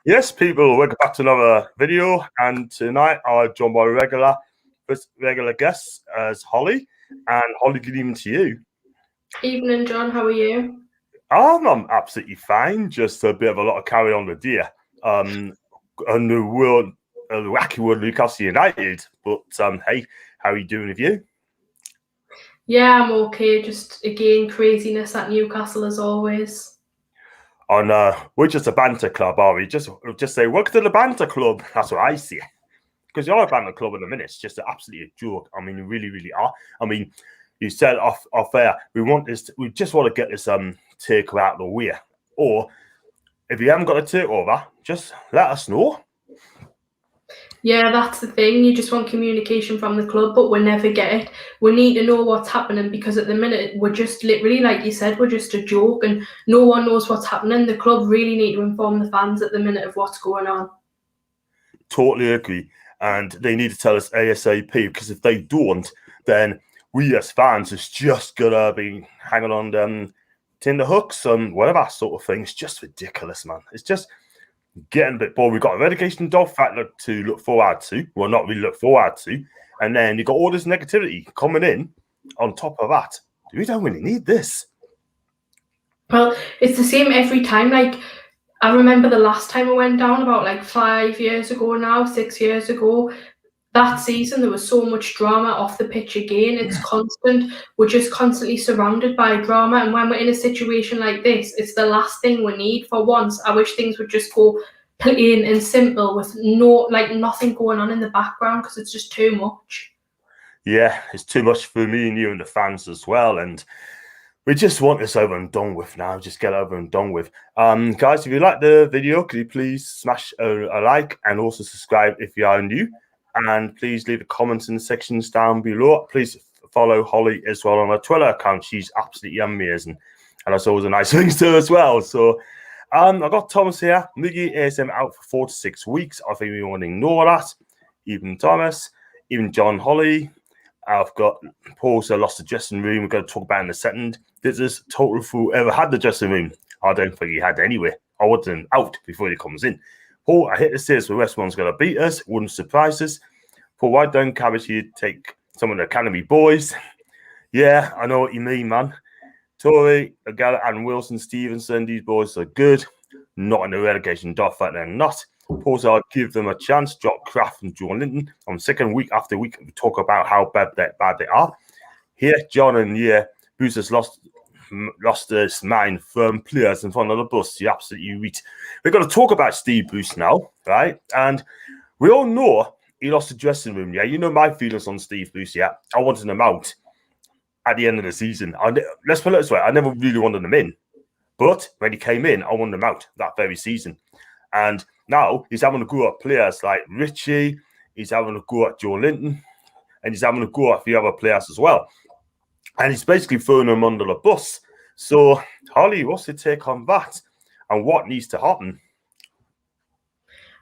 Yes, people, welcome back to another video. And tonight I'm joined by regular guests as Holly. And Holly, good evening to you. Evening, John. How are you? I'm absolutely fine. Just a bit of a lot of carry on with dear. On the wacky world, Newcastle United. But hey, how are you doing with you? Yeah, I'm okay. Just again, craziness at Newcastle as always. We're just a banter club, are we? Just say welcome to the banter club. That's what I see. Because you're a banter club in a minute. It's just absolutely a joke. I mean, you really, really are. I mean, you said off air, we just want to get this takeover out of the way. Or if you haven't got a takeover, just let us know. Yeah, that's the thing. You just want communication from the club, but we never get it. We need to know what's happening because at the minute we're just literally, like you said, we're just a joke and no one knows what's happening. The club really need to inform the fans at the minute of what's going on. Totally agree. And they need to tell us ASAP, because if they don't, then we as fans is just gonna be hanging on them Tinder hooks and whatever sort of thing. It's just ridiculous, man. It's just getting a bit bored. We've got a relegation dog factor to look forward to. Well, not really look forward to. And then you've got all this negativity coming in on top of that. We don't really need this. Well, it's the same every time. Like, I remember the last time I went down about like 5 years ago now, 6 years ago. That season, there was so much drama off the pitch again. It's constant. We're just constantly surrounded by drama. And when we're in a situation like this, it's the last thing we need. For once, I wish things would just go plain and simple with nothing going on in the background because it's just too much. Yeah, it's too much for me and you and the fans as well. And we just want this over and done with now. Just get over and done with. Guys, if you like the video, could you please smash a like and also subscribe if you are new? And please leave a comment in the sections down below. Please follow Holly as well on her Twitter account. She's absolutely amazing. And that's always a nice thing to do as well. So I've got Thomas here. Miggy ASM out for 4 to 6 weeks. I think we want to ignore that. Even Thomas, even John Holly. I've got Paul's lost the dressing room. We're going to talk about in a second. This is total fool ever had the dressing room. I don't think he had anyway. I want him out before he comes in. Paul, I hate to say this, but West Brom's going to beat us. Wouldn't surprise us. Paul, why don't Cabbage here take some of the Academy boys? Yeah, I know what you mean, man. Tory, Agala, and Wilson Stevenson, these boys are good. Not in the relegation dot fight, they're not. Paul said I'd give them a chance. Drop Kraft and John Linton. On second week after week, we talk about how bad they are. Here, John and Bruce has lost his mind from players in front of the bus. You're absolutely right. We're going to talk about Steve Bruce now, right? And we all know he lost the dressing room, yeah? You know my feelings on Steve Bruce, yeah? I wanted him out at the end of the season. Let's put it this way, I never really wanted him in. But when he came in, I wanted him out that very season. And now he's having a go at players like Richie, he's having a go at Joe Linton, and he's having a go at the other players as well. And he's basically throwing them under the bus. So, Holly, what's your take on that? And what needs to happen?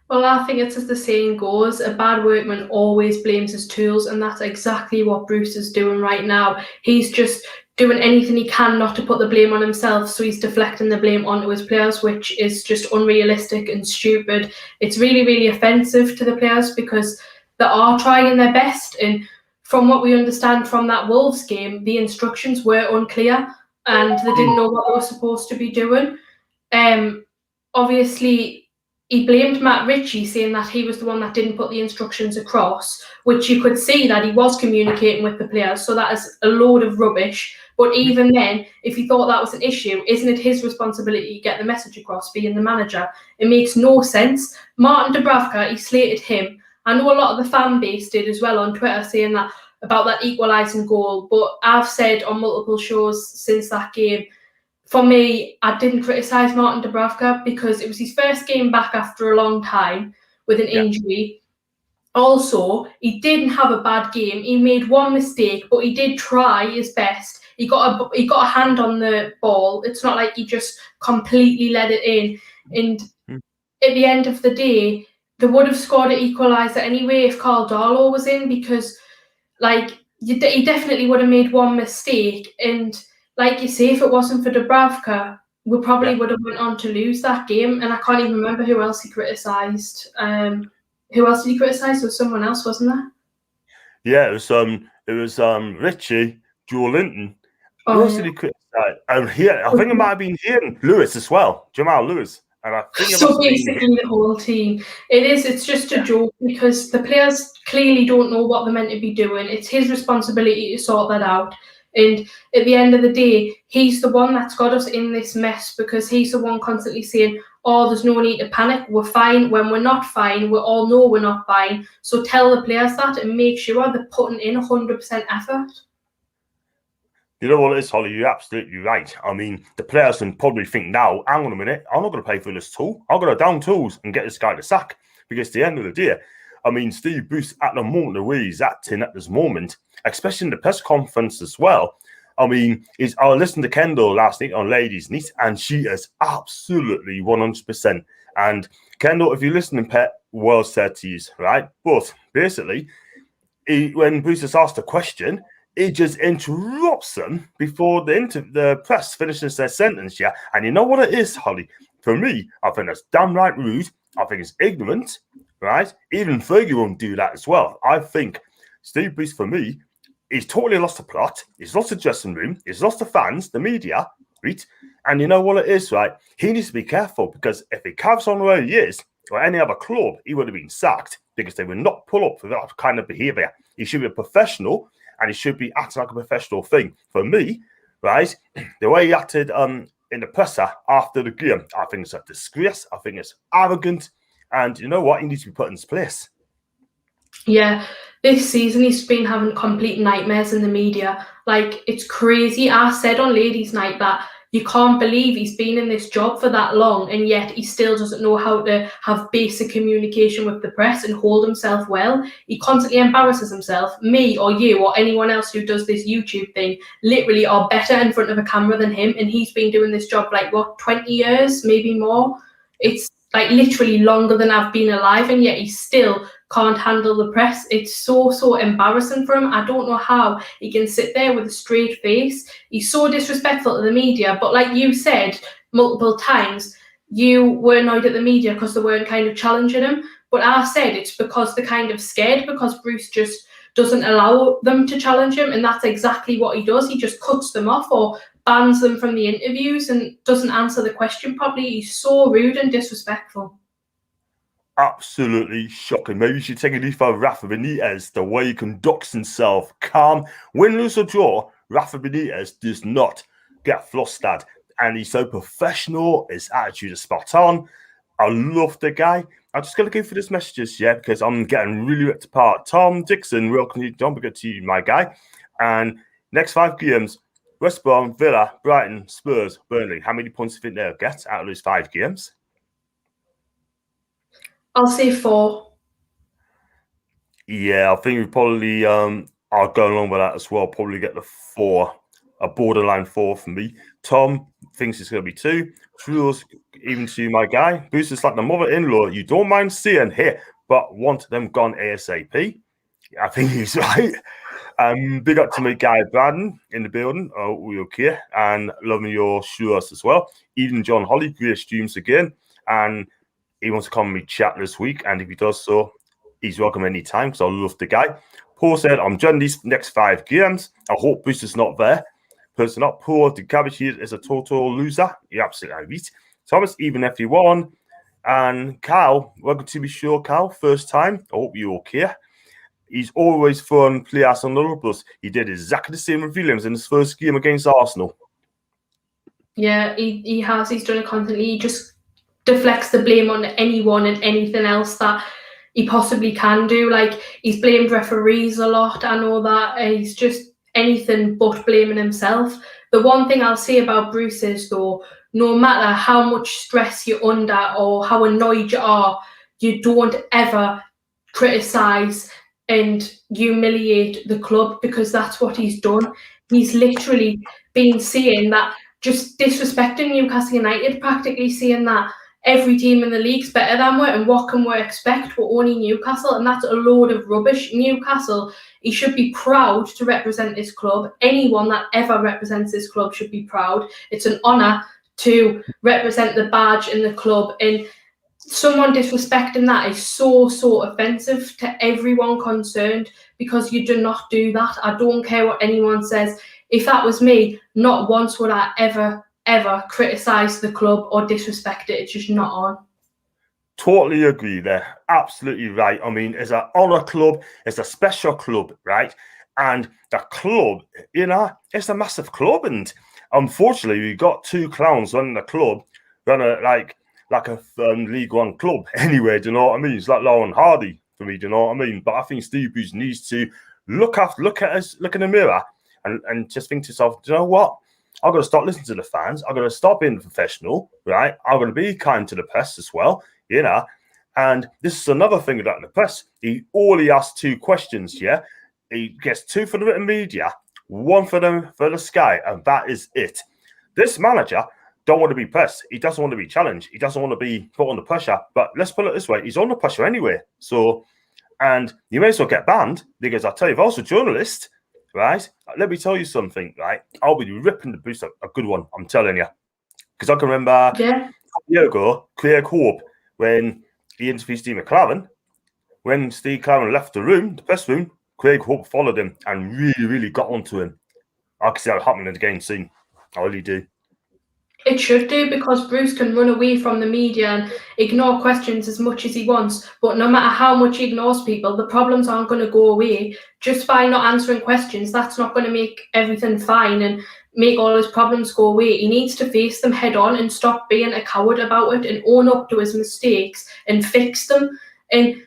Well, I think it's as the saying goes, a bad workman always blames his tools, and that's exactly what Bruce is doing right now. He's just doing anything he can not to put the blame on himself, so he's deflecting the blame onto his players, which is just unrealistic and stupid. It's really, really offensive to the players because they are trying their best, and from what we understand from that Wolves game, the instructions were unclear and they didn't know what they were supposed to be doing. Obviously, he blamed Matt Ritchie, saying that he was the one that didn't put the instructions across, which you could see that he was communicating with the players, so that is a load of rubbish. But even then, if he thought that was an issue, isn't it his responsibility to get the message across, being the manager? It makes no sense. Martin Dubravka, he slated him. I know a lot of the fan base did as well on Twitter, saying that about that equalising goal, but I've said on multiple shows since that game, for me, I didn't criticise Martin Dubravka because it was his first game back after a long time with an injury. Also, he didn't have a bad game. He made one mistake, but he did try his best. He got a hand on the ball. It's not like he just completely let it in. And at the end of the day, they would have scored an equaliser anyway if Carl Darlow was in, because he definitely would have made one mistake. And like you say, if it wasn't for Dubravka, we probably would have went on to lose that game. And I can't even remember who else he criticised. Who else did he criticise? There was someone else, wasn't there? Yeah, it was Richie, Joe Linton. Who else did he criticise? And here, I think it might have been Ian Lewis as well, Jamal Lewis. And I think so basically the whole team. It's just a joke because the players clearly don't know what they're meant to be doing. It's his responsibility to sort that out. And at the end of the day, he's the one that's got us in this mess because he's the one constantly saying, oh, there's no need to panic. We're fine. When we're not fine, we all know we're not fine. So tell the players that and make sure they're putting in 100% effort. You know what it is, Holly? You're absolutely right. I mean, the players can probably think now, hang on a minute, I'm not going to pay for this tool. I'm going to down tools and get this guy to sack. Because at the end of the day, I mean, Steve Bruce, at the moment, the way he's acting at this moment, especially in the press conference as well, I mean, I listened to Kendall last night on Ladies' Night, and she is absolutely 100%. And Kendall, if you're listening, Pet, well said to you, right? But basically, when Bruce is asked a question, he just interrupts them before the press finishes their sentence, yeah? And you know what it is, Holly? For me, I think that's damn right rude. I think it's ignorant, right? Even Fergie won't do that as well. I think Steve Bruce, for me, he's totally lost the plot. He's lost the dressing room. He's lost the fans, the media, right? And you know what it is, right? He needs to be careful because if he carries on where he is, or any other club, he would have been sacked because they would not pull up for that kind of behaviour. He should be a professional and he should be acting like a professional thing. For me, right, the way he acted in the presser after the game, I think it's a disgrace. I think it's arrogant. And you know what? He needs to be put in his place. Yeah, this season he's been having complete nightmares in the media. Like, it's crazy. I said on Ladies' Night that you can't believe he's been in this job for that long and yet he still doesn't know how to have basic communication with the press and hold himself well. He constantly embarrasses himself. Me or you or anyone else who does this YouTube thing literally are better in front of a camera than him, and he's been doing this job like, what, 20 years, maybe more? It's like literally longer than I've been alive, and yet he still can't handle the press. It's so embarrassing for him. I don't know how he can sit there with a straight face. He's so disrespectful to the media, but like you said multiple times, you were annoyed at the media because they weren't kind of challenging him. But I said it's because they're kind of scared because Bruce just doesn't allow them to challenge him, and that's exactly what he does. He just cuts them off or bans them from the interviews and doesn't answer the question properly. He's so rude and disrespectful. Absolutely shocking. Maybe you should take a leaf from Rafa Benitez, the way he conducts himself, calm. Win, lose, or draw, Rafa Benitez does not get flustered. And he's so professional. His attitude is spot on. I love the guy. I'm just going to go through this messages, yeah, because I'm getting really ripped apart. Tom Dixon, welcome to Don't forget to you, my guy. And next 5 games, West Brom, Villa, Brighton, Spurs, Burnley. How many points do you think they'll get out of those 5 games? I'll say 4. Yeah, I think we probably I'll go along with that as well. Probably get the 4, a borderline 4 for me. Tom thinks it's going to be 2. Truls, even to my guy. Bruce is like the mother-in-law you don't mind seeing here, but want them gone ASAP. I think he's right. Big up to my guy Braden in the building. Oh, we okay. And loving your shirts as well. Even John Holly, great streams again. And he wants to come and chat this week. And if he does so, he's welcome anytime because I love the guy. Paul said, I'm judging these next 5 games. I hope Bruce is not there. Person up, Paul, the cabbage here is a total loser. You're absolutely right. Thomas, even if you won. And Cal, welcome to be sure, Cal. First time. I hope you're okay. He's always fun, play Arsenal, plus he did exactly the same with Williams in his first game against Arsenal. Yeah, he has. He's done it constantly. He just deflects the blame on anyone and anything else that he possibly can do. Like, he's blamed referees a lot. I know that. He's just anything but blaming himself. The one thing I'll say about Bruce is, though, no matter how much stress you're under or how annoyed you are, you don't ever criticise and humiliate the club, because that's what he's done. He's literally been saying that, just disrespecting Newcastle United, practically saying that every team in the league's better than we, and what can we expect? We're only Newcastle, and that's a load of rubbish. Newcastle, he should be proud to represent this club. Anyone that ever represents this club should be proud. It's an honour to represent the badge and the club. And someone disrespecting that is so offensive to everyone concerned, because you do not do that. I don't care what anyone says. If that was me, not once would I ever criticise the club or disrespect it. It's just not on. Totally agree there. Absolutely right. I mean, it's an honour club. It's a special club, right? And the club, it's a massive club. And unfortunately, we've got two clowns running the club, running like a League One club anyway. Do you know what I mean? It's like Lauren Hardy for me. Do you know what I mean? But I think Steve Bruce needs to look in the mirror and just think to himself, do you know what? I've got to start listening to the fans. I've got to stop being professional, right? I've got to be kind to the press as well, And this is another thing about the press. He only asks 2 questions, yeah? He gets 2 for the written media, 1 for the Sky, and that is it. This manager don't want to be pressed. He doesn't want to be challenged. He doesn't want to be put under pressure. But let's put it this way. He's under pressure anyway. So, and you may as well get banned, because I'll tell you, if I was a journalist, right, let me tell you something, right, I'll be ripping the boost, a good one, I'm telling you. Because I can remember a year ago, Craig Hope, when he interviewed Steve McLaren, when Steve McLaren left the press room, Craig Hope followed him and really, really got onto him. I can see that happening again soon. I really do. It should do, because Bruce can run away from the media and ignore questions as much as he wants. But no matter how much he ignores people, the problems aren't going to go away just by not answering questions. That's not going to make everything fine and make all his problems go away. He needs to face them head on and stop being a coward about it and own up to his mistakes and fix them. And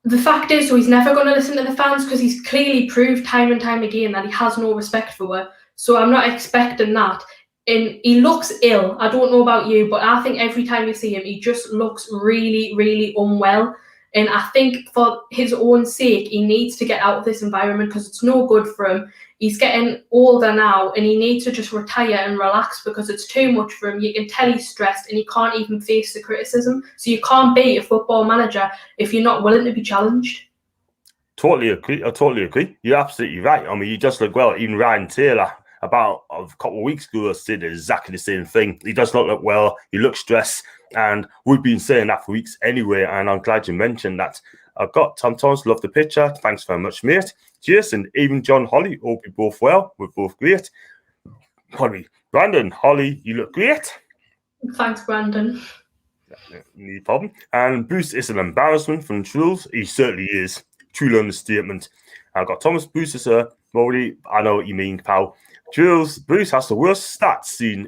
the fact is, so he's never going to listen to the fans, because he's clearly proved time and time again that he has no respect for her. So I'm not expecting that. And he looks ill. I don't know about you, but I think every time you see him, he just looks really, really unwell. And I think for his own sake, he needs to get out of this environment, because it's no good for him. He's getting older now, and he needs to just retire and relax, because it's too much for him. You can tell he's stressed, and he can't even face the criticism. So you can't be a football manager if you're not willing to be challenged. Totally agree. I totally agree. You're absolutely right. I mean, you just look well. Even Ryan Taylor, about a couple of weeks ago, said exactly the same thing. He does not look well. He looks stressed. And we've been saying that for weeks anyway. And I'm glad you mentioned that. I've got Tom Thomas, love the picture. Thanks very much, mate. Cheers. And even John Holly, hope you both well. We're both great. Brandon, Holly, you look great. Thanks, Brandon. No problem. And Bruce is an embarrassment from Truls. He certainly is. True understatement. I've got Thomas Bruce is I know what you mean, pal. Bruce has the worst stats seen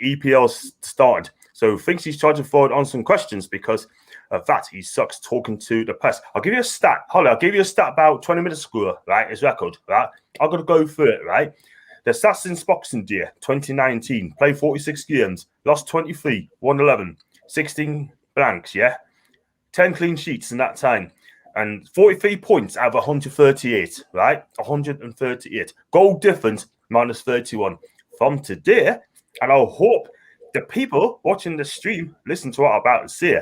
EPL started. So thinks he's charging forward on some questions because of that. He sucks talking to the press. I'll give you a stat. Holly, I'll give you a stat about 20 minutes ago, right? His record, right? I've got to go through it, right? The stats since Boxing Day 2019. Played 46 games. Lost 23. Won 11. 16 blanks, yeah? 10 clean sheets in that time. And 43 points out of 138, right? 138. Goal difference, minus 31. From today, and I hope the people watching the stream listen to what I'm about to say.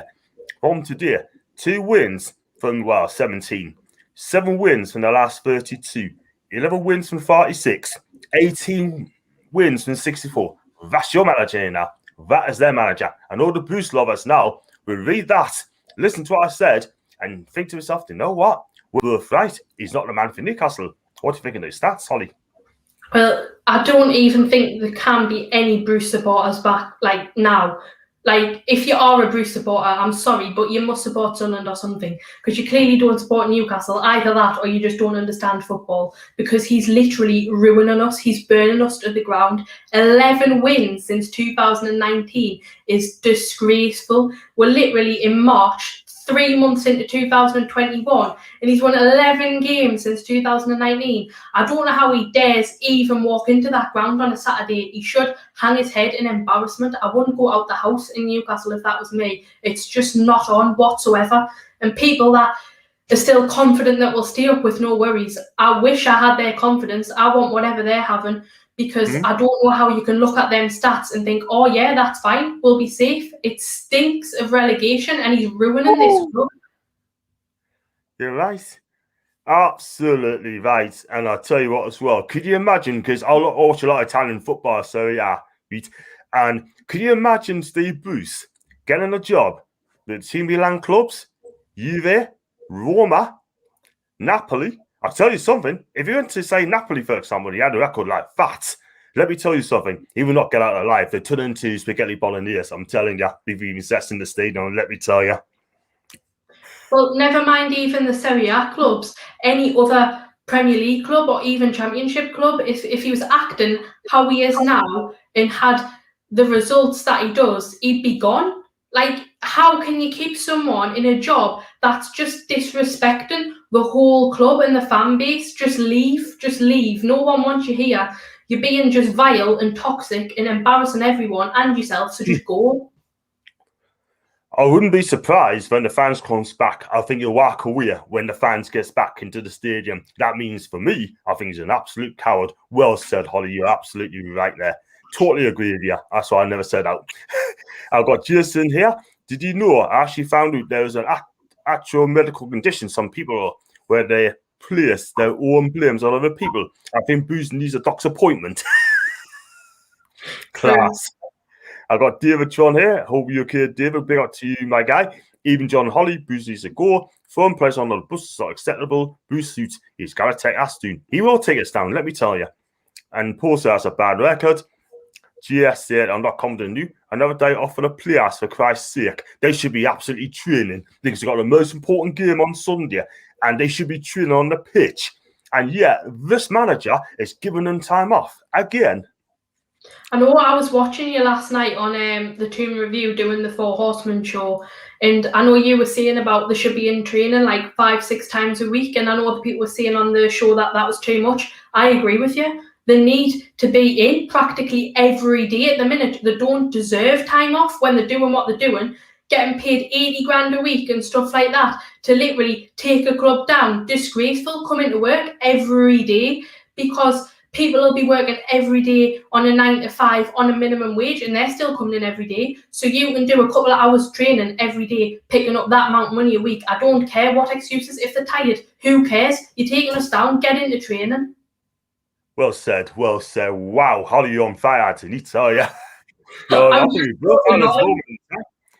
From today, 2 wins from, 17. 7 wins from the last 32. 11 wins from 46. 18 wins from 64. That's your manager here now. That is their manager. And all the Bruce lovers now will read that, listen to what I said, and think to himself, you know what? We're both right. He's not the man for Newcastle. What do you think of those stats, Holly? Well, I don't even think there can be any Bruce supporters back now. If you are a Bruce supporter, I'm sorry, but you must support Sunderland or something, because you clearly don't support Newcastle. Either that or you just don't understand football, because he's literally ruining us. He's burning us to the ground. 11 wins since 2019 is disgraceful. We're literally in March, 3 months into 2021, and he's won 11 games since 2019. I don't know how he dares even walk into that ground on a Saturday. He should hang his head in embarrassment. I wouldn't go out the house in Newcastle if that was me. It's just not on whatsoever. And people that are still confident that we'll stay up with no worries, I wish I had their confidence. I want whatever they're having, because I don't know how you can look at them stats and think, oh yeah, that's fine, we'll be safe. It stinks of relegation, and he's ruining this club. You're right. Absolutely right. And I'll tell you what as well. Could you imagine, because I watch a lot of Italian football, so yeah, And can you imagine Steve Bruce getting a job with Team Milan clubs, Juve, Roma, Napoli? I'll tell you something. If you went to say Napoli, for example, he had a record like that, let me tell you something. He will not get out alive. They turn into spaghetti bolognese. I'm telling you, if he sets in the stadium, let me tell you. Well, never mind even the Serie A clubs, any other Premier League club or even Championship club, if he was acting how he is now and had the results that he does, he'd be gone. Like, how can you keep someone in a job that's just disrespecting the whole club and the fan base? Just leave. No one wants you here. You're being just vile and toxic and embarrassing everyone and yourself, so just go. I wouldn't be surprised when the fans comes back. I think he'll walk away when the fans gets back into the stadium. That means for me, I think he's an absolute coward. Well said, Holly. You're absolutely right there. Totally agree with you. That's why I never said out. I've got Jason here. Did you know I actually found out there was an actual medical condition some people where they place their own blames on other people? I think Bruce needs a doctor's appointment. Class. I've got David John here. Hope you're okay, David. Big up to you, my guy. Even John Holly, Bruce needs to go. Phone press on the bus is not acceptable. Bruce suits, he's got to take us down. He will take us down, let me tell you. And Paul says a bad record. GS said, I'm not confident in you. Another day off for the players, for Christ's sake. They should be absolutely training because they've got the most important game on Sunday and they should be training on the pitch. And yeah, this manager is giving them time off again. I know I was watching you last night on the Tomb Review doing the Four Horsemen show, and I know you were saying about they should be in training like 5-6 times a week, and I know other people were saying on the show that was too much. I agree with you. They need to be in practically every day at the minute. They don't deserve time off when they're doing what they're doing, getting paid 80 grand a week and stuff like that to literally take a club down. Disgraceful, coming to work every day because people will be working every day on a 9 to 5 on a minimum wage and they're still coming in every day. So you can do a couple of hours training every day, picking up that amount of money a week. I don't care what excuses. If they're tired, who cares? You're taking us down, get into training. Well said, well said. Wow, Holly, you're on fire, I need to tell you.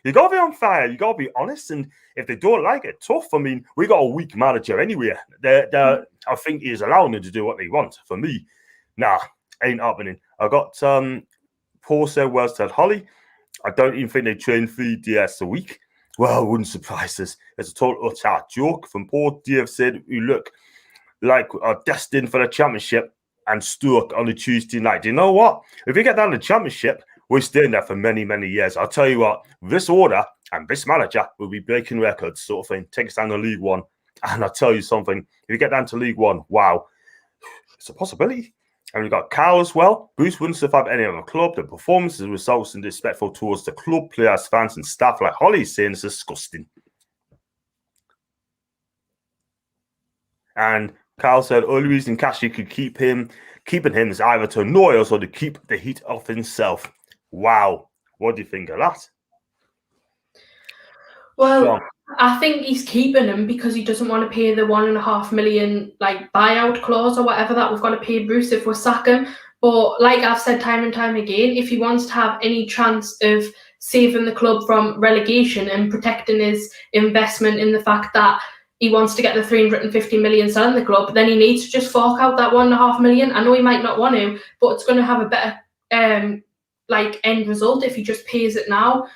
You got to be on fire. You got to be honest. And if they don't like it, tough. I mean, we got a weak manager anyway. I think he's allowing them to do what they want. For me, nah, ain't happening. I got Paul said, well said, Holly. I don't even think they train 3 days a week. Well, it wouldn't surprise us. It's a total utter joke. From Paul, Dave said, we look like are destined for the championship and Stoke on a Tuesday night. Do you know what? If we get down to the championship, we're staying there for many, many years. I'll tell you what, this order and this manager will be breaking records, sort of thing. Take us down to League One. And I'll tell you something, if you get down to League One, wow, it's a possibility. And we've got Carl as well. Bruce wouldn't survive any other club. The performances, results, and disrespectful towards the club, players, fans, and staff, like Holly's saying, is disgusting. And Carl said, only reason Cashy could keeping him is either to annoy us or to keep the heat off himself. Wow. What do you think of that? Well, I think he's keeping him because he doesn't want to pay the $1.5 million like buyout clause or whatever that we've got to pay Bruce if we sack him. But like I've said time and time again, if he wants to have any chance of saving the club from relegation and protecting his investment in the fact that he wants to get the 350 million selling the club, then he needs to just fork out that $1.5 million. I know he might not want to, but it's going to have a better end result if he just pays it now.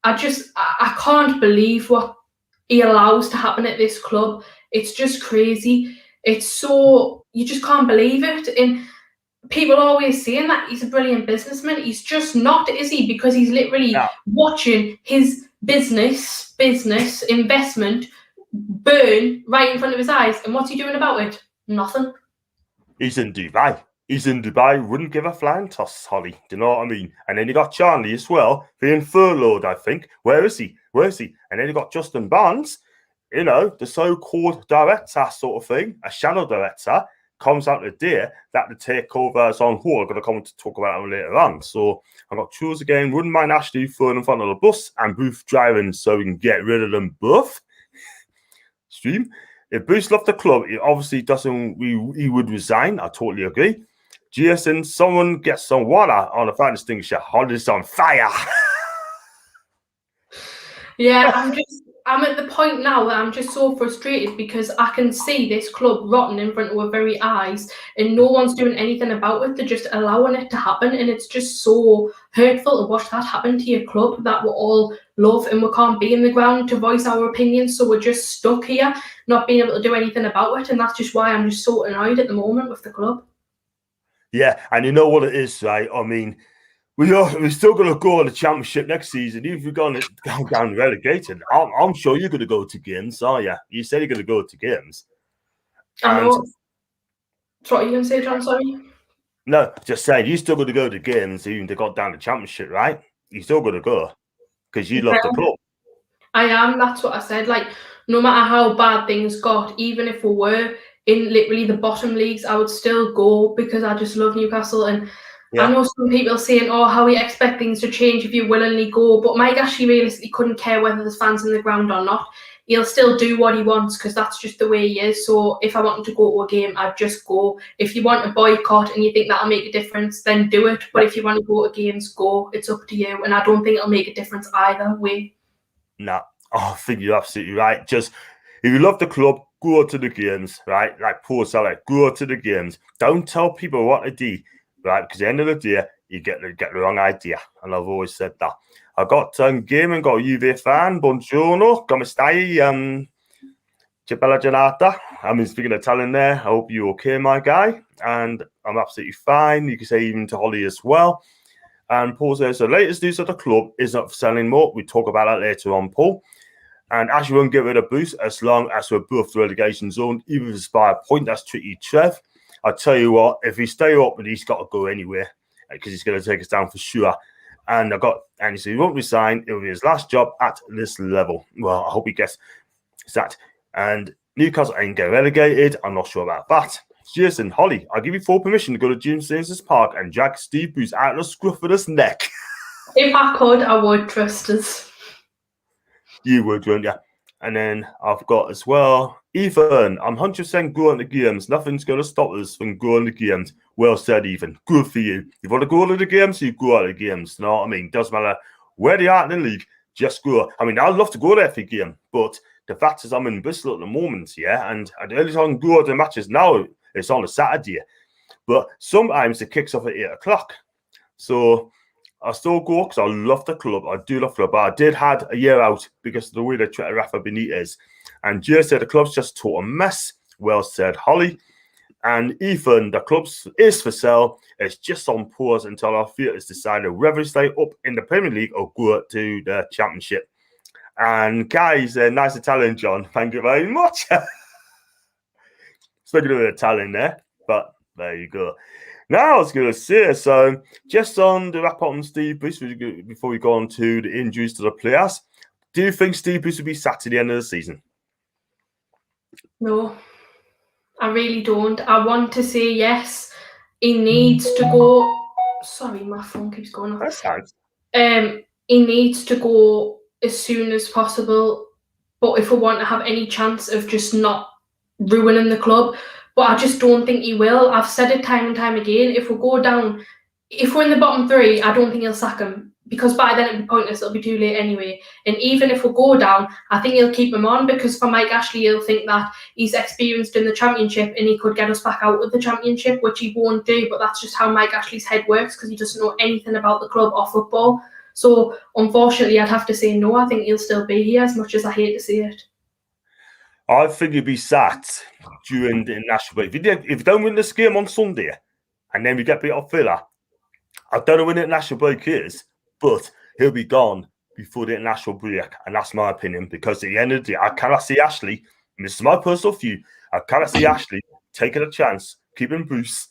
I can't believe what he allows to happen at this club. It's just crazy. It's so, you just can't believe it. And people are always saying that he's a brilliant businessman. He's just not, is he? Because he's literally watching his business investment burn right in front of his eyes. And what's he doing about it? Nothing. He's in Dubai. Wouldn't give a flying toss, Holly. Do you know what I mean? And then you got Charlie as well, being furloughed, I think. Where is he? And then you got Justin Barnes, you know, the so-called director sort of thing, a shadow director, comes out today that the takeover is on hold. I'm going to come to talk about it later on. So I've got Choose again. Wouldn't mind Ashley throwing in front of the bus and Booth driving so we can get rid of them both. Stream. If Bruce loved the club, he obviously doesn't. He would resign. I totally agree. Jason, someone gets some water on the fire extinguisher. Holly's on fire. Yeah, I'm at the point now where I'm just so frustrated because I can see this club rotten in front of our very eyes and no one's doing anything about it. They're just allowing it to happen, and it's just so hurtful to watch that happen to your club that we all love, and we can't be in the ground to voice our opinions, so we're just stuck here not being able to do anything about it, and that's just why I'm just so annoyed at the moment with the club. Yeah, and you know what it is, right? I mean, we're still going to go on the championship next season. Even if we're going to go down relegated, I'm sure you're going to go to games, are you? You said you're going to go to games. I know. So what are you going to say, John? Sorry? No, just saying, you're still going to go to games even if they got down the championship, right? You're still going to go because you love the club. I am. That's what I said. Like, no matter how bad things got, even if we were in literally the bottom leagues, I would still go because I just love Newcastle. And I know some people saying, "Oh, how we expect things to change if you willingly go," but Mike actually realistically couldn't care whether there's fans in the ground or not. He'll still do what he wants because that's just the way he is. So if I wanted to go to a game, I'd just go. If you want to boycott and you think that'll make a difference, then do it. But if you want to go to games, go. It's up to you. And I don't think it'll make a difference either way. No, I think you're absolutely right. Just if you love the club, go to the games, right? Like Paul said, go to the games. Don't tell people what to do, right? Because at the end of the day, you get the wrong idea. And I've always said that. I got gaming, got a Juve fan, buongiorno, come stai? C'è bella giornata. I mean, speaking of Italian there, I hope you're okay, my guy. And I'm absolutely fine. You can say even to Holly as well. And Paul says, the latest news of the club is not for selling more. We talk about that later on, Paul. And Ashley won't give it a boost as long as we're above the relegation zone, even if it's by a point. That's tricky, Trev. I tell you what, if we stay up, he's got to go anywhere because he's going to take us down for sure. And he said he won't resign. It will be his last job at this level. Well, I hope he gets that. And Newcastle ain't getting relegated. I'm not sure about that. Jason, Holly, I'll give you full permission to go to James James's Park and drag Steve Bruce out of the scruff of his neck. If I could, I would trust us. You would, wouldn't you? And then I've got as well, Ethan, I'm 100% going to the games. Nothing's going to stop us from going to the games. Well said, Ethan. Good for you. If you want to go to the games, you go to the games. You know what I mean? Doesn't matter where they are in the league, just go. I mean, I'd love to go there for a game, but the fact is I'm in Bristol at the moment, yeah, and the early time to go to the matches now, it's on a Saturday. But sometimes it kicks off at 8 o'clock. So I still go because I love the club. I do love the club. But I did had a year out because of the way they try to Rafa Benitez. And Jay said the club's just a total mess. Well said, Holly. And Ethan, the club is for sale. It's just on pause until our theatres decide whether to stay up in the Premier League or go to the Championship. And guys, nice Italian, John. Thank you very much. Speaking of Italian there, but there you go. Now I was going to say, so just on the wrap up on Steve Bruce, before we go on to the injuries to the players, do you think Steve Bruce will be sacked at the end of the season? No, I really don't. I want to say yes. He needs to go. Sorry, my phone keeps going off. That's nice. He needs to go as soon as possible. But if we want to have any chance of just not ruining the club, but I just don't think he will. I've said it time and time again. If we go down, if we're in the bottom three, I don't think he'll sack him because by then it'll be pointless. It'll be too late anyway. And even if we go down, I think he'll keep him on because for Mike Ashley, he'll think that he's experienced in the Championship and he could get us back out of the Championship, which he won't do. But that's just how Mike Ashley's head works because he doesn't know anything about the club or football. So unfortunately, I'd have to say no. I think he'll still be here as much as I hate to see it. I think he'll be sacked during the international break. If you don't win this game on Sunday and then we get beat off Villa, I don't know when the international break is, but he'll be gone before the international break. And that's my opinion because at the end of the day, I cannot see Ashley, and this is my personal view, I cannot see Ashley taking a chance, keeping Bruce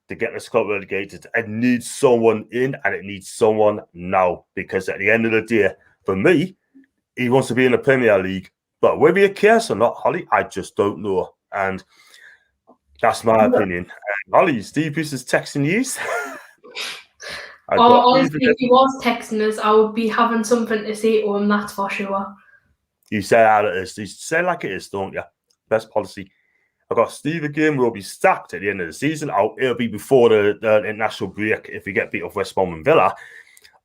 to get this club relegated. It needs someone in and it needs someone now because at the end of the day, for me, he wants to be in the Premier League. But whether he cares or not, Holly, I just don't know. And that's my opinion. Holly, Steve Bruce is texting you. Honestly, if he was texting us, I would be having something to say to him, that's for sure. You say how it is. You say like it is, don't you? Best policy. I got Steve again. Will be sacked at the end of the season. It'll be before the international break if we get beat off West Brom and Villa.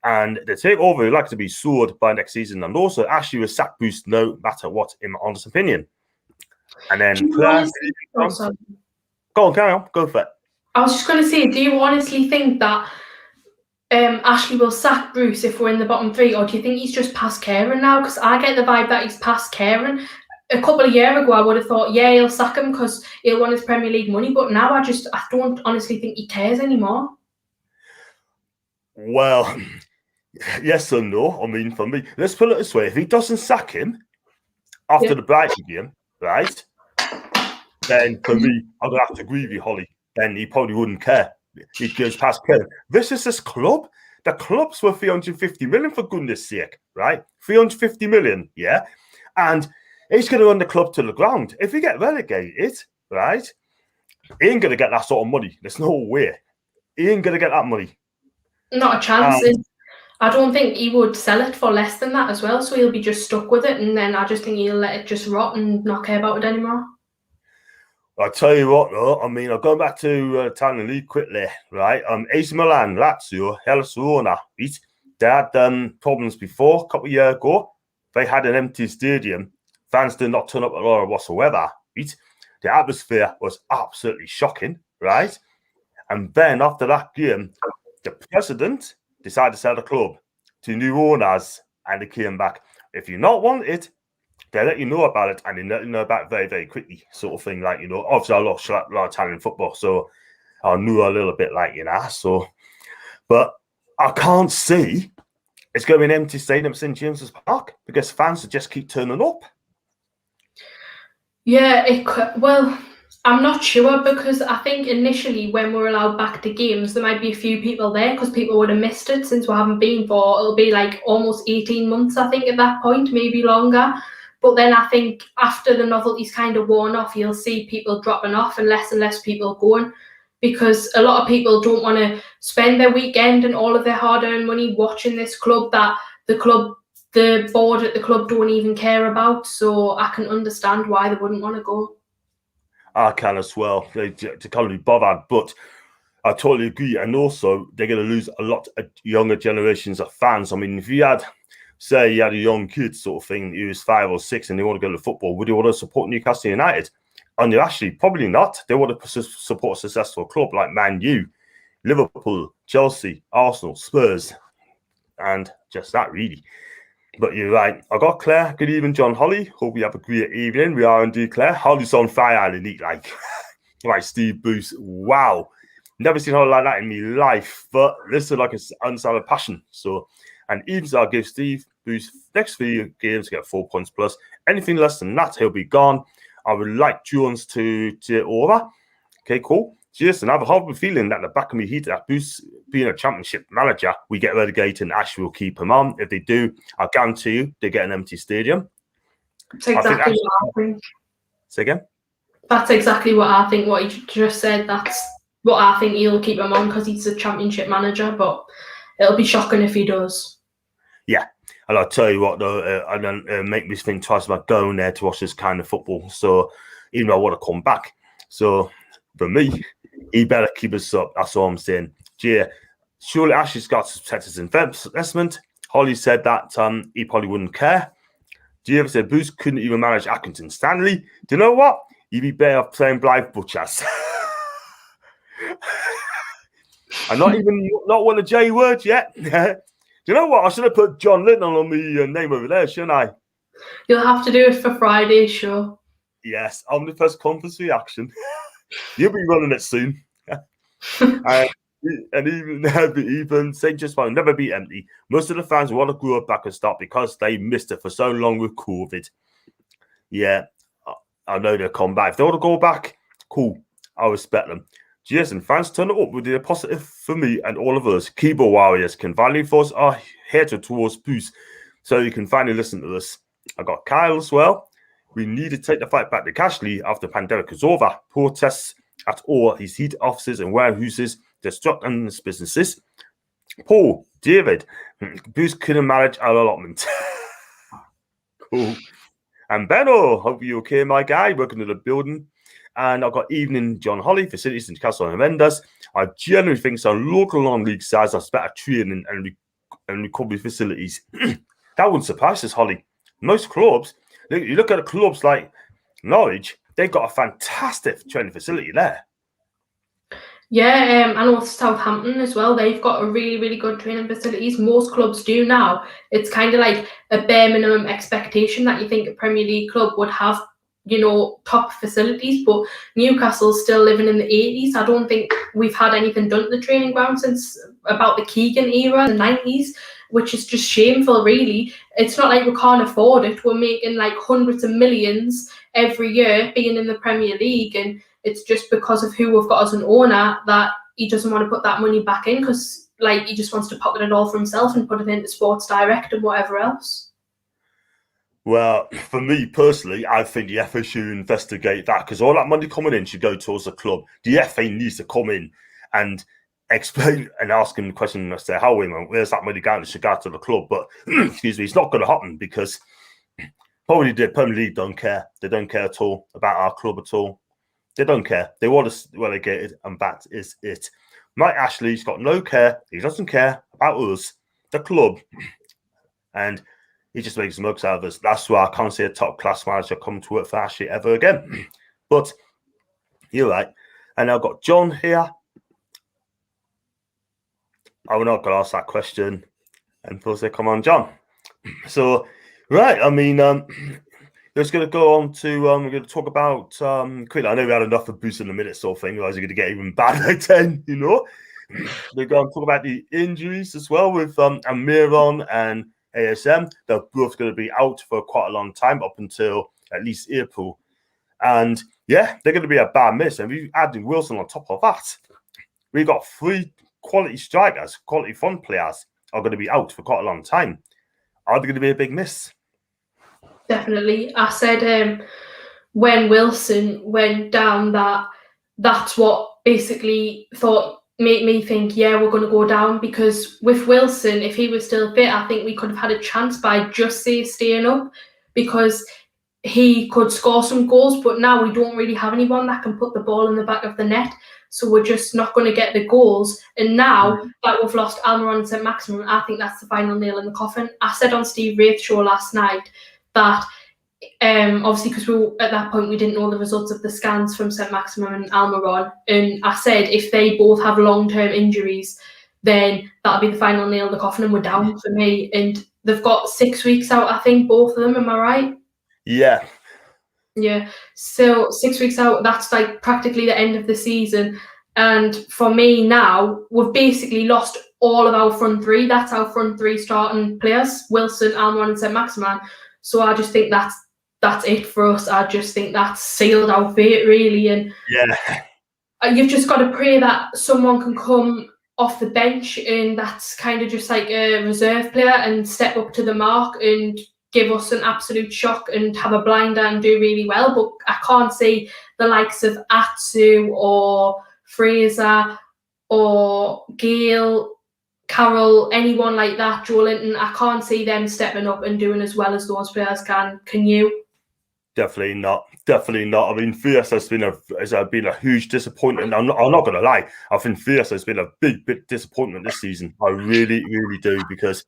And the takeover would like to be sued by next season. And also, Ashley will sack Bruce no matter what, in my honest opinion. And then Claire, go on, carry on. Go for it. I was just going to say, do you honestly think that Ashley will sack Bruce if we're in the bottom three, or do you think he's just past caring now? Because I get the vibe that he's past caring. A couple of years ago, I would have thought, yeah, he'll sack him because he'll want his Premier League money. But now I don't honestly think he cares anymore. Well, yes or no. I mean, for me, let's put it this way. If he doesn't sack him after the Brighton game, right, then for me, I'm going to have to agree with you, Holly. Then he probably wouldn't care. He goes past caring. This is this club. The club's worth 350 million, for goodness sake, right? 350 million, yeah? And he's going to run the club to the ground. If he get relegated, right, he ain't going to get that sort of money. There's no way. He ain't going to get that money. Not a chance. I don't think he would sell it for less than that as well, so he'll be just stuck with it, and then I just think he'll let it just rot and not care about it anymore. I'll tell you what, though. I mean, I'll go back to Italian League quickly, right? AC Milan, Lazio, Hellas Verona, right? They had problems before, a couple of years ago. They had an empty stadium. Fans did not turn up at all whatsoever, right? The atmosphere was absolutely shocking, right? And then after that game, the president decided to sell the club to new owners, and they came back. If you not want it, they let you know about it, and they let you know about it very, very quickly, sort of thing. Like, you know, obviously I lost a lot of Italian football, so I knew a little bit, like, you know. So, but I can't see it's going to be an empty stadium at St. James's Park because fans will just keep turning up. Yeah, it could. Well, I'm not sure because I think initially when we're allowed back to games, there might be a few people there because people would have missed it since we haven't been for, it'll be like almost 18 months, I think, at that point, maybe longer. But then I think after the novelty's kind of worn off, you'll see people dropping off and less people going because a lot of people don't want to spend their weekend and all of their hard-earned money watching this club that the board at the club don't even care about. So I can understand why they wouldn't want to go. I can as well. They can't be bothered, but I totally agree. And also, they're going to lose a lot of younger generations of fans. I mean, if you had, say, you had a young kid sort of thing, he was 5 or 6 and they want to go to football, would you want to support Newcastle United? And you actually probably not. They want to support a successful club like Man U, Liverpool, Chelsea, Arsenal, Spurs, and just that, really. But you're right. I got Claire. Good evening, John Holly. Hope we have a great evening. We are indeed, Claire. Holly's on fire, Elite, like Steve Bruce. Wow. Never seen Holly like that in my life. But this is like an unsolid passion. So, and even I'll give Steve Bruce next 3 games to get 4 points plus. Anything less than that, he'll be gone. I would like Jones to take over. Okay, cool. Jason, I have a horrible feeling that the back of me heat that Bruce being a championship manager, we get relegated and Ash will keep him on. If they do, I guarantee you they get an empty stadium. That's exactly what I think. Say again? That's exactly what I think, what you just said. That's what I think he'll keep him on because he's a championship manager, but it'll be shocking if he does. Yeah. And I'll tell you what, though, I don't make me think twice about going there to watch this kind of football. So even though I want to come back. So for me, he better keep us up. That's all I'm saying. Jay, surely Ashley's got to protect his investment. Holly said that he probably wouldn't care. Jay ever said Bruce couldn't even manage Accrington Stanley. Do you know what? He'd be better off playing Blythe Butchers. I'm not one of J words yet. Do you know what? I should have put John Linton on the name over there, shouldn't I? You'll have to do it for Friday's show. Yes, on the press conference reaction. You'll be running it soon. And even St. Just will never be empty. Most of the fans want to grow back and start because they missed it for so long with COVID. Yeah, I know they'll come back. If they want to go back, cool. I respect them. Jason, fans turn it up with the positive for me and all of us. Keyboard warriors can finally force our head towards Bruce so you can finally listen to us. I got Kyle as well. We need to take the fight back to Cashley after the pandemic is over. Protests at all his heat offices and warehouses, destructing his businesses. Paul, David, Bruce couldn't manage our allotment. Cool. And Benno, hope you're okay, my guy, working in the building. And I've got Evening John Holly, facilities in Newcastle and Mendes. I generally think so. Local non-league sides has better training and recovery facilities. That wouldn't surprise us, Holly. Most clubs, you look at the clubs like Norwich, they've got a fantastic training facility there. Yeah, and also Southampton as well. They've got a really, really good training facilities. Most clubs do now. It's kind of like a bare minimum expectation that you think a Premier League club would have, top facilities. But Newcastle's still living in the 80s. I don't think we've had anything done to the training ground since about the Keegan era in the 90s, which is just shameful, really. It's not like we can't afford it. We're making like hundreds of millions every year being in the Premier League, and it's just because of who we've got as an owner that he doesn't want to put that money back in, because he just wants to pocket it all for himself and put it into Sports Direct and whatever else. Well, for me personally, I think the FA should investigate that, because all that money coming in should go towards the club. The FA needs to come in and explain and ask him the question and say, where's that money going? It should go to the club. But excuse me, it's not going to happen, because probably the Premier League don't care. They don't care at all about our club at all. They don't care. They want us relegated, and that is it. Mike Ashley's got no care. He doesn't care about us, the club, and he just makes mugs out of us. That's why I can't see a top-class manager come to work for Ashley ever again. But you're right. And I've got John here. I'm not going to ask that question. And people say, come on, John. So, right, I mean, let's going to go on to, we're going to talk about, quickly, I know we had enough of Boost in the Minute sort of thing, otherwise we're going to get even bad like 10, We're going to talk about the injuries as well with Amiron and ASM. They're both going to be out for quite a long time, up until at least April. And yeah, they're going to be a bad miss. And we've added Wilson on top of that. We've got 3 quality strikers, quality front players are going to be out for quite a long time. Are they going to be a big miss? Definitely. I said when Wilson went down that's what basically made me think, yeah, we're going to go down, because with Wilson, if he was still fit, I think we could have had a chance by just staying up, because he could score some goals, but now we don't really have anyone that can put the ball in the back of the net, so we're just not going to get the goals. And now that we've lost Almiron and St Maximin, I think that's the final nail in the coffin. I said on Steve Wraith's show last night that obviously, because at that point we didn't know the results of the scans from St Maximin and Almiron, and I said if they both have long-term injuries, then that'll be the final nail in the coffin and we're down for me. And they've got 6 weeks out, I think, both of them. Am I right? Yeah. So 6 weeks out, that's like practically the end of the season. And for me now, we've basically lost all of our front 3. That's our front 3 starting players: Wilson, Almiron and St Maximin. So I just think that's it for us. I just think that's sealed our fate, really. And you've just got to pray that someone can come off the bench, and that's kind of just like a reserve player, and step up to the mark and give us an absolute shock and have a blinder and do really well. But I can't see the likes of Atsu or Fraser or Gale, Carroll, anyone like that, Joe Linton. I can't see them stepping up and doing as well as those players can. Can you? Definitely not. I mean, Fierce has been a huge disappointment. I'm not going to lie. I think Fierce has been a big disappointment this season. I really, really do, because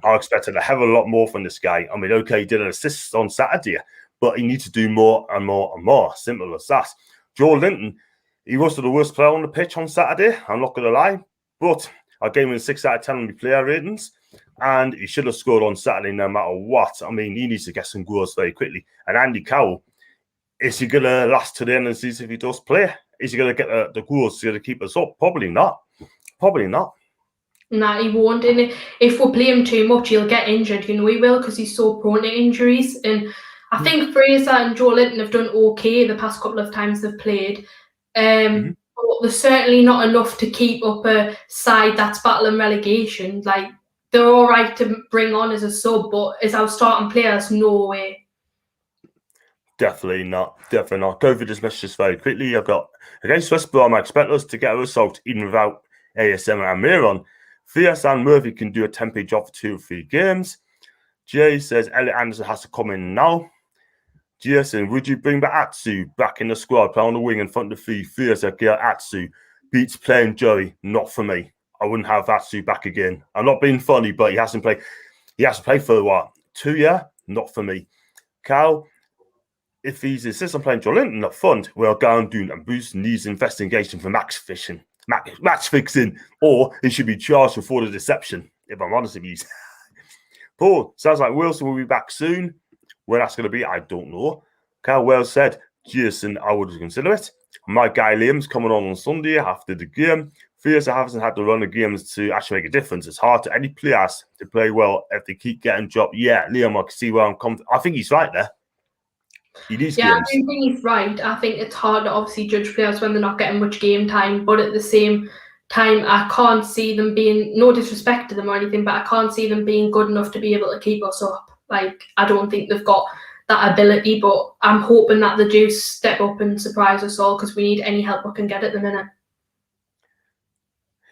I expected a hell of a lot more from this guy. I mean, okay, he did an assist on Saturday, but he needs to do more and more and more. Simple as that. Joe Linton, he was the worst player on the pitch on Saturday. I'm not going to lie, but I gave him a 6 out of 10 on the player ratings, and he should have scored on Saturday no matter what. I mean, he needs to get some goals very quickly. And Andy Cowell, is he going to last to the end of the season if he does play? Is he going to get the goals to keep us up? Probably not. Nah, he won't. And if we play him too much, he'll get injured. He will, because he's so prone to injuries. And I think Fraser and Joe Linton have done okay the past couple of times they've played. But they're certainly not enough to keep up a side that's battling relegation. Like, they're all right to bring on as a sub, but as our starting players, no way. Definitely not. Go through this message very quickly. I've got, against West Brom, I expect us to get a result even without ASM and Amiron. Fierce and Murphy can do a temporary job for 2 or 3 games. Jay says Elliot Anderson has to come in now. Jason, would you bring back Atsu back in the squad, play on the wing in front of the Fierce Atsu beats playing Joey? Not for me. I wouldn't have Atsu back again. I'm not being funny, but he hasn't played. He has to play for what, 2 years? Not for me. Cal, if he's insisting on playing Joe Linton up front, we'll go and do and Bruce needs investigation for match fixing, or he should be charged for the deception. If I'm honest with you. Paul, sounds like Wilson will be back soon. When that's going to be, I don't know. Cal well said, Jason, I would consider it. My guy Liam's coming on Sunday after the game. Fierce hasn't had to run the games to actually make a difference. It's hard to any players to play well if they keep getting dropped. Yeah, Liam, I can see where I'm coming. I think he's right there. He needs games. I do think he's right. I think it's hard to obviously judge players when they're not getting much game time, but at the same time, I can't see them being, no disrespect to them or anything, but I can't see them being good enough to be able to keep us up. Like, I don't think they've got that ability, but I'm hoping that they do step up and surprise us all because we need any help we can get at the minute.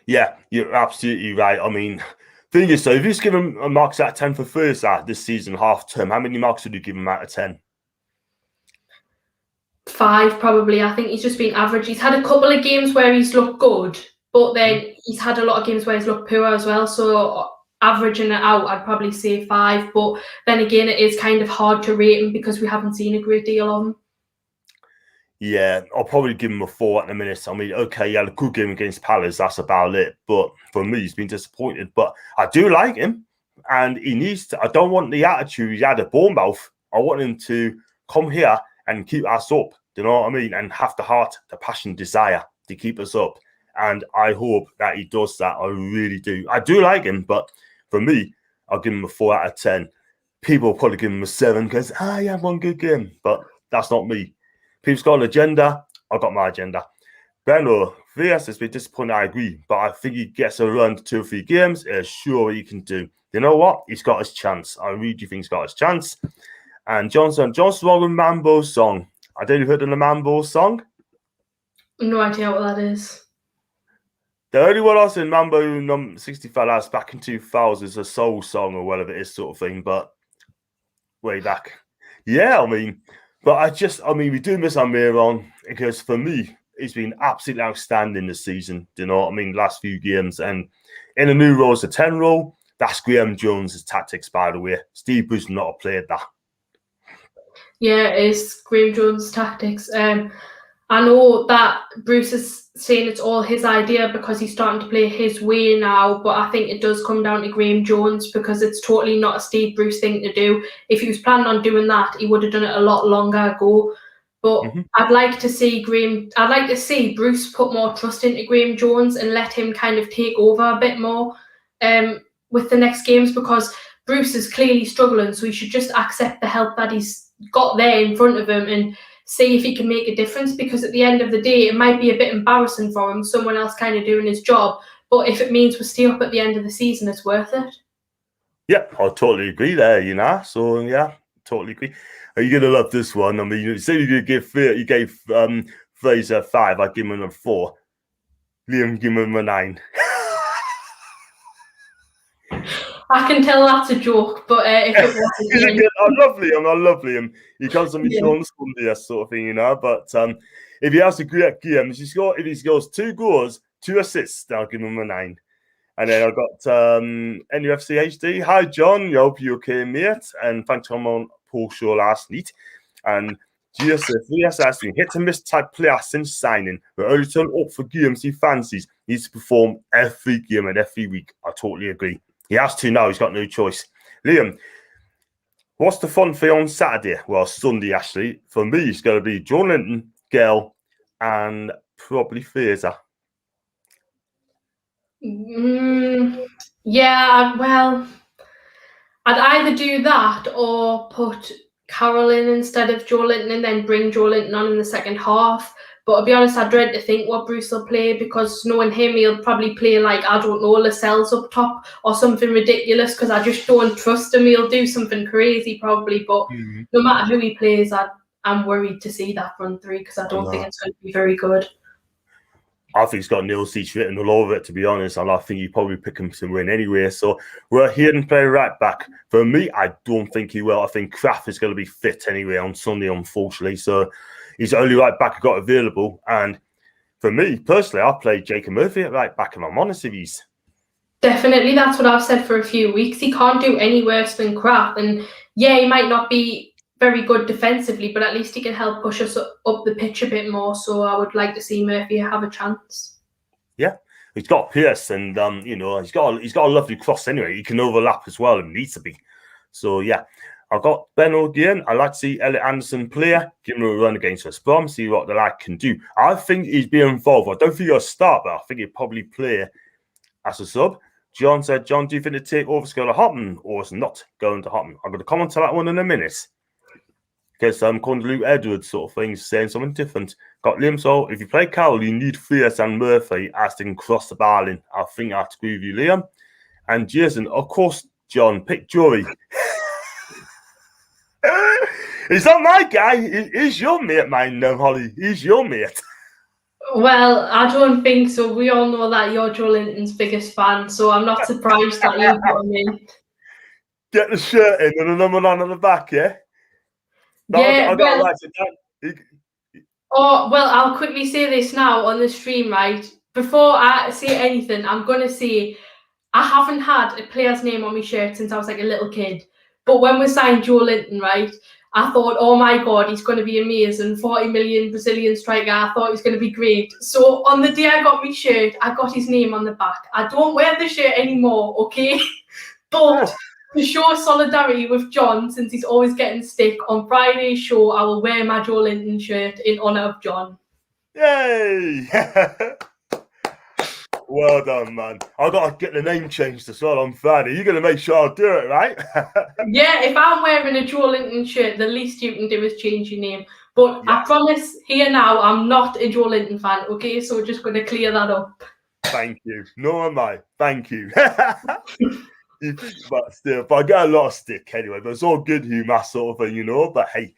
Yeah, you're absolutely right. I mean, thing is, so if you just give him a marks out of 10 for first this season, half term, how many marks would you give him out of 10? 5 probably. I think he's just been average. He's had a couple of games where he's looked good, but then he's had a lot of games where he's looked poor as well. So averaging it out, I'd probably say 5. But then again, it is kind of hard to rate him because we haven't seen a great deal of him. Yeah, I'll probably give him a 4 at the minute. I mean, okay, he had a good game against Palace. That's about it. But for me, he's been disappointed. But I do like him. And he needs to, I don't want the attitude he had at Bournemouth. I want him to come here and keep us up. Do you know what I mean? And have the heart, the passion, desire to keep us up. And I hope that he does that. I really do. I do like him. But for me, I'll give him a 4 out of 10. People will probably give him a 7 because, he had one good game. But that's not me. People's got an agenda. I've got my agenda. Benno, VS has been disappointed, I agree. But I think he gets a run to 2 or 3 games. Sure he can do. You know what? He's got his chance. I really do think he's got his chance. And Johnson wrong with Mambo's song. I don't know if you've heard of the Mambo song. No idea what that is. The only one I was in Mambo 65 hours back in 2000 is a soul song or whatever it is sort of thing. But way back. Yeah, I mean... But we do miss Amiron because for me, he's been absolutely outstanding this season. Do you know what I mean? Last few games. And in a new role as a 10 role, that's Graham Jones' tactics, by the way. Steve Bruce not have played that. Yeah, it is Graham Jones' tactics. I know that Bruce is saying it's all his idea because he's starting to play his way now, but I think it does come down to Graham Jones because it's totally not a Steve Bruce thing to do. If he was planning on doing that, he would have done it a lot longer ago. But I'd like to see Bruce put more trust into Graham Jones and let him kind of take over a bit more with the next games because Bruce is clearly struggling, so he should just accept the help that he's got there in front of him and see if he can make a difference because at the end of the day, it might be a bit embarrassing for him, someone else kind of doing his job. But if it means we stay up at the end of the season, it's worth it. Yeah, I totally agree there, you know. So, yeah, totally agree. Are you going to love this one? I mean, you say you gave Fraser 5, I'd give him a 4. Liam, give him a 9. I can tell that's a joke, but if it wasn't... I love Liam. He comes on my show on Sunday, sort of thing, you know. But if he has a great game, if he scores 2 goals, 2 assists, I'll give him a 9. And then I've got NUFC HD. Hi, John. I hope you're okay, mate. And thanks for coming on Paul's show last night. And GSF has been hit and miss type player since signing, but only turn up for games he fancies. He needs to perform every game and every week. I totally agree. He has to now. He's got no choice. Liam, what's the fun for you on Saturday? Well, Sunday, actually. For me, it's going to be John Linton, Gale, and probably Fraser. Yeah, well, I'd either do that or put Carroll in instead of Joe Linton and then bring Joe Linton on in the second half. But to be honest, I dread to think what Bruce will play because knowing him, he'll probably play like, I don't know, Lascelles up top or something ridiculous because I just don't trust him. He'll do something crazy probably. But no matter who he plays, I'm worried to see that front three because I don't think it's going to be very good. I think he's got nil seats written all over it, to be honest, and I think you probably pick him to win anyway. So we're here and play right back. For me, I don't think he will. I think Kraft is going to be fit anyway on Sunday, unfortunately. So he's the only right back I got available. And for me, personally, I'll play Jacob Murphy at right back if I'm honest with you. Definitely, that's what I've said for a few weeks. He can't do any worse than Kraft. And yeah, he might not be very good defensively, but at least he can help push us up the pitch a bit more. So I would like to see Murphy have a chance. Yeah, he's got Pierce, and he's got a lovely cross anyway. He can overlap as well if needs to be. So yeah, I've got Ben again. I like to see Elliot Anderson play, give him a run against West Brom, see what the lad can do. I think he's being involved. I don't think he'll start, but I think he'll probably play as a sub. John said, John, do you think the takeover is going to happen or is not going to happen? I'm going to comment on that one in a minute. Because according to Luke Edwards, sort of thing, saying something different. Got Liam, so if you play Carroll, you need Fierce and Murphy as they can cross the bar in. I think I agree with you, Liam. And Jason, of course, John, pick Joey. He's not my guy. He's your mate, man, Holly. He's your mate. Well, I don't think so. We all know that you're Joe Linton's biggest fan, so I'm not surprised that you put him in. Get the shirt in and the number 9 on the back, yeah? No, yeah, I got to write it down. Oh, well, I'll quickly say this now on the stream, right? Before I say anything, I'm going to say I haven't had a player's name on my shirt since I was like a little kid. But when we signed Joe Linton, right, I thought, oh my God, he's going to be amazing. 40 million Brazilian striker. I thought he was going to be great. So on the day I got my shirt, I got his name on the back. I don't wear the shirt anymore, okay? But to show solidarity with John, since he's always getting stick, on Friday's show, I will wear my Joe Linton shirt in honour of John. Yay! Well done, man. I got to get the name changed as well on Friday. You're going to make sure I'll do it, right? Yeah, if I'm wearing a Joe Linton shirt, the least you can do is change your name. But yeah. I promise here now, I'm not a Joe Linton fan, okay? So we're just going to clear that up. Thank you. No am I. Thank you. But still, but I get a lot of stick anyway. But it's all good humour, sort of thing, But hey,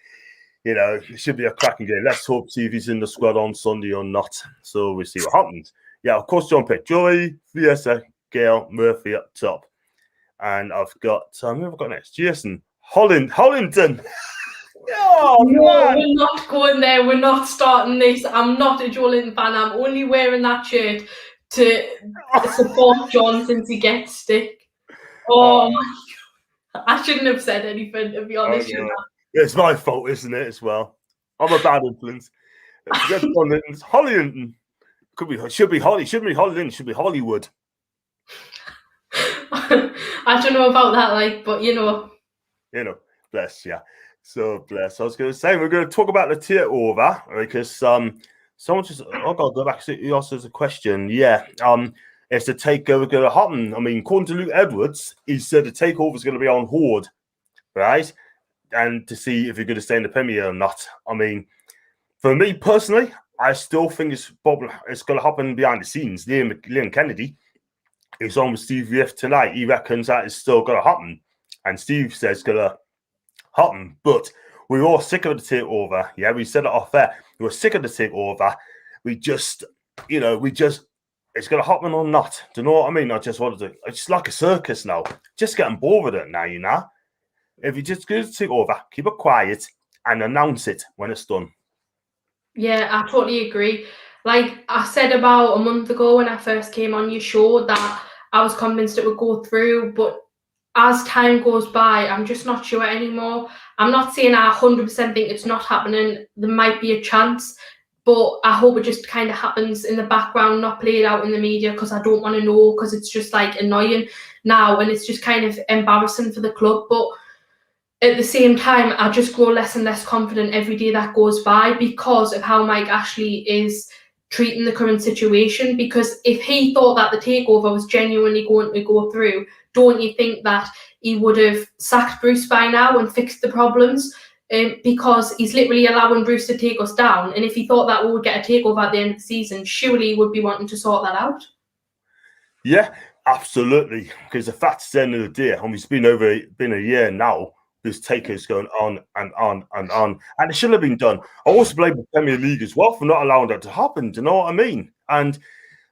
it should be a cracking game. Let's hope see if he's in the squad on Sunday or not. So we'll see what happens. Yeah, of course, John picked Joey, Fiesa, Gale, Murphy up top. And I've got, who have I got next? Jason, Hollington. Oh, no, man. We're not going there. We're not starting this. I'm not a Joe Linton fan. I'm only wearing that shirt to support John since he gets stick. Oh, I shouldn't have said anything, to be honest. It's my fault, isn't it, as well? I'm a bad influence. Hollington. Should be Hollywood, should be Hollywood. I don't know about that, but bless, yeah. So bless. I was going to say we're going to talk about the takeover because someone just I've got to go back to who else has a question. Yeah, is the takeover going to happen? I mean, according to Luke Edwards, he said the takeover is going to be on hold, right? And to see if you're going to stay in the Premier or not. I mean, for me personally, I still think it's going to happen behind the scenes. Liam Kennedy is on with Steve Riff tonight. He reckons that is still going to happen. And Steve says it's going to happen. But we're all sick of the takeover. Yeah, we said it off there. We're sick of the takeover. We just, it's going to happen or not. Do you know what I mean? I just wanted to, it's like a circus now. Just getting bored with it now, If you just go to take over, keep it quiet and announce it when it's done. Yeah, I totally agree. Like I said about a month ago when I first came on your show that I was convinced it would go through, but as time goes by, I'm just not sure anymore. I'm not saying I 100% think it's not happening. There might be a chance, but I hope it just kind of happens in the background, not played out in the media because I don't want to know because it's just like annoying now and it's just kind of embarrassing for the club. But at the same time, I just grow less and less confident every day that goes by because of how Mike Ashley is treating the current situation. Because if he thought that the takeover was genuinely going to go through, don't you think that he would have sacked Bruce by now and fixed the problems? Because he's literally allowing Bruce to take us down. And if he thought that we would get a takeover at the end of the season, surely he would be wanting to sort that out. Yeah, absolutely. Because the fact is, at the end of the day, and it's been a year now, this taker's going on and on and on. And it should have been done. I also blame the Premier League as well for not allowing that to happen. Do you know what I mean? And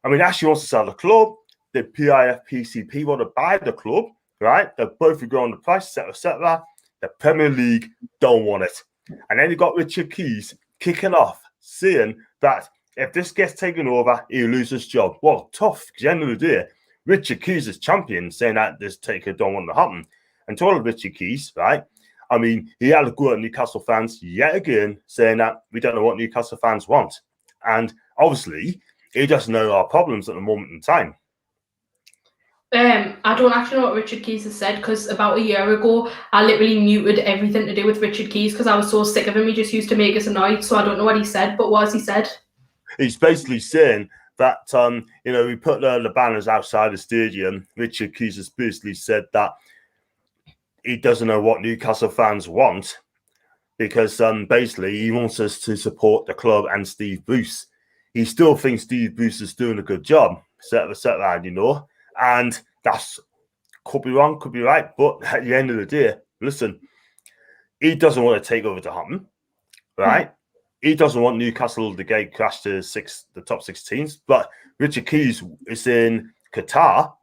I mean, Ashley wants to sell the club. The PIF, PCP want to buy the club, right? They both agree on the price, etc. The Premier League don't want it. And then you got Richard Keys kicking off, saying that if this gets taken over, he'll lose his job. Well, tough, because at the end of the day, Richard Keys is champion, saying that this taker don't want to happen. And to all of Richard Keys, right? I mean, he had a go at Newcastle fans yet again, saying that we don't know what Newcastle fans want. And obviously, he doesn't know our problems at the moment in time. I don't actually know what Richard Keys has said, because about a year ago, I literally muted everything to do with Richard Keys because I was so sick of him. He just used to make us annoyed. So I don't know what he said, but what has he said? He's basically saying that, we put the banners outside the stadium. Richard Keys has basically said that he doesn't know what Newcastle fans want because basically he wants us to support the club and Steve Bruce. He still thinks Steve Bruce is doing a good job, etc., and that's could be wrong, could be right. But at the end of the day, listen, he doesn't want to take over to happen, right? He doesn't want Newcastle to get crashed to the top 16s. But Richard Keys is in Qatar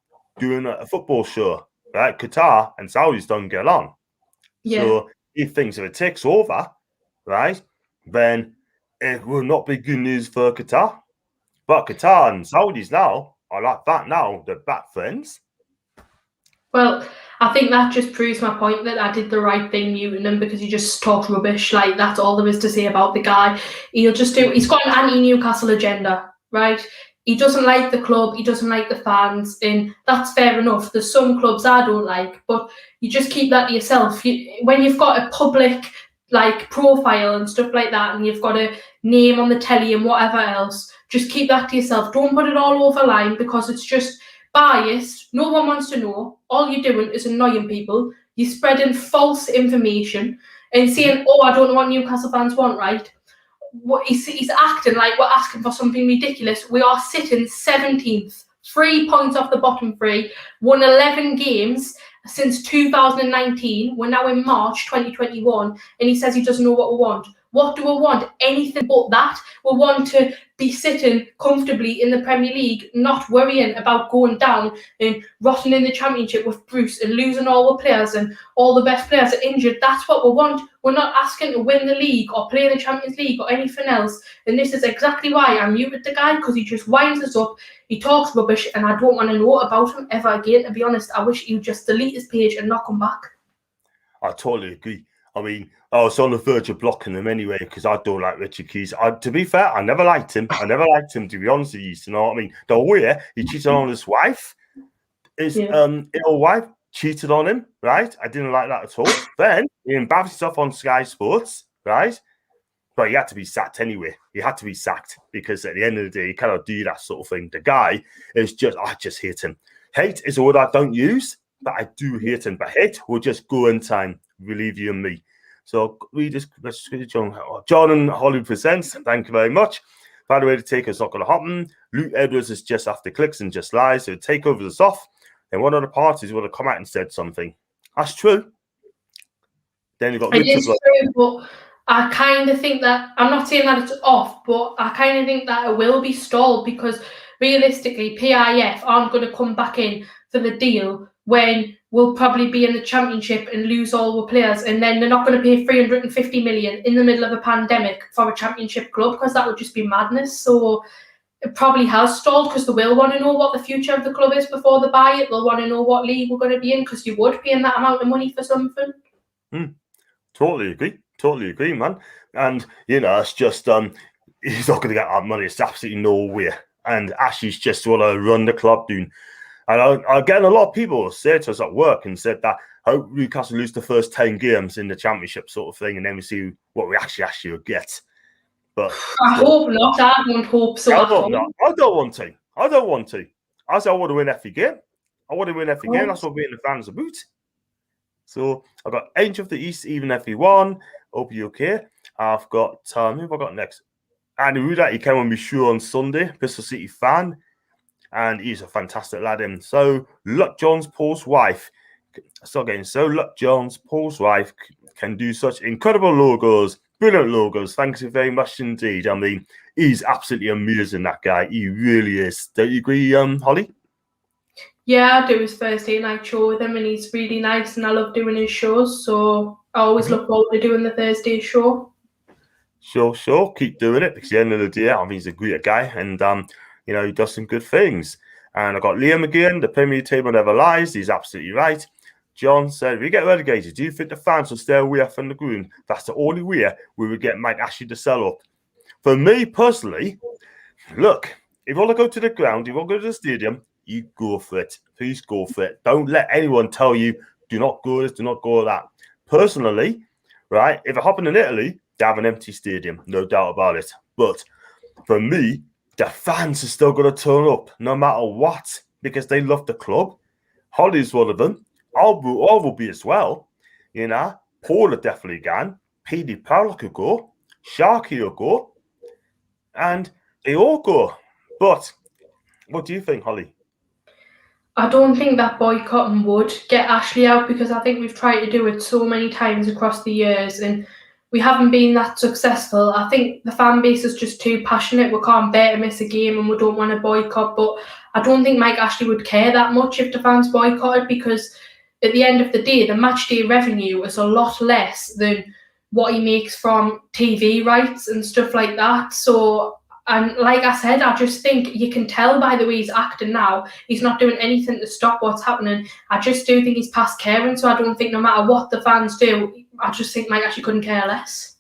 doing a football show, right? Qatar and Saudis don't get on. Yeah. So he thinks if it takes over, right, then it will not be good news for Qatar. But Qatar and Saudis now are like that now. They're back friends. Well, I think that just proves my point that I did the right thing muting him, because he just talks rubbish. Like, that's all there is to say about the guy. He's got an anti-Newcastle agenda, right? He doesn't like the club, he doesn't like the fans, and that's fair enough. There's some clubs I don't like, but you just keep that to yourself. When you've got a public profile and stuff like that, and you've got a name on the telly and whatever else, just keep that to yourself. Don't put it all over line, because it's just biased. No one wants to know. All you're doing is annoying people. You're spreading false information and saying, "Oh, I don't know what Newcastle fans want," right? He's acting like we're asking for something ridiculous. We are sitting 17th, 3 points off the bottom three, won 11 games since 2019. We're now in March 2021, and he says he doesn't know what we want. What do we want? Anything but that. We want to be sitting comfortably in the Premier League, not worrying about going down and rotting in the Championship with Bruce and losing all the players, and all the best players are injured. That's what we want. We're not asking to win the league or play in the Champions League or anything else. And this is exactly why I muted the guy, because he just winds us up. He talks rubbish, and I don't want to know about him ever again. To be honest, I wish he would just delete his page and not come back. I totally agree. I mean, I was on the verge of blocking him anyway, because I don't like Richard Keys. To be fair, I never liked him. To be honest with you. You know what I mean? The way he cheated on his wife, his ill wife cheated on him, right? I didn't like that at all. Then he embarrassed himself on Sky Sports, right? But he had to be sacked anyway. He had to be sacked, because at the end of the day, he cannot do that sort of thing. The guy is I just hate him. Hate is a word I don't use, but I do hate him. But hate will just go in time, believe you and me. So let's John and Hollywood Presents. Thank you very much. By the way, the takeover's not going to happen. Luke Edwards is just after clicks and just lies. So the takeover is off. And one of the parties would have come out and said something. That's true. Then you got It is true, but I kind of think that, I'm not saying that it's off, but I kind of think that it will be stalled, because realistically, PIF aren't going to come back in for the deal when we'll probably be in the Championship and lose all the players, and then they're not going to pay 350 million in the middle of a pandemic for a Championship club, because that would just be madness. So it probably has stalled, because they will want to know what the future of the club is before they buy it. They'll want to know what league we're going to be in, because you would pay that amount of money for something. Totally agree, man. And it's just he's not going to get that money. It's absolutely nowhere. And Ashley's just want to run the club doing. And again, a lot of people said to us at work and said that hope Newcastle lose the first 10 games in the Championship sort of thing, and then we see what we actually will get. But I hope not. I don't hope so. I don't want to. I said I want to win every game. That's what being the fans about. So I've got Angel of the East, even everyone. Hope you're okay. I've got who have I got next? Andy Ruda. He came on my show on Sunday. Bristol City fan. And he's a fantastic lad. And so, Luck John's Paul's wife. start getting so luck. Jones, Paul's wife, can do such incredible logos, brilliant logos. Thanks very much indeed. I mean, he's absolutely amazing, that guy. He really is. Don't you agree, Holly? Yeah, I do his Thursday night show with him, and he's really nice, and I love doing his shows. So I always look forward to doing the Thursday show. Sure. Keep doing it, because at the end of the day, I think he's a great guy, and he does some good things. And I got Liam again. The Premier table never lies. He's absolutely right. John said, if we get relegated, do you think the fans will stay away from the ground? That's the only way we would get Mike Ashley to sell up. For me personally, look, if you want to go to the ground, if you want to go to the stadium, you go for it. Please go for it. Don't let anyone tell you, do not go this, do not go that. Personally, right, if it happened in Italy, they have an empty stadium, no doubt about it. But for me, the fans are still going to turn up no matter what, because they love the club. Holly's one of them. I will be as well. Paul are definitely gone. PD Powell could go. Sharky will go. And they all go. But what do you think, Holly? I don't think that boycotting would get Ashley out, because I think we've tried to do it so many times across the years and we haven't been that successful. I think the fan base is just too passionate. We can't bear to miss a game and we don't want to boycott. But I don't think Mike Ashley would care that much if the fans boycotted, because at the end of the day, the match day revenue is a lot less than what he makes from TV rights and stuff like that. So, and like I said, I just think you can tell by the way he's acting now, he's not doing anything to stop what's happening. I just do think he's past caring. So I don't think no matter what the fans do, I just think Mike Ashley couldn't care less.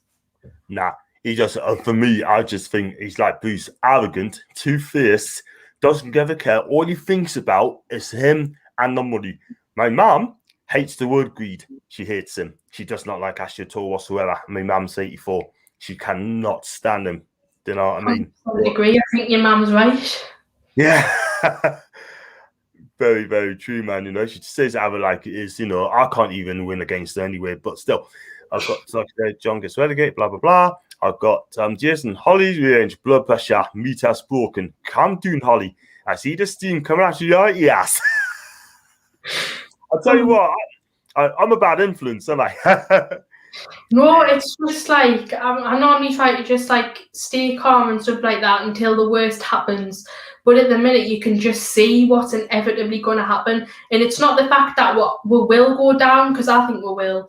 Nah, he just, for me, I just think he's like Bruce, arrogant, two-faced, doesn't give a care. All he thinks about is him and the money. My mum hates the word greed. She hates him. She does not like Ashley at all whatsoever. My mum's 84. She cannot stand him. Do you know what I mean? I agree. I think your mum's right. Yeah. Very, very true, man. She says it like it is. I can't even win against her anyway. But still, I've got, like I said, John gets relegated, blah, blah, blah. I've got Jason, Holly's range, blood pressure, meat has broken. Calm down, Holly. I see the steam coming out of your yes. I'll tell you what, I'm a bad influence, am I? No, it's just like I normally try to just like stay calm and stuff like that until the worst happens. But at the minute, you can just see what's inevitably going to happen. And it's not the fact that we will go down, because I think we will.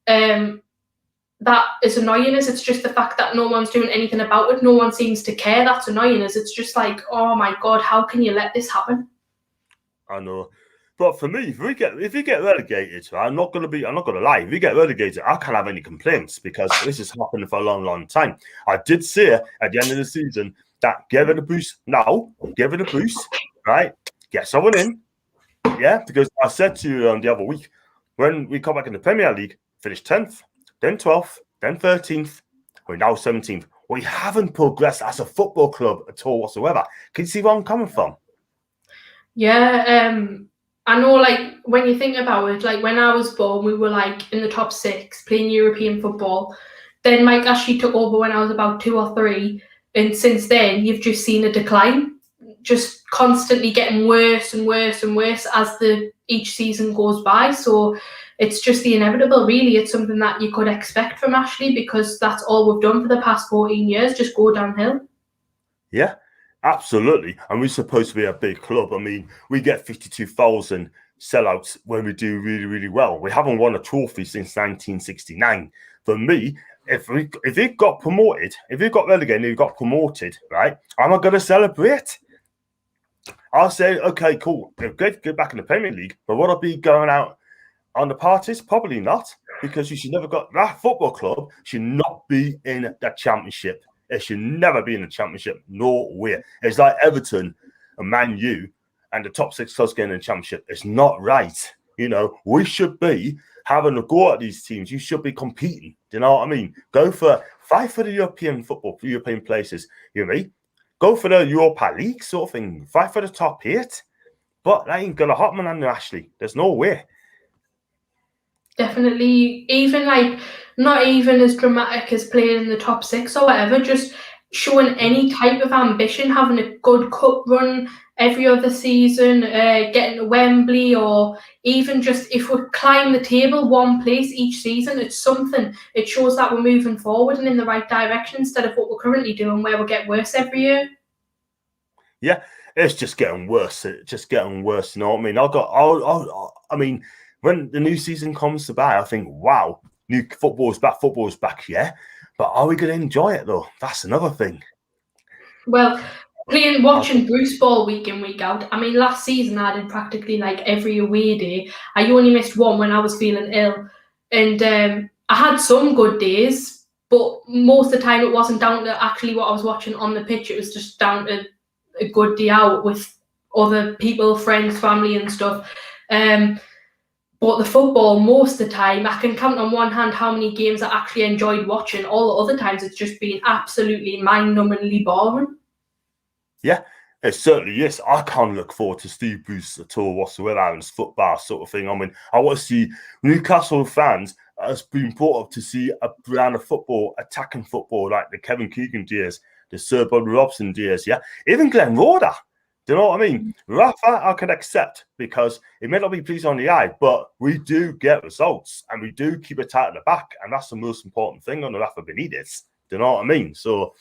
That is annoying us. It's just the fact that no one's doing anything about it. No one seems to care. That's annoying us. It's just like, oh my God, how can you let this happen? I know. But for me, if we get relegated, I'm not gonna lie. If we get relegated, I can't have any complaints, because this has happened for a long, long time. I did say at the end of the season that give it a boost now, give it a boost, right? Get someone in, yeah. Because I said to you the other week, when we come back in the Premier League, finish 10th, then 12th, then 13th, we're now 17th. We haven't progressed as a football club at all whatsoever. Can you see where I'm coming from? Yeah, I know, like, when you think about it, like, when I was born, we were, like, in the top 6 playing European football. Then Mike Ashley took over when I was about 2 or 3. And since then, you've just seen a decline, just constantly getting worse and worse and worse as each season goes by. So it's just the inevitable, really. It's something that you could expect from Ashley, because that's all we've done for the past 14 years, just go downhill. Yeah. Absolutely. And we're supposed to be a big club. I mean, we get 52,000 sellouts when we do really, really well. We haven't won a trophy since 1969. For me, if we got promoted, if we got relegated and we got promoted, right, I'm not going to celebrate. I'll say, okay, cool. Get back in the Premier League. But would I be going out on the parties? Probably not, because you should never got that football club should not be in the Championship. It should never be in the Championship. No way. It's like Everton and Man U and the top 6 clubs getting in the Championship. It's not right. We should be having a go at these teams. You should be competing. Do you know what I mean? Fight for the European football, for European places. You know what I mean? Go for the Europa League sort of thing. Fight for the top 8. But that ain't going to happen on Ashley. There's no way. Definitely, even like not even as dramatic as playing in the top 6 or whatever, just showing any type of ambition, having a good cup run every other season, getting to Wembley, or even just if we climb the table one place each season, it's something. It shows that we're moving forward and in the right direction instead of what we're currently doing, where we get worse every year. Yeah, it's just getting worse. It's just getting worse. You know what I mean? I mean, when the new season comes about, I think, wow, new football's back, yeah. But are we going to enjoy it though? That's another thing. Well, watching Bruce ball week in, week out. I mean, last season I did practically like every away day. I only missed one when I was feeling ill. And I had some good days, but most of the time it wasn't down to actually what I was watching on the pitch. It was just down to a good day out with other people, friends, family and stuff. But the football, most of the time, I can count on one hand how many games I actually enjoyed watching. All the other times, it's just been absolutely mind-numbingly boring. Yeah, it certainly is. I can't look forward to Steve Bruce at all whatsoever in his football sort of thing. I mean, I want to see Newcastle fans has been brought up to see a brand of football, attacking football, like the Kevin Keegan days, the Sir Bud Robson days, yeah? Even Glenn Roder. Do you know what I mean? Rafa, I can accept because it may not be pleasing on the eye, but we do get results and we do keep it tight at the back. And that's the most important thing on the Rafa Benitez. Do you know what I mean? So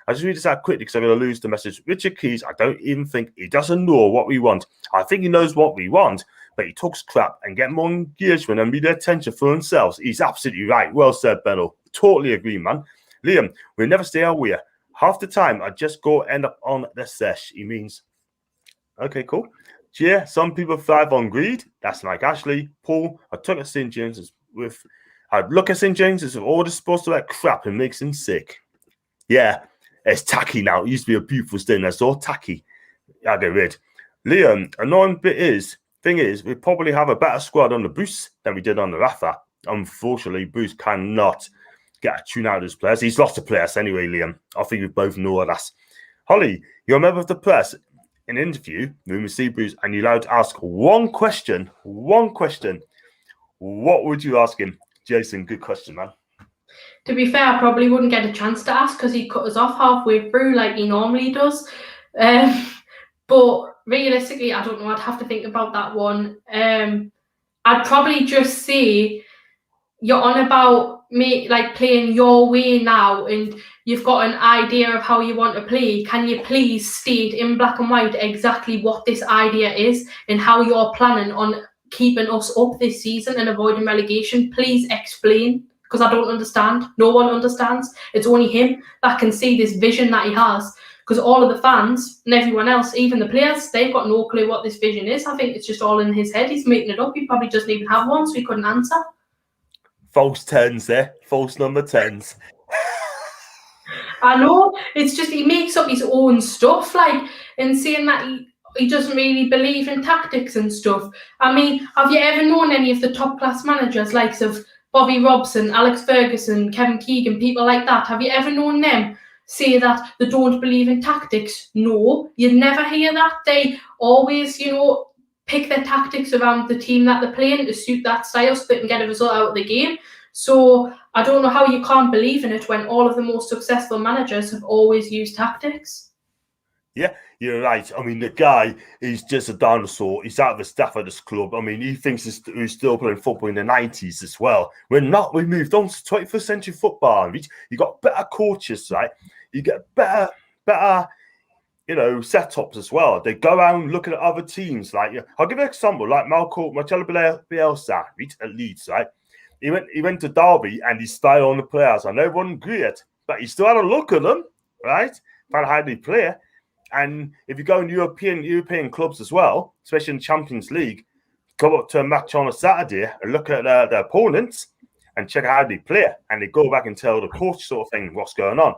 I just read this out quickly because I'm going to lose the message. Richard Keys, I don't even think he doesn't know what we want. I think he knows what we want, but he talks crap and get more engagement and media attention for themselves. He's absolutely right. Well said, Benno. Totally agree, man. Liam, we never stay away. Half the time, I just go end up on the sesh. He means, okay, cool. Yeah, some people thrive on greed. That's like Ashley. Paul, I took at St. James's with, I'd look at St. James's with all disposed to that crap and makes him sick. Yeah. It's tacky now. It used to be a beautiful thing. That's all tacky. I get rid. Liam, annoying thing is, we probably have a better squad on the Bruce than we did on the Rafa. Unfortunately, Bruce cannot get a tune out of his players. He's lost the players anyway, Liam. I think we both know that. Holly, you're a member of the press. In an interview, when we see Bruce, and you're allowed to ask one question. What would you ask him? Jason, good question, man. To be fair, I probably wouldn't get a chance to ask because he cut us off halfway through like he normally does. But realistically, I don't know. I'd have to think about that one. I'd probably just say you're on about like playing your way now and you've got an idea of how you want to play. Can you please state in black and white exactly what this idea is and how you're planning on keeping us up this season and avoiding relegation? Please explain. Because I don't understand. No one understands. It's only him that can see this vision that he has. Because all of the fans and everyone else, even the players, they've got no clue what this vision is. I think it's just all in his head. He's making it up. He probably doesn't even have one, so he couldn't answer. False tens there. False number 10s. I know. It's just he makes up his own stuff, like, and saying that he doesn't really believe in tactics and stuff. I mean, have you ever known any of the top class managers, likes of Bobby Robson, Alex Ferguson, Kevin Keegan, people like that? Have you ever known them say that they don't believe in tactics? No, you'd never hear that. They always, pick their tactics around the team that they're playing to suit that style so they can get a result out of the game. So I don't know how you can't believe in it when all of the most successful managers have always used tactics. Yeah, you're right. I mean, the guy is just a dinosaur. He's out of the staff at this club. I mean, he thinks he's still playing football in the 90s as well. We're not. We moved on to 21st century football. You got better coaches, right? You get better, setups as well. They go around looking at other teams. Like, I'll give you an example. Like Marcelo Bielsa, at Leeds, right? He went to Derby and he style on the players. I know it wasn't great, but he still had a look at them, right? Found how they play. And if you go in European clubs as well, especially in Champions League, go up to a match on a Saturday and look at their opponents and check out how they play. And they go back and tell the coach sort of thing what's going on.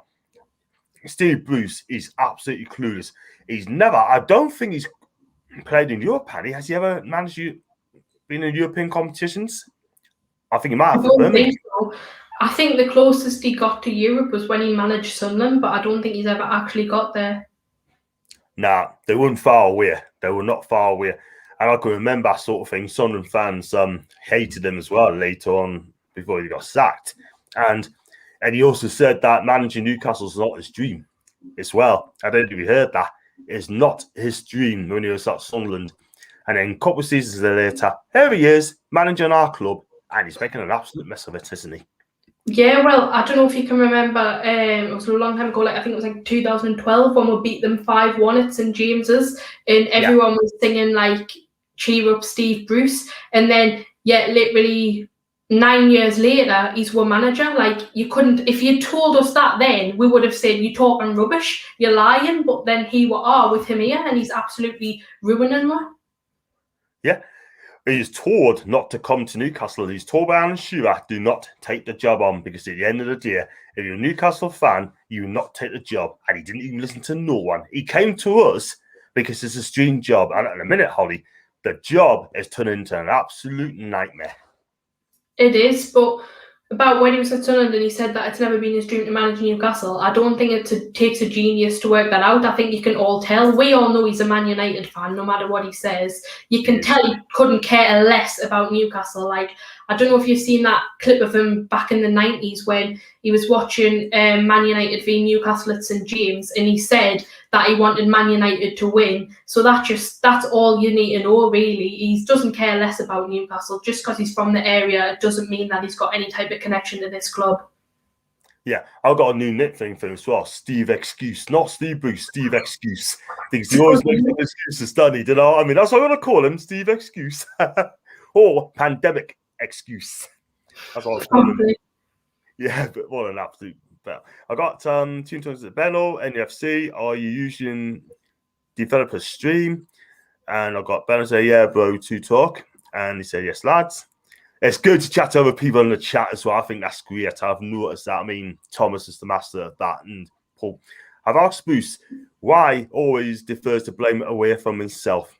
Steve Bruce is absolutely clueless. I don't think he's played in Europe, Paddy. Has he ever been in European competitions? I think he might have. I don't think so. I think the closest he got to Europe was when he managed Sunderland, but I don't think he's ever actually got there. Nah, they weren't far away. They were not far away. And I can remember that sort of thing. Sunderland fans hated him as well later on before he got sacked. And he also said that managing Newcastle is not his dream. as well. I don't know if you heard that. It's not his dream when he was at Sunderland. And then a couple of seasons later, here he is, managing our club, and he's making an absolute mess of it, isn't he? Yeah, well, I don't know if you can remember, it was a long time ago, like I think it was like 2012 when we beat them 5-1 at St James's, and everyone was singing like cheer up Steve Bruce, and then literally 9 years later he's one manager. Like, you couldn't, if you told us that then, we would have said you're talking rubbish, you're lying, but then here we are with him here and he's absolutely ruining it. Yeah. He's told not to come to Newcastle. He's told by Alan Shearer, do not take the job on, because at the end of the day, if you're a Newcastle fan, you will not take the job. And he didn't even listen to no one. He came to us because it's a dream job. And in a minute, Holly, the job has turned into an absolute nightmare. It is, but about when he was at Sunderland and he said that it's never been his dream to manage Newcastle, I don't think it takes a genius to work that out. I think you can all tell. We all know he's a Man United fan, no matter what he says. You can tell he couldn't care less about Newcastle. Like, I don't know if you've seen that clip of him back in the 90s when he was watching Man United v Newcastle at St James, and he said that he wanted Man United to win. So that's all you need to know, really. He doesn't care less about Newcastle. Just because he's from the area, it doesn't mean that he's got any type of connection to this club. Yeah, I've got a new nickname for him as well. Steve Excuse. Not Steve Bruce, Steve Excuse. Because he always makes up excuses, doesn't he? You know? I mean, that's what I'm going to call him, Steve Excuse. Or Pandemic Excuse. That's what I was calling him. Yeah, but what an absolute bell. I got two times at Benno, NFC. Are you using Developer Stream? And I got Benno say, yeah, bro, to talk. And he said, yes, lads. It's good to chat to other people in the chat as well. I think that's great. I've noticed that. I mean, Thomas is the master of that. And Paul, I've asked Bruce why always defers to blame it away from himself.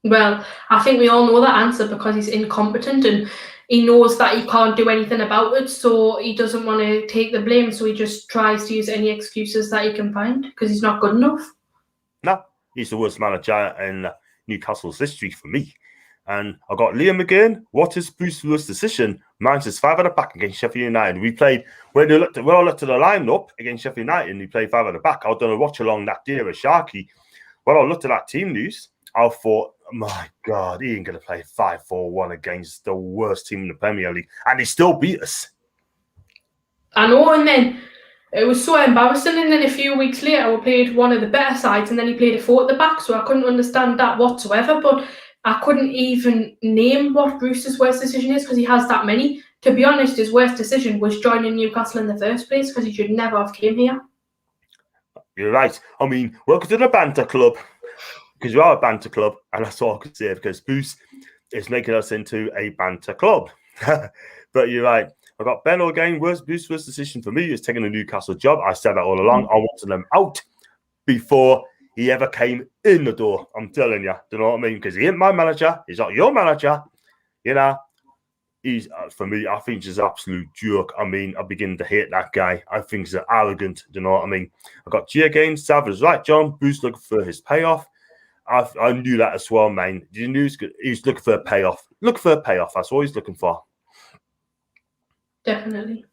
Well, I think we all know that answer, because he's incompetent and he knows that he can't do anything about it, so he doesn't want to take the blame, so he just tries to use any excuses that he can find because he's not good enough. No, he's the worst manager in Newcastle's history for me. And I got Liam again. What is Bruce's worst decision? Mine's is 5 at the back against Sheffield United. We played, when I looked at the lineup against Sheffield United, and we played 5 at the back. I was doing a watch along that day with Sharky. When I looked at that team news, I thought, my God, he ain't going to play 5-4-1 against the worst team in the Premier League. And he still beat us. I know, and then it was so embarrassing. And then a few weeks later, we played one of the better sides, and then he played a 4 at the back. So I couldn't understand that whatsoever. But I couldn't even name what Bruce's worst decision is, because he has that many. To be honest, his worst decision was joining Newcastle in the first place, because he should never have came here. You're right. I mean, welcome to the banter club. Because you are a banter club, and that's all I could say, because Bruce is making us into a banter club. But you're right. I got Benno again. Bruce's worst decision for me is taking a Newcastle job. I said that all along. I wanted him out before he ever came in the door. I'm telling you. Do you know what I mean? Because he ain't my manager. He's not your manager. You know, he's, for me, I think he's an absolute jerk. I mean, I begin to hate that guy. I think he's arrogant. Do you know what I mean? I got G again. Sav is right, John. Bruce looking for his payoff. I knew that as well, man. You knew he was looking for a payoff. Look for a payoff. That's what he's looking for. Definitely.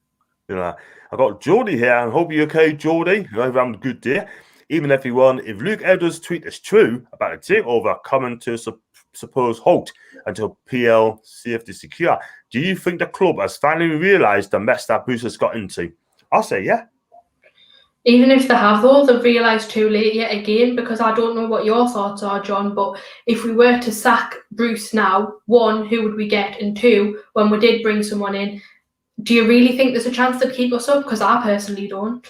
You know, I got Geordie here. I hope you're okay, Geordie. I hope you're having a good day. Even if Luke Edwards' tweet is true about a takeover coming to suppose halt until PL safety secure, do you think the club has finally realised the mess that Bruce has got into? I'll say yeah. Even if they have, though, they've realised too late yet again, because I don't know what your thoughts are, John, but if we were to sack Bruce now, 1, who would we get? And 2, when we did bring someone in, do you really think there's a chance they'd keep us up? Because I personally don't.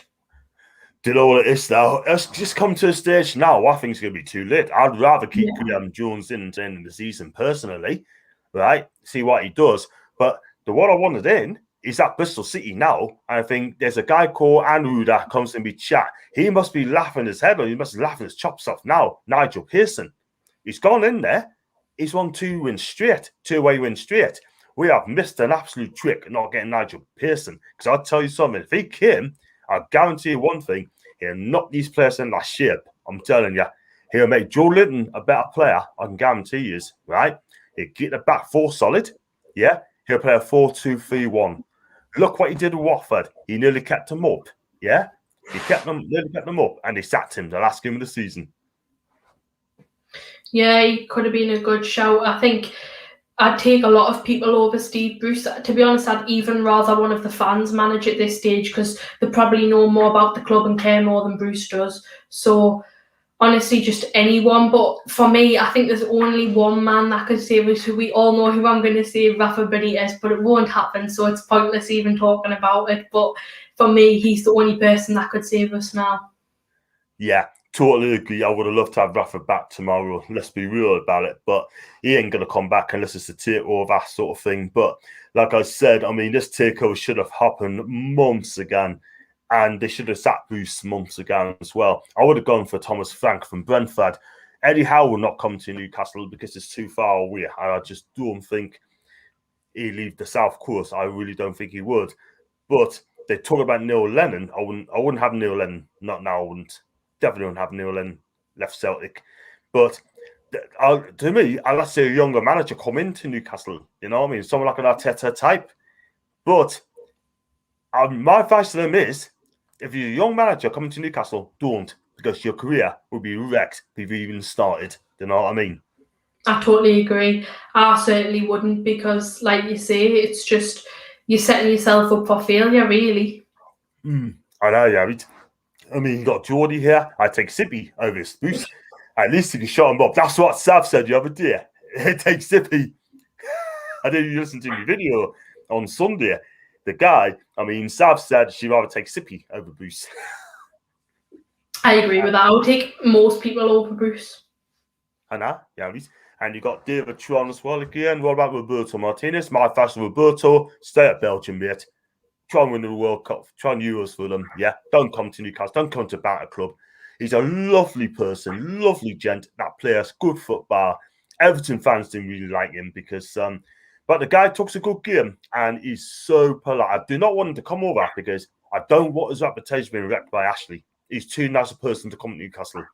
Do you know what it is now? It's just come to a stage now. I think it's going to be too late. I'd rather keep Graham Jones in until the end of the season personally, right? See what he does. But the one I wanted in is at Bristol City now. I think there's a guy called Andrew that comes and be chat. He must be laughing his head off. He must be laughing his chops off now. Nigel Pearson. He's gone in there. He's won 2 wins straight. 2-away wins straight. We have missed an absolute trick not getting Nigel Pearson. Because I'll tell you something. If he came, I'll guarantee you one thing. He'll knock these players in like shit. I'm telling you. He'll make Joe Linton a better player. I can guarantee you. Right? He'll get the back 4 solid. Yeah? He'll play a 4-2-3-1. Look what he did with Watford. He nearly kept him up. Yeah? He nearly kept them up, and he sacked him the last game of the season. Yeah, he could have been a good shout. I think I'd take a lot of people over Steve Bruce. To be honest, I'd even rather one of the fans manage at this stage because they probably know more about the club and care more than Bruce does. So honestly, just anyone. But for me, I think there's only one man that could save us. Who we all know who I'm going to say, Rafa Benitez, but it won't happen. So it's pointless even talking about it. But for me, he's the only person that could save us now. Yeah, totally agree. I would have loved to have Rafa back tomorrow. Let's be real about it. But he ain't going to come back unless it's a takeover, that sort of thing. But like I said, I mean, this takeover should have happened months ago. And they should have sacked Bruce months ago as well. I would have gone for Thomas Frank from Brentford. Eddie Howe will not come to Newcastle because it's too far away. I just don't think he'd leave the South Coast. I really don't think he would. But they talk about Neil Lennon. I wouldn't have Neil Lennon. Not now. I wouldn't. Definitely wouldn't have Neil Lennon left Celtic. But to me, I'd like to see a younger manager come into Newcastle. You know what I mean? Someone like an Arteta type. But my advice to them is, if you're a young manager coming to Newcastle, don't, because your career will be wrecked if you even started. Do you know what I mean? I totally agree. I certainly wouldn't because, like you say, it's just you're setting yourself up for failure, really. I know, yeah. I mean, you got Geordie here. I take Sippy over Spruce. At least he can shot him up. That's what Sav said the other day. Take Sippy. I didn't even listen to the video on Sunday. The guy, I mean, Sav said she'd rather take Sippy over Bruce. I agree with that. I would take most people over Bruce. I know, yeah. And you got David Tron as well again. What about Roberto Martinez? My fashion, Roberto, stay at Belgium, mate. Try and win the World Cup. Try and Euros for them. Yeah, don't come to Newcastle. Don't come to Banter Club. He's a lovely person, lovely gent. That plays good football. Everton fans didn't really like him because, but the guy talks a good game and he's so polite. I do not want him to come over because I don't want his reputation being wrecked by Ashley. He's too nice a person to come to Newcastle.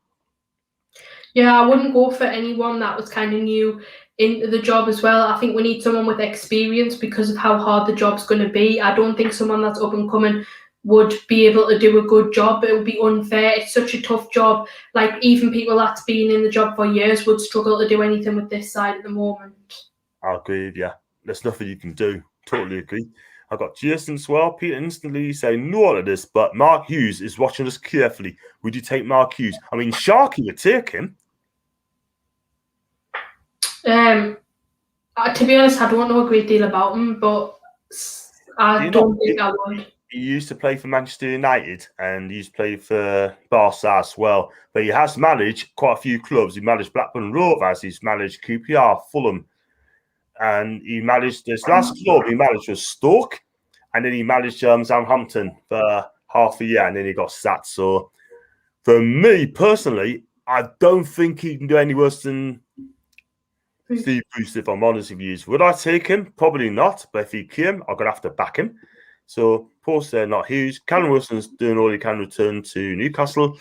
Yeah, I wouldn't go for anyone that was kind of new into the job as well. I think we need someone with experience because of how hard the job's going to be. I don't think someone that's up and coming would be able to do a good job. It would be unfair. It's such a tough job. Like, even people that's been in the job for years would struggle to do anything with this side at the moment. I agree with you. There's nothing you can do. Totally agree. I got Jason as well. Peter instantly saying no to this, but Mark Hughes is watching us carefully. Would you take Mark Hughes? I mean, Sharky would take him. To be honest, I don't know a great deal about him, but I don't think I would. He used to play for Manchester United and he used to play for Barca as well. But he has managed quite a few clubs. He managed Blackburn Rovers, he's managed QPR, Fulham, and he managed this last club he managed was Stoke, and then he managed Southampton for half a year, and then he got sacked. So for me personally, I don't think he can do any worse than Steve Bruce, if I'm honest with you. Would I take him? Probably not. But if he came, I'm going to have to back him. So, post there, not huge. Callum Wilson's doing all he can return to Newcastle.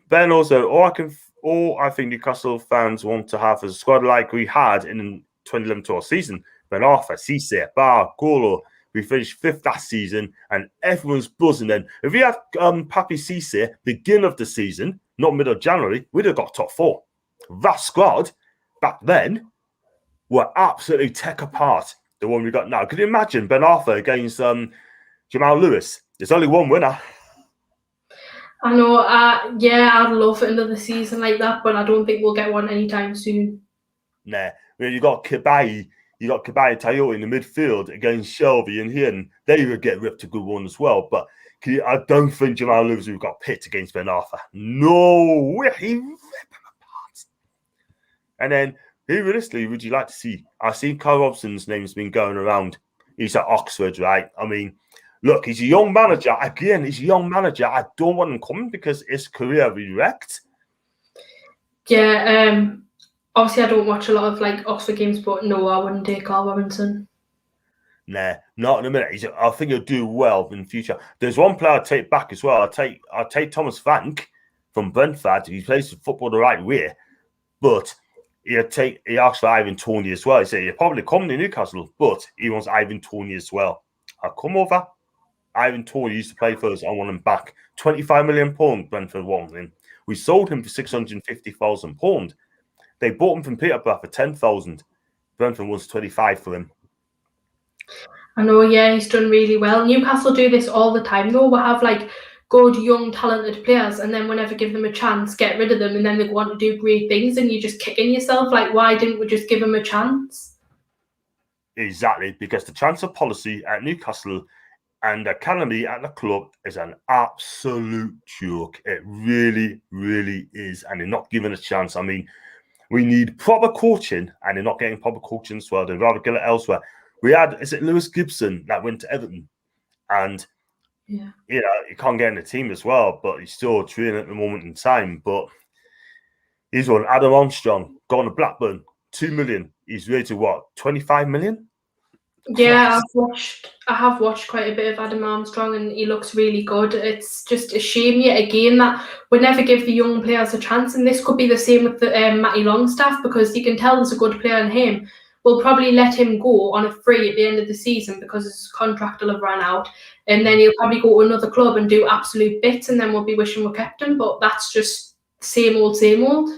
Ben also, all I think Newcastle fans want to have is a squad like we had in 2011-12 season. Ben Arthur, Cisse, Bar, Golo. We finished 5th that season and everyone's buzzing then. If we had Papi Cisse beginning of the season, not middle of January, we'd have got top 4. That squad back then were absolutely tech apart. The one we got now. Could you imagine Ben Arthur against Jamal Lewis? There's only one winner. I know. Yeah, I'd love another season like that, but I don't think we'll get one anytime soon. Nah. You got Kibai. You got Kibai Toyota in the midfield against Shelby and Hidden. They would get ripped a good one as well. But I don't think Jamal Lewis would have got picked against Ben Arthur. No way. He ripped him apart. And then, who realistically would you like to see? I've seen Carl Robson's name's been going around. He's at Oxford, right? I mean, look, he's a young manager. Again, he's a young manager. I don't want him coming because his career will be wrecked. Yeah, obviously I don't watch a lot of Oxford games, but no, I wouldn't take Carl Robinson. Nah, not in a minute. I think he'll do well in the future. There's one player I'd take back as well. I'll take Thomas Frank from Brentford. He plays football the right way, but he asked for Ivan Toney as well. He said he'll probably come to Newcastle, but he wants Ivan Toney as well. I'll come over Ivan Toney used to play for us. I want him back. £25 million Brentford want him. We sold him for £650,000. They bought him from Peterborough for 10,000. Brentford wants 25 for him. I know, yeah, he's done really well. Newcastle do this all the time, though. We have like good, young, talented players, and then whenever give them a chance, get rid of them, and then they go on to do great things, and you're just kicking yourself. Like, why didn't we just give them a chance? Exactly, because the transfer policy at Newcastle and the academy at the club is an absolute joke. It really, really is, and they're not given a chance. I mean, we need proper coaching, and they're not getting proper coaching as well. They'd rather get it elsewhere. We had, is it Lewis Gibson that went to Everton? And, you know, he can't get in the team as well, but he's still training at the moment in time. But he's one. Adam Armstrong, gone to Blackburn, 2 million. He's rated what, 25 million? Yeah, I have watched quite a bit of Adam Armstrong, and he looks really good. It's just a shame yet again that we never give the young players a chance, and this could be the same with the Matty Longstaff, because you can tell there's a good player in him. We'll probably let him go on a free at the end of the season because his contract will have run out, and then he'll probably go to another club and do absolute bits, and then we'll be wishing we kept him. But that's just same old, same old.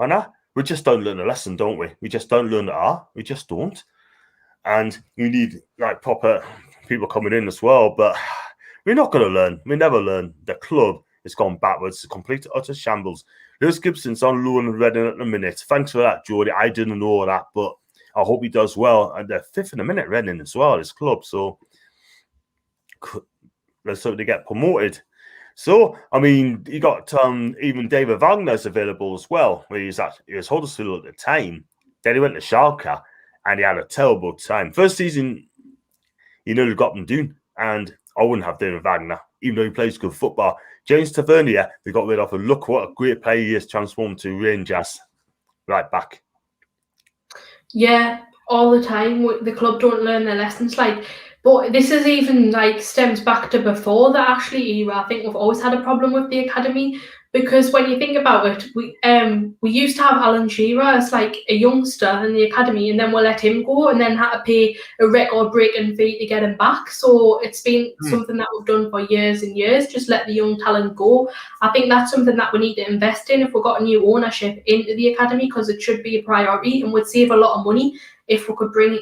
I know. We just don't learn a lesson, don't we? We just don't learn the art. We just don't. And we need like proper people coming in as well. But we're not going to learn. We never learn. The club has gone backwards. It's a complete utter shambles. Lewis Gibson's on loan in Reading at the minute. Thanks for that, Jordy. I didn't know that, but I hope he does well. And they're fifth in the minute, Reading as well, this club. So let's hope they get promoted. So, I mean, you got even David Wagner's available as well. Where he was Huddersfield at the time. Then he went to Schalke. And he had a terrible time. First season, he nearly got them doing. And I wouldn't have David Wagner, even though he plays good football. James Tavernier, they got rid of. And look what a great player he has transformed to Rangers. Right back. Yeah, all the time. The club don't learn their lessons. But this is even stems back to before the Ashley era. I think we've always had a problem with the academy, because when you think about it, we used to have Alan Shearer as a youngster in the academy, and then we'll let him go, and then had to pay a record-breaking fee to get him back. So it's been something that we've done for years and years, just let the young talent go. I think that's something that we need to invest in if we've got a new ownership into the academy, because it should be a priority and would save a lot of money if we could bring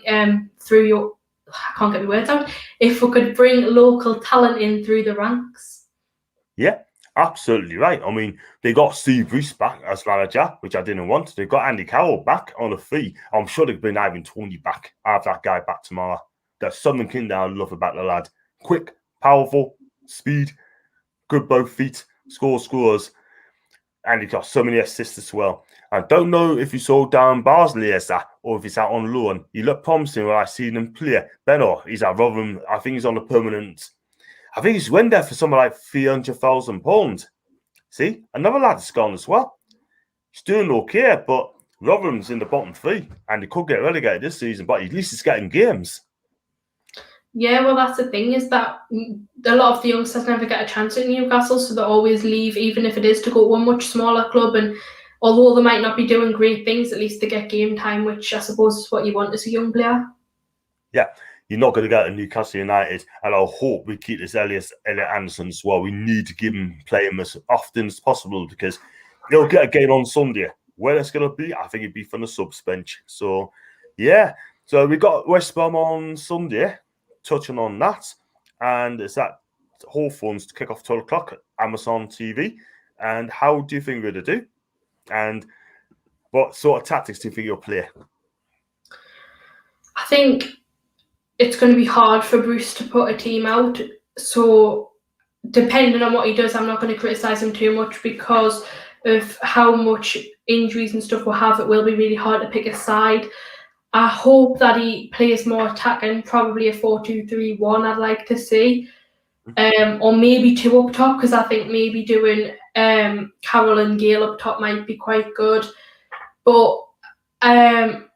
I can't get my words out. If we could bring local talent in through the ranks. Yeah, absolutely right. I mean, they got Steve Bruce back as manager, which I didn't want. They got Andy Carroll back on a fee. I'm sure they've been Ivan Toney back. I have that guy back tomorrow. There's something I love about the lad. Quick, powerful, speed, good both feet, scores. And he got so many assists as well. I don't know if you saw Dan Barsley as that, or if he's out on loan. He looked promising when I seen him play. Benno, he's at Rotherham. I think he's on a permanent. I think he's went there for something like £300,000. See, another lad's gone as well. He's doing okay, but Rotherham's in the bottom three, and he could get relegated this season. But at least he's getting games. Yeah, well, that's the thing, is that a lot of the youngsters never get a chance at Newcastle, so they always leave, even if it is to go to a much smaller club. And although they might not be doing great things, at least they get game time, which I suppose is what you want as a young player. Yeah, you're not going to get to Newcastle United, and I hope we keep this Elliot Anderson as well. We need to give him, play him as often as possible, because he'll get a game on Sunday. Where it's going to be, I think it'd be from the subs bench. So, yeah. So we got West Brom on Sunday. Touching on that, and it's at Hawthorns to kick off 12 o'clock at Amazon TV. And how do you think we're going to do? And what sort of tactics do you think you'll play? I think it's going to be hard for Bruce to put a team out. So depending on what he does, I'm not going to criticise him too much, because of how much injuries and stuff we'll have. It will be really hard to pick a side. I hope that he plays more attacking, probably a 4-2-3-1 I'd like to see. Or maybe two up top, because I think maybe doing Carroll and Gale up top might be quite good. But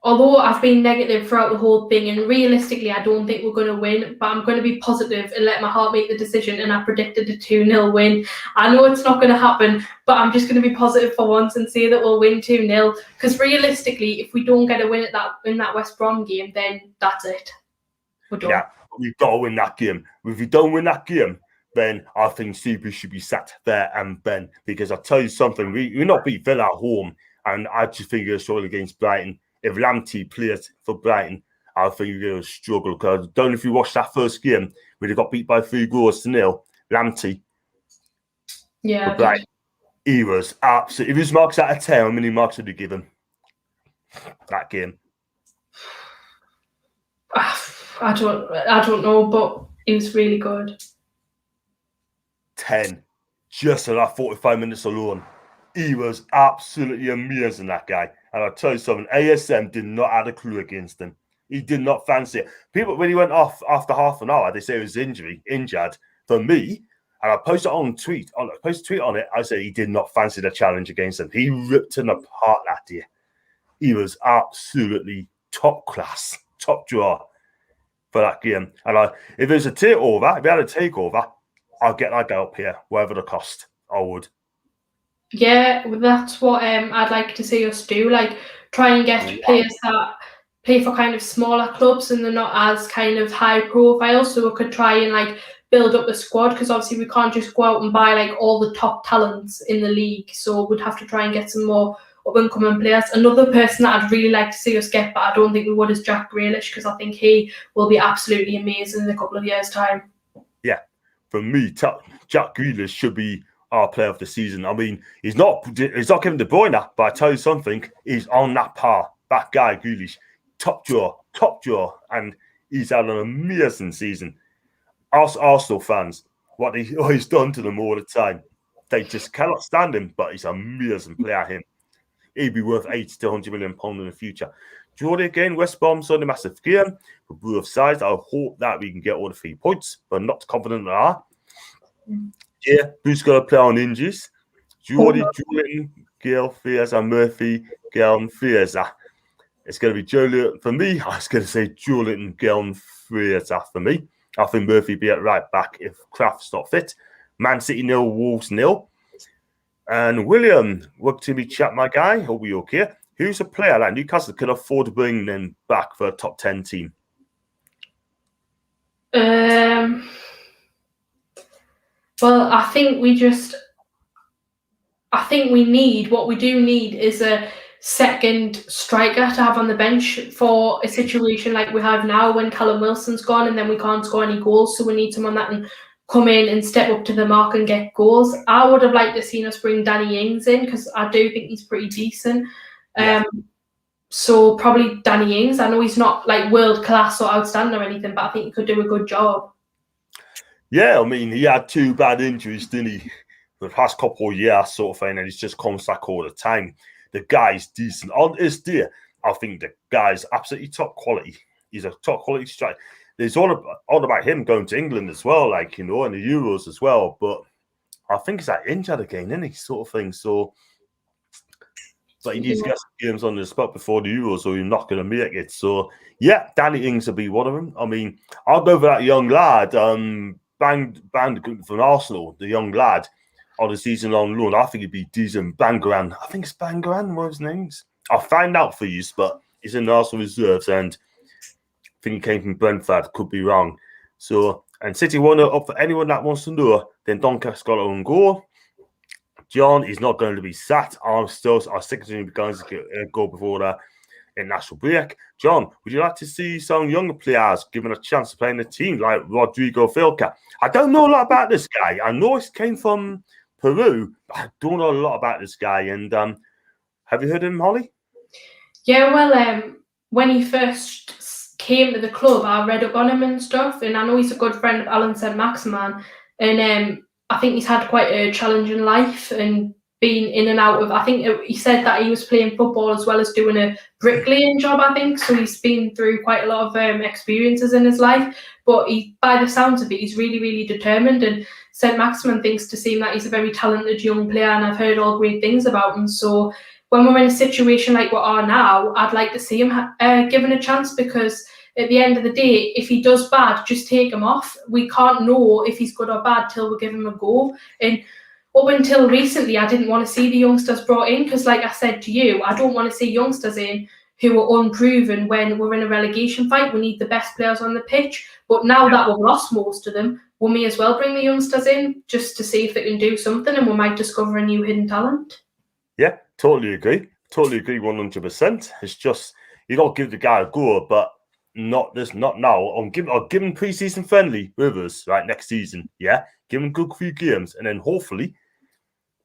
although I've been negative throughout the whole thing, and realistically I don't think we're going to win, but I'm going to be positive and let my heart make the decision, and I predicted a 2-0 win. I know it's not going to happen, but I'm just going to be positive for once and say that we'll win 2-0, because realistically, if we don't get a win in that West Brom game, then that's it. We're done. Yeah, we've got to win that game. If we don't win that game, then I think CP should be sat there and Ben. Because I'll tell you something, we're not beat Villa at home, and I just think you're struggle against Brighton. If Lamptey plays for Brighton, I think you're going to struggle. Because I don't know if you watched that first game where they got beat by 3-0. Lamptey. Yeah. Brighton. He was absolutely. If his marks out of 10, how many marks would he give him? That game. I don't know, but he was really good. 10. Just in that 45 minutes alone. He was absolutely amazing, that guy. And I'll tell you something, ASM did not have a clue against him. He did not fancy it. People, when he went off after half an hour, they say he was injured. For me, and I posted a tweet on it, I said he did not fancy the challenge against him. He ripped him apart that day. He was absolutely top class, top draw for that game. And if there's a takeover, if we had a takeover, I'll get that guy up here, whatever the cost. I would. Yeah, that's what I'd like to see us do. Like, try and get players that play for kind of smaller clubs and they're not as kind of high profile. So we could try and like build up the squad, because obviously we can't just go out and buy like all the top talents in the league. So we'd have to try and get some more up-and-coming players. Another person that I'd really like to see us get, but I don't think we would, is Jack Grealish, because I think he will be absolutely amazing in a couple of years' time. Yeah, for me, Jack Grealish should be our player of the season. I mean, he's not Kevin De Bruyne, but I tell you something, he's on that par. That guy, Grealish, top draw, and he's had an amazing season. Arsenal fans, what he's done to them all the time, they just cannot stand him, but he's an amazing player, him. He'd be worth 80 to 100 million pounds in the future. Jordan again, West Brom's on a massive game for both sides. I hope that we can get all the 3 points, but not confident they are. Yeah, who's going to play on injuries? Jordan, Gale, Fraser, Murphy, Gale, and Fraser. It's going to be Julian for me. I was going to say Julian, Gale, and Fraser for me. I think Murphy be at right back if Kraft's not fit. Man City 0, Wolves 0. And William, welcome to me, chat, my guy. Hope you're okay. Who's a player that Newcastle can afford to bring them back for a top 10 team? Well, I think what we do need is a second striker to have on the bench for a situation like we have now when Callum Wilson's gone and then we can't score any goals. So we need someone that can come in and step up to the mark and get goals. I would have liked to seen us bring Danny Ings in, because I do think he's pretty decent. Yeah. So probably Danny Ings. I know he's not like world class or outstanding or anything, but I think he could do a good job. Yeah, I mean, he had 2 bad injuries, didn't he? The past couple of years, sort of thing, and he's just comes back all the time. The guy's decent. On his day, I think the guy's absolutely top quality. He's a top quality striker. It's all about him going to England as well, like, you know, and the Euros as well. But I think he's like injured again, isn't he? Sort of thing. So, but he needs to get some games on the spot before the Euros, or you're not going to make it. So, yeah, Danny Ings will be one of them. I mean, I'll go for that young lad, banned from Arsenal, the young lad on the season on loan. I think he'd be decent. Bangaran. I think it's Bangaran, what his name's. I'll find out for you, but he's in the Arsenal reserves, and I think he came from Brentford, could be wrong. So, and City won it up for anyone that wants to know. Then Doncaster got on goal. John is not going to be sat. I'll stick to him because go before the international break. John, would you like to see some younger players given a chance to play in the team, like Rodrigo Filca? I don't know a lot about this guy. I know he came from Peru, but I don't know a lot about this guy. And have you heard of him, Holly? Yeah, well, when he first came to the club, I read up on him and stuff, and I know he's a good friend of Alan Saint-Maximin, and I think he's had quite a challenging life and been in and out of, I think he said that he was playing football as well as doing a bricklaying job, I think, so he's been through quite a lot of experiences in his life, but by the sounds of it, he's really, really determined, and Saint-Maximin thinks to seem that he's a very talented young player, and I've heard all great things about him. So when we're in a situation like we are now, I'd like to see him given a chance, because at the end of the day, if he does bad, just take him off. We can't know if he's good or bad till we give him a go. And up until recently, I didn't want to see the youngsters brought in, because like I said to you, I don't want to see youngsters in who are unproven when we're in a relegation fight. We need the best players on the pitch. But now that we've lost most of them, we may as well bring the youngsters in just to see if they can do something, and we might discover a new hidden talent. Yeah, totally agree. Totally agree 100%. It's just, you got to give the guy a go, but not now. I'll give him pre-season friendly with us, right, next season. Yeah, give him a good few games, and then hopefully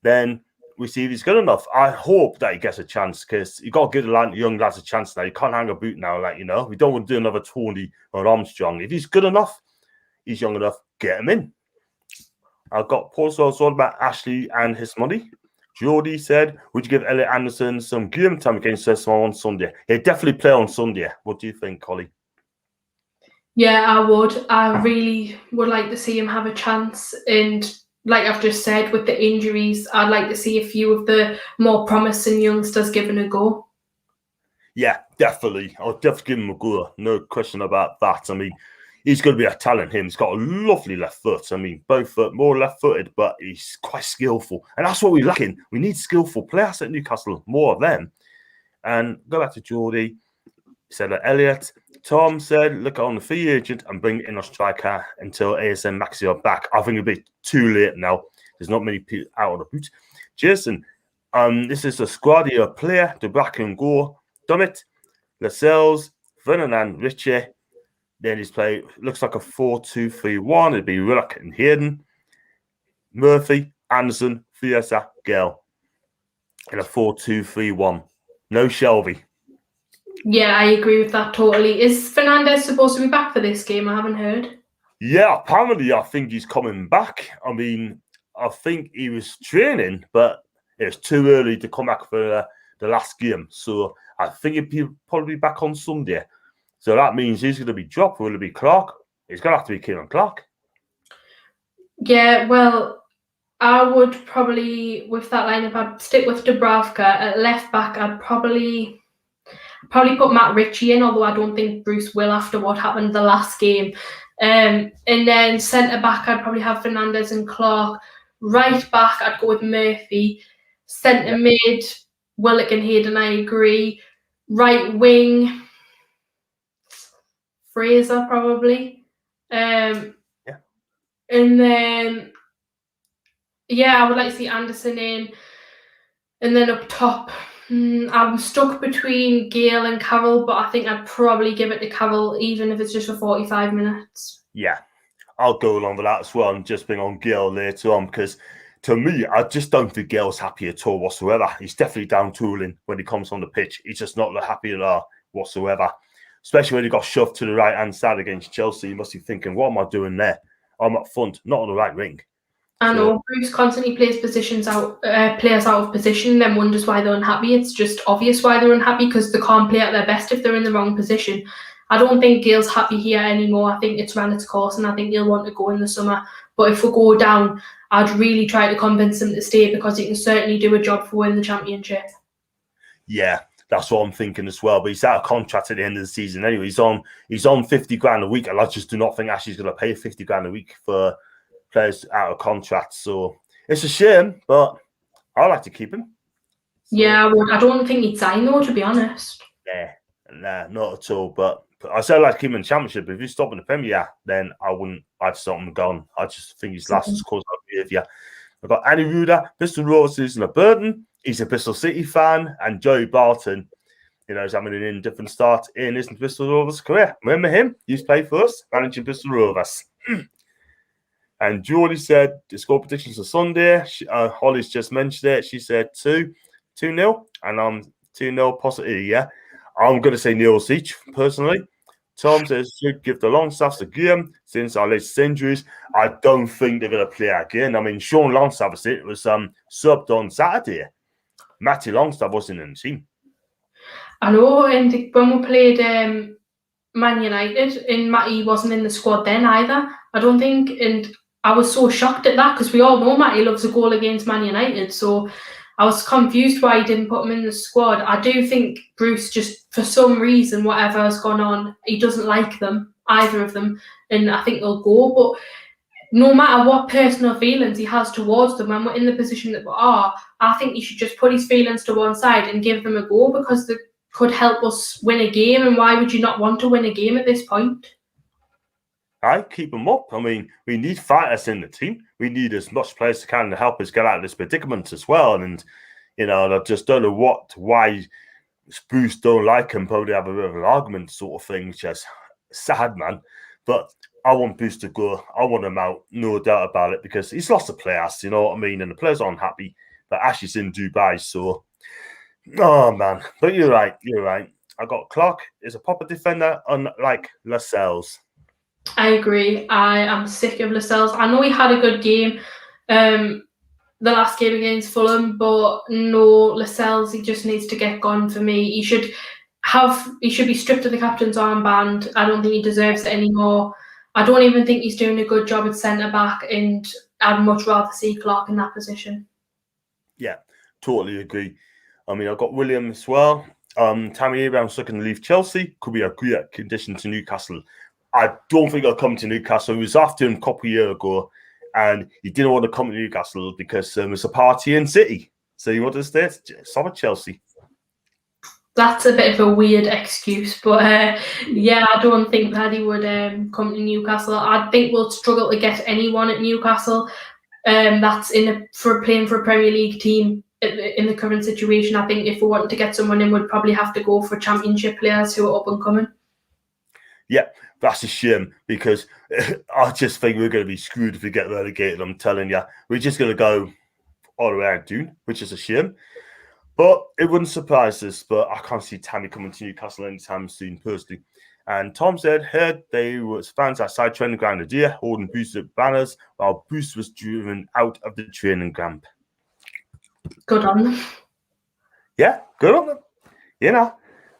then we see if he's good enough. I hope that he gets a chance, because you got to give the young lads a chance now. You can't hang a boot now, like, we don't want to do another Tony or Armstrong. If he's good enough, he's young enough, get him in. I've got Paul Sauce all about Ashley and his money. Jordy said, would you give Elliot Anderson some game time against Arsenal on Sunday? He'll definitely play on Sunday. What do you think, Holly? Yeah, I would. I really would like to see him have a chance. And like I've just said, with the injuries, I'd like to see a few of the more promising youngsters given a go. Yeah, definitely. I'll definitely give him a go. No question about that. I mean, he's going to be a talent, him. He's got a lovely left foot. I mean, both foot, more left-footed, but he's quite skillful. And that's what we're lacking. We need skillful players at Newcastle, more of them. And go back to Geordie. He said that Elliot. Tom said, look on the free agent and bring in a striker until ASM Maxi are back. I think it'll be too late now. There's not many people out of the boot. Jason, this is a squad here, player to back and go. Dummett, Lascelles, Ferdinand, Richie. Then he's played, looks like a 4-2-3-1. It'd be Willock and Hayden, Murphy, Anderson, Fiesa, Gale. In a 4-2-3-1. No Shelby. Yeah, I agree with that totally. Is Fernandez supposed to be back for this game? I haven't heard. Yeah, apparently I think he's coming back. I mean, I think he was training, but it was too early to come back for the last game. So I think he'll probably be back on Sunday. So that means he's going to be dropped. Will it be Clark? He's going to have to be Kieran Clark. Yeah, well, I would probably, with that lineup, I'd stick with Dubravka. At left back, I'd probably put Matt Ritchie in, although I don't think Bruce will after what happened the last game. And then centre back, I'd probably have Fernandez and Clark. Right back, I'd go with Murphy. Centre mid, Willock and Hayden, I agree. Right wing, Fraser probably. And then, I would like to see Anderson in. And then up top, I'm stuck between Gale and Carroll, but I think I'd probably give it to Carroll, even if it's just for 45 minutes. Yeah, I'll go along with that as well and just bring on Gale later on, because to me, I just don't think Gale's happy at all whatsoever. He's definitely down tooling when he comes on the pitch. He's just not happy at all whatsoever, especially when he got shoved to the right-hand side against Chelsea. He must be thinking, what am I doing there? I'm up front, not on the right wing. I know Bruce constantly plays players out of position and then wonders why they're unhappy. It's just obvious why they're unhappy, because they can't play at their best if they're in the wrong position. I don't think Gale's happy here anymore. I think it's ran its course and I think he'll want to go in the summer. But if we go down, I'd really try to convince him to stay, because he can certainly do a job for winning the championship. Yeah, that's what I'm thinking as well. But he's out of contract at the end of the season anyway. He's on 50 grand a week, and I just do not think Ashley's going to pay 50 grand a week for players out of contract. So it's a shame, but I like to keep him. So, yeah, I don't think he'd sign though, to be honest. Nah, not at all. But I say I like to keep him in the championship. If he's stopping the Premier, then I wouldn't. I'd stop him gone. I just think he's last cause of behaviour. I've got Annie Ruder, Bristol Rovers is in a burden. He's a Bristol City fan, and Joey Barton, is having an indifferent start in his Bristol Rovers career. Remember him? He used to play for us, managing Bristol Rovers. And Geordie said the score predictions for Sunday. Holly's just mentioned it. She said 2-0, and I'm 2-0 possibly. Yeah, I'm going to say nils each personally. Tom says should give the Longstaffs a game since our latest injuries. I don't think they're going to play again. I mean, Sean Longstaff was subbed on Saturday. Matty Longstaff wasn't in the team. I know, and when we played Man United, and Matty wasn't in the squad then either. I don't think, and I was so shocked at that, because we all know Matty loves a goal against Man United. So I was confused why he didn't put him in the squad. I do think Bruce just, for some reason, whatever has gone on, he doesn't like them, either of them, and I think they'll go. But no matter what personal feelings he has towards them, when we're in the position that we are, I think he should just put his feelings to one side and give them a go, because they could help us win a game, and why would you not want to win a game at this point? I keep them up. I mean, we need fighters in the team. We need as much players as can to help us get out of this predicament as well. And I just don't know why Spruce don't like him. Probably have a bit of an argument, sort of thing, which is sad, man. But I want Bruce to go. I want him out, no doubt about it, because he's lost the players. You know what I mean? And the players aren't happy. But Ashley's in Dubai, so oh man. But you're right. I got Clark is a proper defender, unlike Lascelles. I agree. I am sick of Lascelles. I know he had a good game, the last game against Fulham, but no, Lascelles, he just needs to get gone for me. He should be stripped of the captain's armband. I don't think he deserves it anymore. I don't even think he's doing a good job at centre back, and I'd much rather see Clark in that position. Yeah, totally agree. I mean, I've got William as well. Tammy Abraham's looking to leave Chelsea. Could be a great condition to Newcastle. I don't think he'll come to Newcastle. He was after him a couple of years ago, and he didn't want to come to Newcastle because it's a party in City. So he wanted to stay at Chelsea. That's a bit of a weird excuse, but yeah, I don't think that he would come to Newcastle. I think we'll struggle to get anyone at Newcastle that's playing for a Premier League team in the current situation. I think if we want to get someone in, we'd probably have to go for Championship players who are up and coming. Yeah, that's a shame, because I just think we're going to be screwed if we get relegated. I'm telling you, we're just going to go all the way out Doon, which is a shame. But it wouldn't surprise us. But I can't see Tammy coming to Newcastle anytime soon, personally. And Tom said, heard they was fans outside training ground a year holding Boost banners while Boost was driven out of the training camp. Good on them. Yeah, good on them.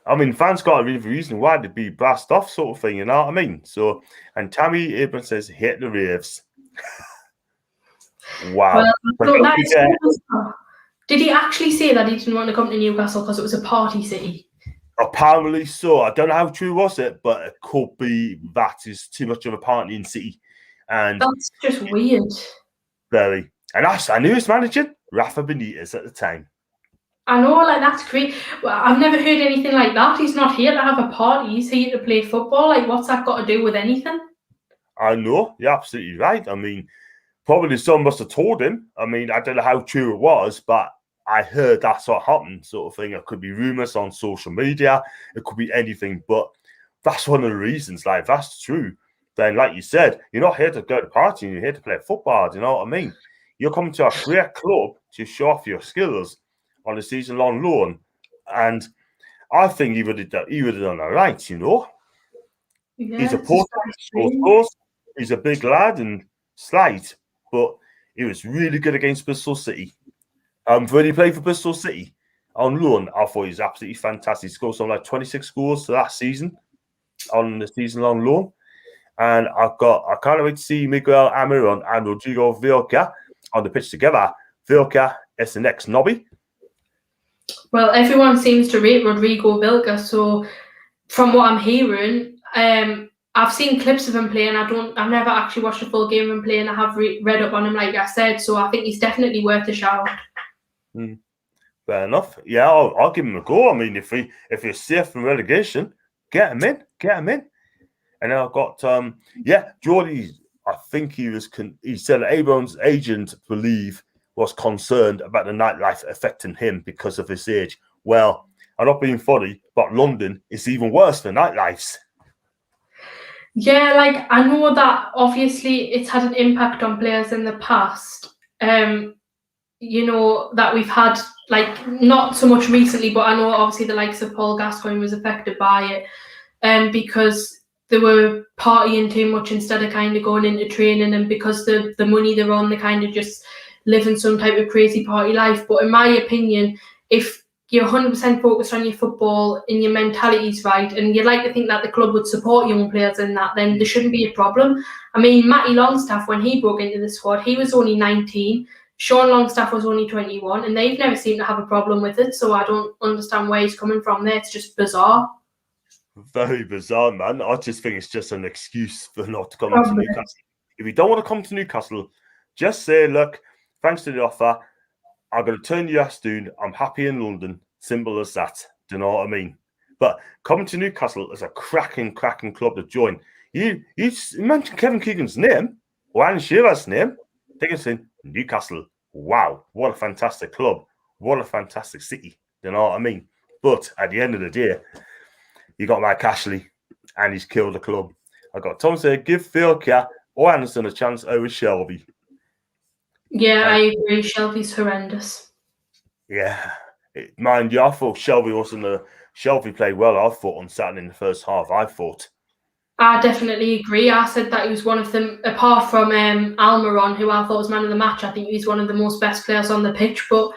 I mean, fans got a reason why they'd be blast off, sort of thing, you know what I mean? So, and Tammy Abrams says, hit the raves. Wow. Well, did he actually say that he didn't want to come to Newcastle because it was a party city? Apparently so. I don't know how true was it, but it could be that is too much of a partying city. And that's just weird. Very. And I knew his manager, Rafa Benitez, at the time. I know, that's great. Well, I've never heard anything like that. He's not here to have a party. He's here to play football. What's that got to do with anything? I know. You're absolutely right. I mean, probably someone must have told him. I mean, I don't know how true it was, but I heard that's what happened, sort of thing. It could be rumours on social media. It could be anything. But that's one of the reasons. If that's true, then, like you said, you're not here to go to party. You're here to play football. Do you know what I mean? You're coming to a great club to show off your skills on a season-long loan, and I think he would have done all right. Yeah, he's a post. He's a big lad and slight, but he was really good against Bristol City. When he played for Bristol City on loan, I thought he was absolutely fantastic. He scored something like 26 goals for that season on the season-long loan, and I can't wait to see Miguel Almiron and Rodrigo Vilca on the pitch together. Vilca is the next Nobby. Well, everyone seems to rate Rodrigo Vilca, so from what I'm hearing, I've seen clips of him playing. I've never actually watched a full game of him playing. I have read up on him, like I said, so I think he's definitely worth a shout. Fair enough. Yeah, I'll give him a go. I mean, if you're safe from relegation, get him in. And then I've got Geordie. I think he said Abraham's agent was concerned about the nightlife affecting him because of his age. Well, I'm not being funny, but London is even worse than nightlifes. Yeah, I know that obviously it's had an impact on players in the past. That we've had, not so much recently, but I know obviously the likes of Paul Gascoigne was affected by it, because they were partying too much instead of kind of going into training, and because the money they're on, they kind of just living some type of crazy party life. But in my opinion, if you're 100% focused on your football and your mentality's right, and you'd like to think that the club would support young players in that, then there shouldn't be a problem. I mean, Matty Longstaff, when he broke into the squad, he was only 19. Sean Longstaff was only 21, and they've never seemed to have a problem with it. So I don't understand where he's coming from there. It's just bizarre. Very bizarre, man. I just think it's just an excuse for not to come to Newcastle. If you don't want to come to Newcastle, just say, look, thanks to the offer, I'm going to turn you ass down. I'm happy in London. Simple as that. Do you know what I mean? But coming to Newcastle is a cracking club to join. You mentioned Kevin Keegan's name or Alan Shearer's name. They can say Newcastle. Wow, what a fantastic club. What a fantastic city. You know what I mean? But at the end of the day, you got Mike Ashley and he's killed the club. I got Tom say, give Phil Kerr or Anderson a chance over Shelby. Yeah, I agree. Shelby's horrendous. Yeah. Mind you, I thought Shelby played well, I thought, on Saturday in the first half. I definitely agree. I said that he was one of them, apart from Almiron, who I thought was man of the match. I think he's one of the most best players on the pitch. But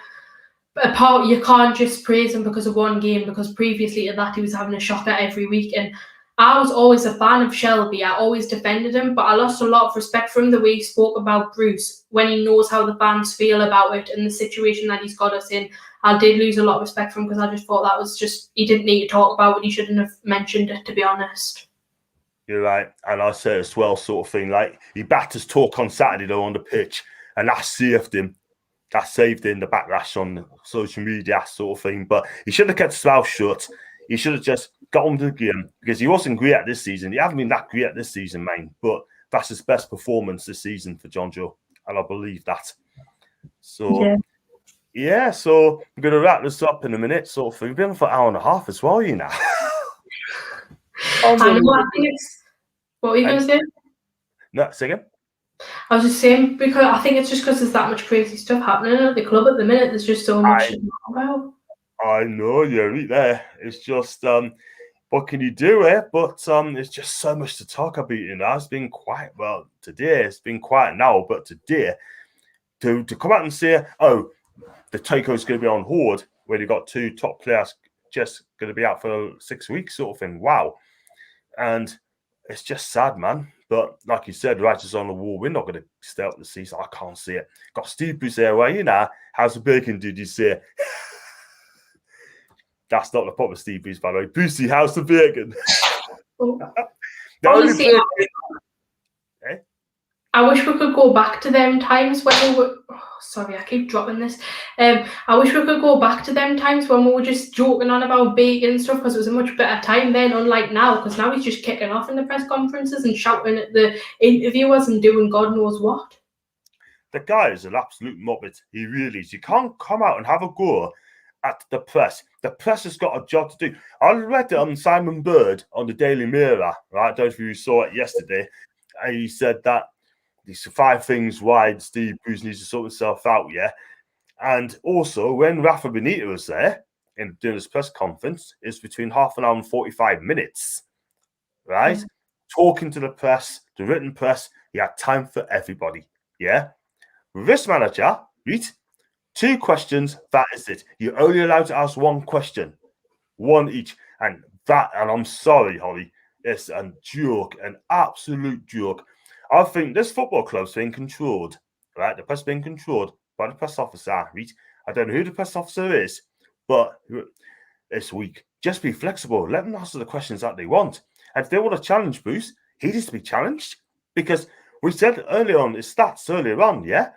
you can't just praise him because of one game, because previously to that he was having a shocker every week. And I was always a fan of Shelby. I always defended him, but I lost a lot of respect for him the way he spoke about Bruce when he knows how the fans feel about it and the situation that he's got us in. I did lose a lot of respect for him because I just thought that was just, he didn't need to talk about it. He shouldn't have mentioned it, to be honest. You're right. And I say as well, sort of thing, like he backed his talk on Saturday though on the pitch, and that saved him. That saved him the backlash on social media, sort of thing. But he should have kept his mouth shut. He should have just got on to the game because he wasn't great at this season. He hasn't been that great this season, man. But that's his best performance this season for John Joe. And I believe that. So, yeah, so I'm going to wrap this up in a minute. So we've been on for an hour and a half as well, you know. I know, I think it's... What were you going to say? No, say again. I was just saying, because I think it's just because there's that much crazy stuff happening at the club at the minute. There's just so much to talk about. I know, you're right there. It's just, what can you do, eh? But there's just so much to talk about, you know. It's been quiet. Well, today it's been quiet now, but today, to come out and say, oh, the takeover's going to be on hold, where you've got two top players just going to be out for 6 weeks, sort of thing. Wow. And it's just sad, man. But like you said, right, just on the wall, we're not going to stay up the season. I can't see it. Got Steve Bruce there. Well, you know, how's the bacon, did you say? That's not the proper Steve Bruce, by the way. Brucey, how's the bacon? Honestly, I wish we could go back to them times when we were... Oh, sorry, I keep dropping this. I wish we could go back to them times when we were just joking on about bacon and stuff, because it was a much better time then, unlike now, because now he's just kicking off in the press conferences and shouting at the interviewers and doing God knows what. The guy is an absolute muppet. He really is. You can't come out and have a go at the press. The press has got a job to do. I read it on Simon Bird on the Daily Mirror, right? Those of you who saw it yesterday, and he said that these 5 things why Steve Bruce needs to sort himself out, yeah? And also, when Rafa Benitez was there in doing his press conference, it's between half an hour and 45 minutes, right? Mm-hmm. Talking to the press, the written press, he had time for everybody, yeah? With this manager, right? 2 questions, that is it. You're only allowed to ask 1 question, 1 each. And I'm sorry, Holly, it's a joke, an absolute joke. I think this football club's being controlled, right? The press being controlled by the press officer, right? I don't know who the press officer is, but this week, just be flexible. Let them answer the questions that they want. And if they want to challenge Bruce, he needs to be challenged. Because we said earlier on, his stats earlier on, yeah?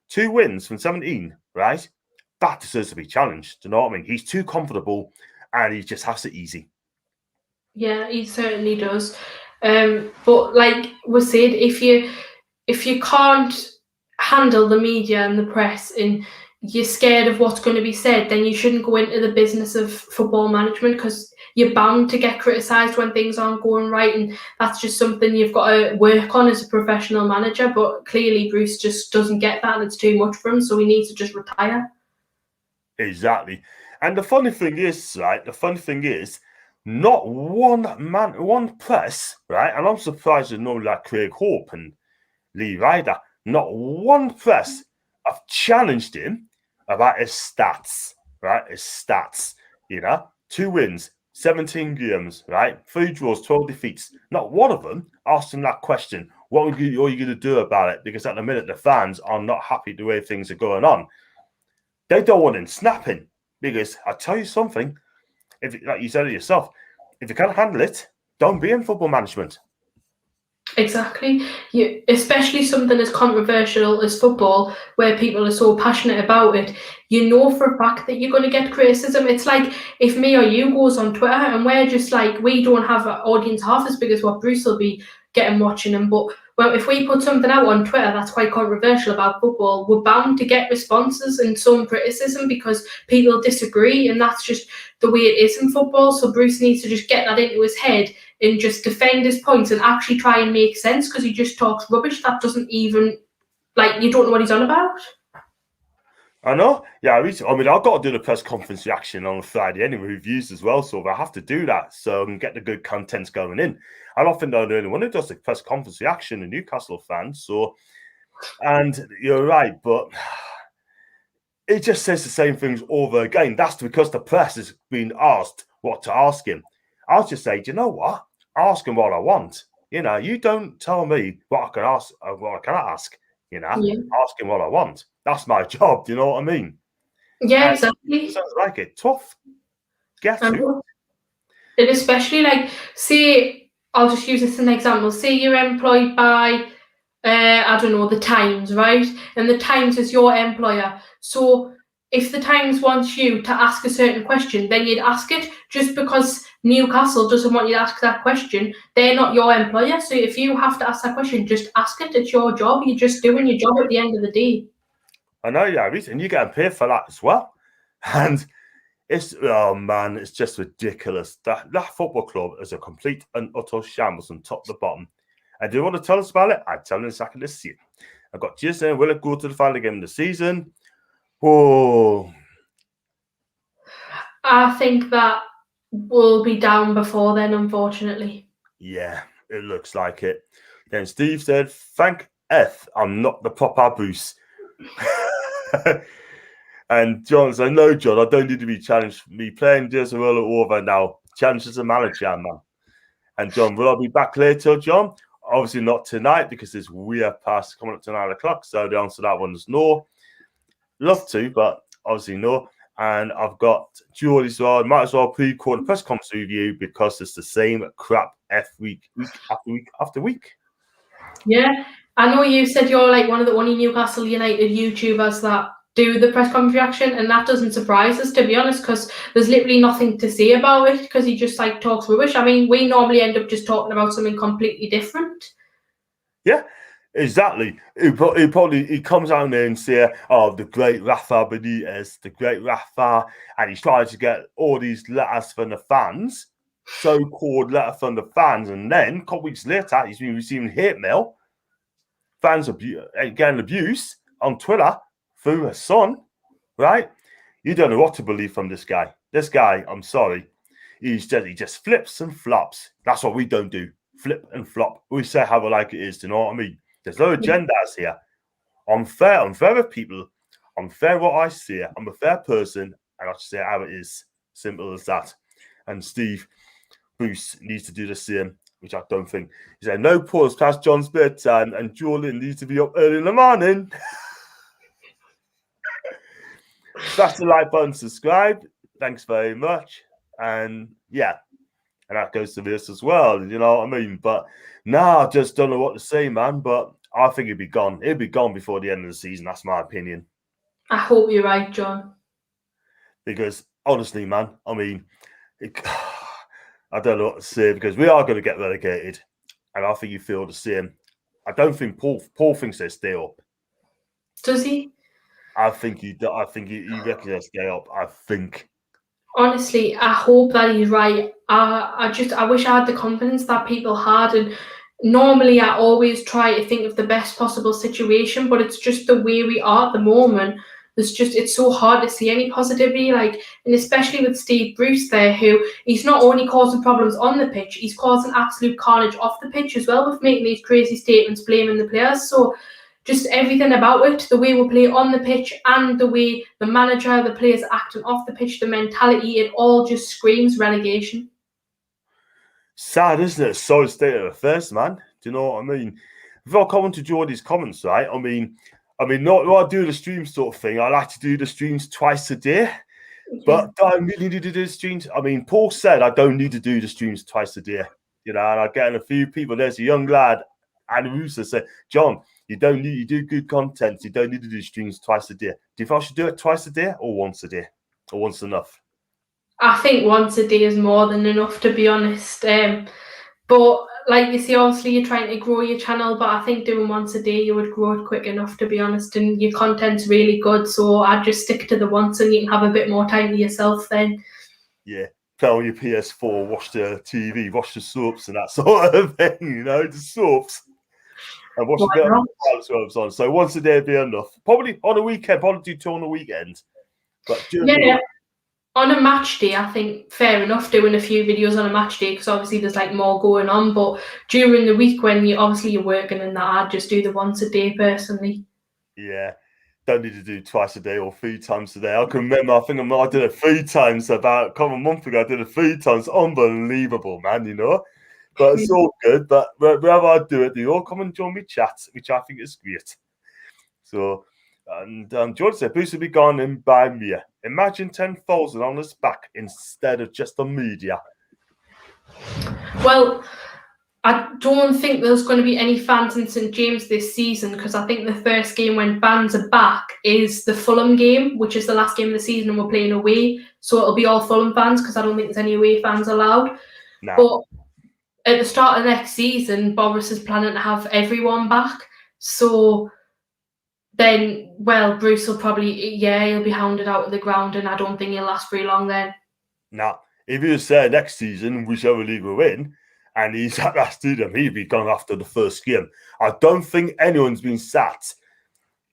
2 wins from 17, right? That deserves to be challenged. Do you know what I mean? He's too comfortable and he just has it easy. Yeah, he certainly does. But like we said, if you can't handle the media and the press and you're scared of what's going to be said, then you shouldn't go into the business of football management, because you're bound to get criticised when things aren't going right, and that's just something you've got to work on as a professional manager. But clearly Bruce just doesn't get that, and it's too much for him, so he needs to just retire. Exactly. And the funny thing is, right, not one press, right? And I'm surprised there's no like Craig Hope and Lee Ryder. Not one press have challenged him about his stats, right? His stats, you know, 2 wins, 17 games, right? 3 draws, 12 defeats. Not one of them asked him that question. What are you going to do about it? Because at the minute, the fans are not happy the way things are going on. They don't want him snapping. Because I tell you something, if like you said it yourself, if you can't handle it, don't be in football management. Exactly. Especially something as controversial as football, where people are so passionate about it, you know for a fact that you're going to get criticism. It's like if me or you goes on Twitter and we're just like, we don't have an audience half as big as what Bruce will be getting watching them, but well, if we put something out on Twitter that's quite controversial about football, we're bound to get responses and some criticism because people disagree, and that's just the way it is in football. So Bruce needs to just get that into his head and just defend his points and actually try and make sense, because he just talks rubbish that doesn't even, like, you don't know what he's on about. I know. Yeah, I mean, I've got to do the press conference reaction on Friday anyway, reviews as well. So I have to do that so I can get the good contents going in. I don't think I'm the only one who does the press conference reaction, the Newcastle fans. So, and you're right, but it just says the same things over again. That's because the press has been asked what to ask him. I'll just say, do you know what? Ask him what I want. You know, you don't tell me what I can ask, what I cannot ask. You know, Yeah, ask him what I want. That's my job. Do you know what I mean? yeah, And exactly. it sounds like it. Tough. Get And to. it especially, like, say, I'll just use this as an example. Say you're employed by, I don't know, the Times, right? And the Times is your employer. So if the Times wants you to ask a certain question, then you'd ask it. Just because Newcastle doesn't want you to ask that question, they're not your employer. So if you have to ask that question, just ask it. It's your job. You're just doing your job at the end of the day. I know, yeah, and you get paid for that as well. And it's, oh man, it's just ridiculous. That football club is a complete and utter shambles from top to bottom. And do you want to tell us about it? I'll tell you in a second this year. I've got Tuesday and will it go to the final game of the season? Oh, I think that will be down before then, unfortunately. yeah, it looks like it. Then Steve said, thank F, I'm not the proper Bruce. And John said, no, John, I don't need to be challenged. Me playing this all over now. Challenge as a manager, man. And John, will I be back later, John? Obviously not tonight because it's weird past coming up to 9 o'clock. So the answer to that one is no. Love to, but obviously no. And I've got Julie as well. Might as well pre-record the press conference review because it's the same crap week after week after week. Yeah, I know you said you're like one of the only Newcastle United YouTubers that do the press conference reaction, and that doesn't surprise us, to be honest, because there's literally nothing to say about it because he just like talks rubbish. I mean, we normally end up just talking about something completely different. Yeah, exactly. He comes out there and say, "Oh, the great Rafa Benitez, the great Rafa," and he's trying to get all these letters from the fans, so-called letter from the fans, and then a couple weeks later, he's been receiving hate mail, fans getting abuse on Twitter through his son. Right? You don't know what to believe from this guy. This guy, I'm sorry, he just flips and flops. That's what we don't do. Flip and flop. We say how we like it is. Do you know what I mean? There's no agendas here. I'm fair with people. I'm fair what I say. I'm a fair person, and I just say how it is. Simple as that. And Steve Bruce needs to do the same, which I don't think. He said no pause past John's bedtime, and Julian needs to be up early in the morning. Smash the like button, subscribe. Thanks very much. And yeah, and that goes to this as well. You know what I mean? But I just don't know what to say, man. But I think it'd be gone. It'd be gone before the end of the season. That's my opinion. I hope you're right, John. Because honestly, man, I mean, I don't know what to say because we are going to get relegated, and I think you feel the same. I don't think Paul thinks they stay up. Does he? I think he reckons they stay up. I think. Honestly, I hope that he's right. I wish I had the confidence that people had, and normally I always try to think of the best possible situation, but it's just the way we are at the moment. It's so hard to see any positivity, like, and especially with Steve Bruce there, who he's not only causing problems on the pitch, he's causing absolute carnage off the pitch as well with making these crazy statements blaming the players. So just everything about it, the way we play on the pitch and the way the manager, the players acting off the pitch, the mentality, it all just screams relegation. Sad, isn't it? Solid state of affairs, man. Do you know what I mean? Before coming to Geordie's comments, right? I mean, not when I do the stream sort of thing. I like to do the streams twice a day. But do I really need to do the streams? I mean, Paul said I don't need to do the streams twice a day. You know, and I'm getting a few people. There's a young lad, And Russo said, John, you do good content. You don't need to do streams twice a day. Do you think I should do it twice a day or once a day? Or once enough? I think once a day is more than enough, to be honest. But like you see, obviously you're trying to grow your channel, but I think doing once a day you would grow it quick enough, to be honest, and your content's really good. So I'd just stick to the once and you can have a bit more time to yourself then. Yeah. Play on your PS4, watch the TV, watch the soaps and that sort of thing, the soaps. And watch a bit of the on. So once a day would be enough. Probably on a weekend, probably do 2 on the weekend. But yeah. On a match day, I think fair enough doing a few videos on a match day because obviously there's like more going on. But during the week when you're working and that, I'd just do the once a day personally. Yeah, don't need to do twice a day or 3 times a day. I can remember, I did it 3 times about a couple of months ago. I did it 3 times. Unbelievable, man, But it's all good. But wherever I do it, they all come and join me chat, which I think is great. So, and George said, Bruce will be gone in by me. Imagine 10,000 on his back instead of just the media. Well, I don't think there's going to be any fans in St James this season because I think the first game when fans are back is the Fulham game, which is the last game of the season and we're playing away. So it'll be all Fulham fans because I don't think there's any away fans allowed. No. But at the start of next season, Boris is planning to have everyone back. So then, Bruce will probably, he'll be hounded out of the ground and I don't think he'll last very long then. Now, if he was there next season, whichever league we win, and he's at that stadium, he'd be gone after the first game. I don't think anyone's been sat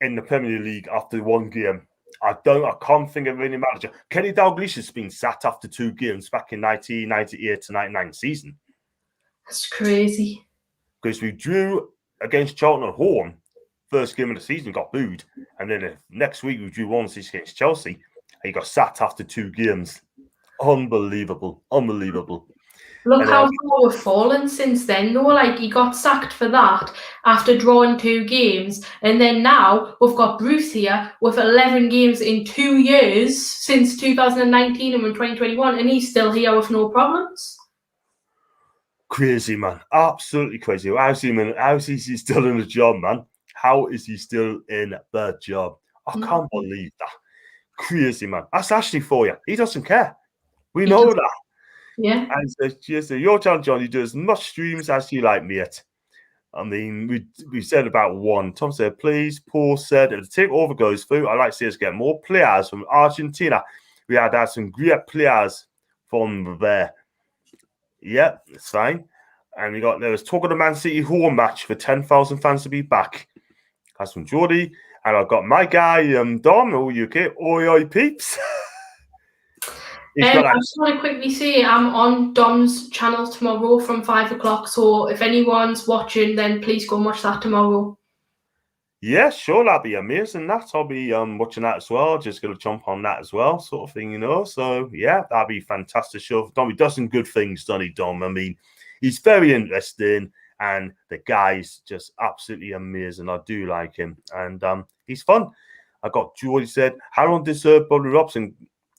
in the Premier League after 1 game. I can't think of any manager. Kenny Dalglish has been sat after 2 games back in 1998 to 99 season. That's crazy. Because we drew against Charlton at home. First game of the season, got booed. And then next week, we drew 1-6 against Chelsea. And he got sat after 2 games. Unbelievable. Look how far we've fallen since then, though. Like, he got sacked for that after drawing 2 games. And then now we've got Bruce here with 11 games in 2 years since 2019 and 2021. And he's still here with no problems. Crazy, man. Absolutely crazy. How is he still in the job, man? How is he still in the job? I can't believe that. Crazy, man. That's Ashley for you. He doesn't care. We know that. Yeah. And so, your channel, John, you do as much streams as you like, mate. I mean, we said about 1. Tom said, please. Paul said, if the takeover goes through, I'd like to see us get more players from Argentina. We had some great players from there. Yeah, it's fine. And there was talk of the Man City home match for 10,000 fans to be back. That's from Geordie. And I've got my guy, Dom, UK. Oi, peeps. I just want to quickly say I'm on Dom's channel tomorrow from 5 o'clock. So if anyone's watching, then please go and watch that tomorrow. Yeah, sure, that'd be amazing. I'll be watching that as well. Just gonna jump on that as well, sort of thing, So yeah, that'd be fantastic show. Dom, he does some good things, doesn't he, Dom? I mean, he's very interesting, and the guy's just absolutely amazing. I do like him, and he's fun. I got Geordie said, how long did Bobby Robson?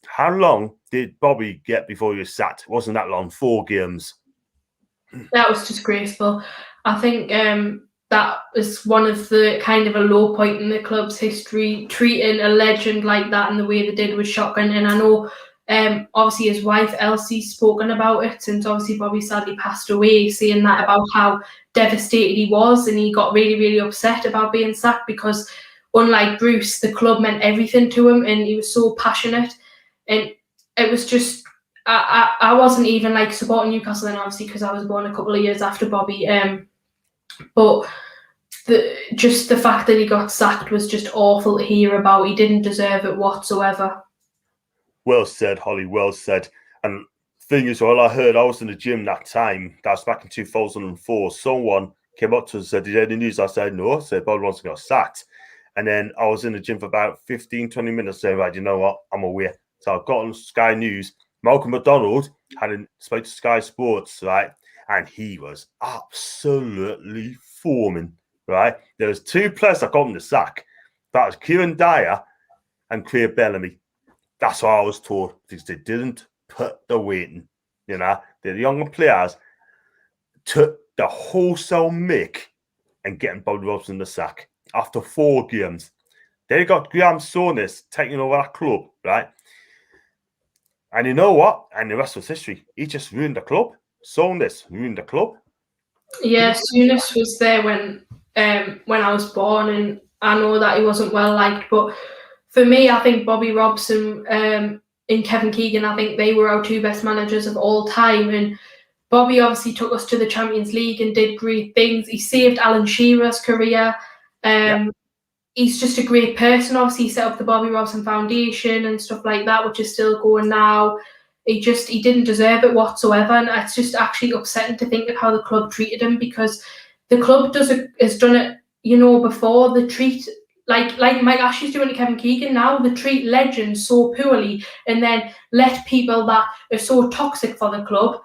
How long did Bobby get before he was sacked? It wasn't that long, 4 games. That was disgraceful. I think that was one of the kind of a low point in the club's history. Treating a legend like that and the way they did was shocking. And I know obviously his wife Elsie's spoken about it since obviously Bobby sadly passed away, saying that about how devastated he was, and he got really, really upset about being sacked because unlike Bruce, the club meant everything to him and he was so passionate. And it was just, I wasn't even like supporting Newcastle then obviously because I was born a couple of years after Bobby. But just the fact that he got sacked was just awful to hear about. He didn't deserve it whatsoever. Well said, Holly. Well said. And thing is, I heard I was in the gym that time. That was back in 2004. Someone came up to us and said, did you hear the news? I said, no. I said, Bobby Robson got sacked. And then I was in the gym for about 15, 20 minutes. Saying, right, you know what? I'm aware. So I got on Sky News. Malcolm McDonald spoke to Sky Sports, right? And he was absolutely forming, right? There was 2 players that got him the sack. That was Kieran Dyer and Craig Bellamy. That's what I was told, because they didn't put the weight in. The younger players took the wholesale mick and getting Bobby Robson the sack after 4 games. They got Graham Souness taking over that club, right? And you know what? And the rest was history. He just ruined the club. Souness ruined the club. Yeah, Souness was there when I was born, and I know that he wasn't well liked. But for me, I think Bobby Robson and Kevin Keegan, I think they were our 2 best managers of all time. And Bobby obviously took us to the Champions League and did great things. He saved Alan Shearer's career. He's just a great person. Obviously, he set up the Bobby Robson Foundation and stuff like that, which is still going now. He didn't deserve it whatsoever, and it's just actually upsetting to think of how the club treated him, because the club has done it, before. The treat like Mike Ashley's doing to Kevin Keegan now. They treat legends so poorly, and then let people that are so toxic for the club,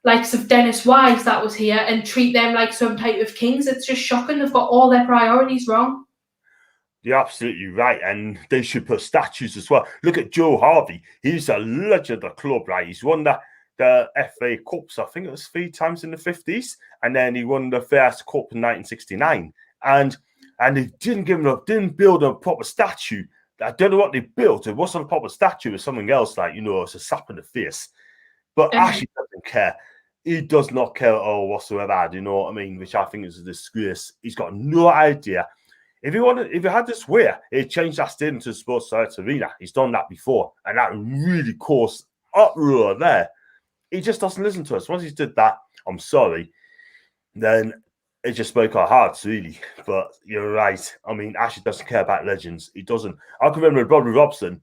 likes of Dennis Wise that was here, and treat them like some type of kings. It's just shocking. They've got all their priorities wrong. You're absolutely right, and they should put statues as well. Look at Joe Harvey. He's a legend of the club, right? He's won the FA Cups, I think it was 3 times in the 50s, and then he won the first cup in 1969. And they didn't build a proper statue. I don't know what they built. It wasn't a proper statue. It was something else, like, it's a slap in the face. But Ashley doesn't care. He does not care at all whatsoever, you know what I mean? Which I think is a disgrace. He's got no idea. If he had this way, he'd change that stadium to the Sports Direct Arena. He's done that before, and that really caused uproar there. He just doesn't listen to us. Once he did that, I'm sorry, then it just broke our hearts, really. But you're right. I mean, Ashley doesn't care about legends. He doesn't. I can remember Bobby Robson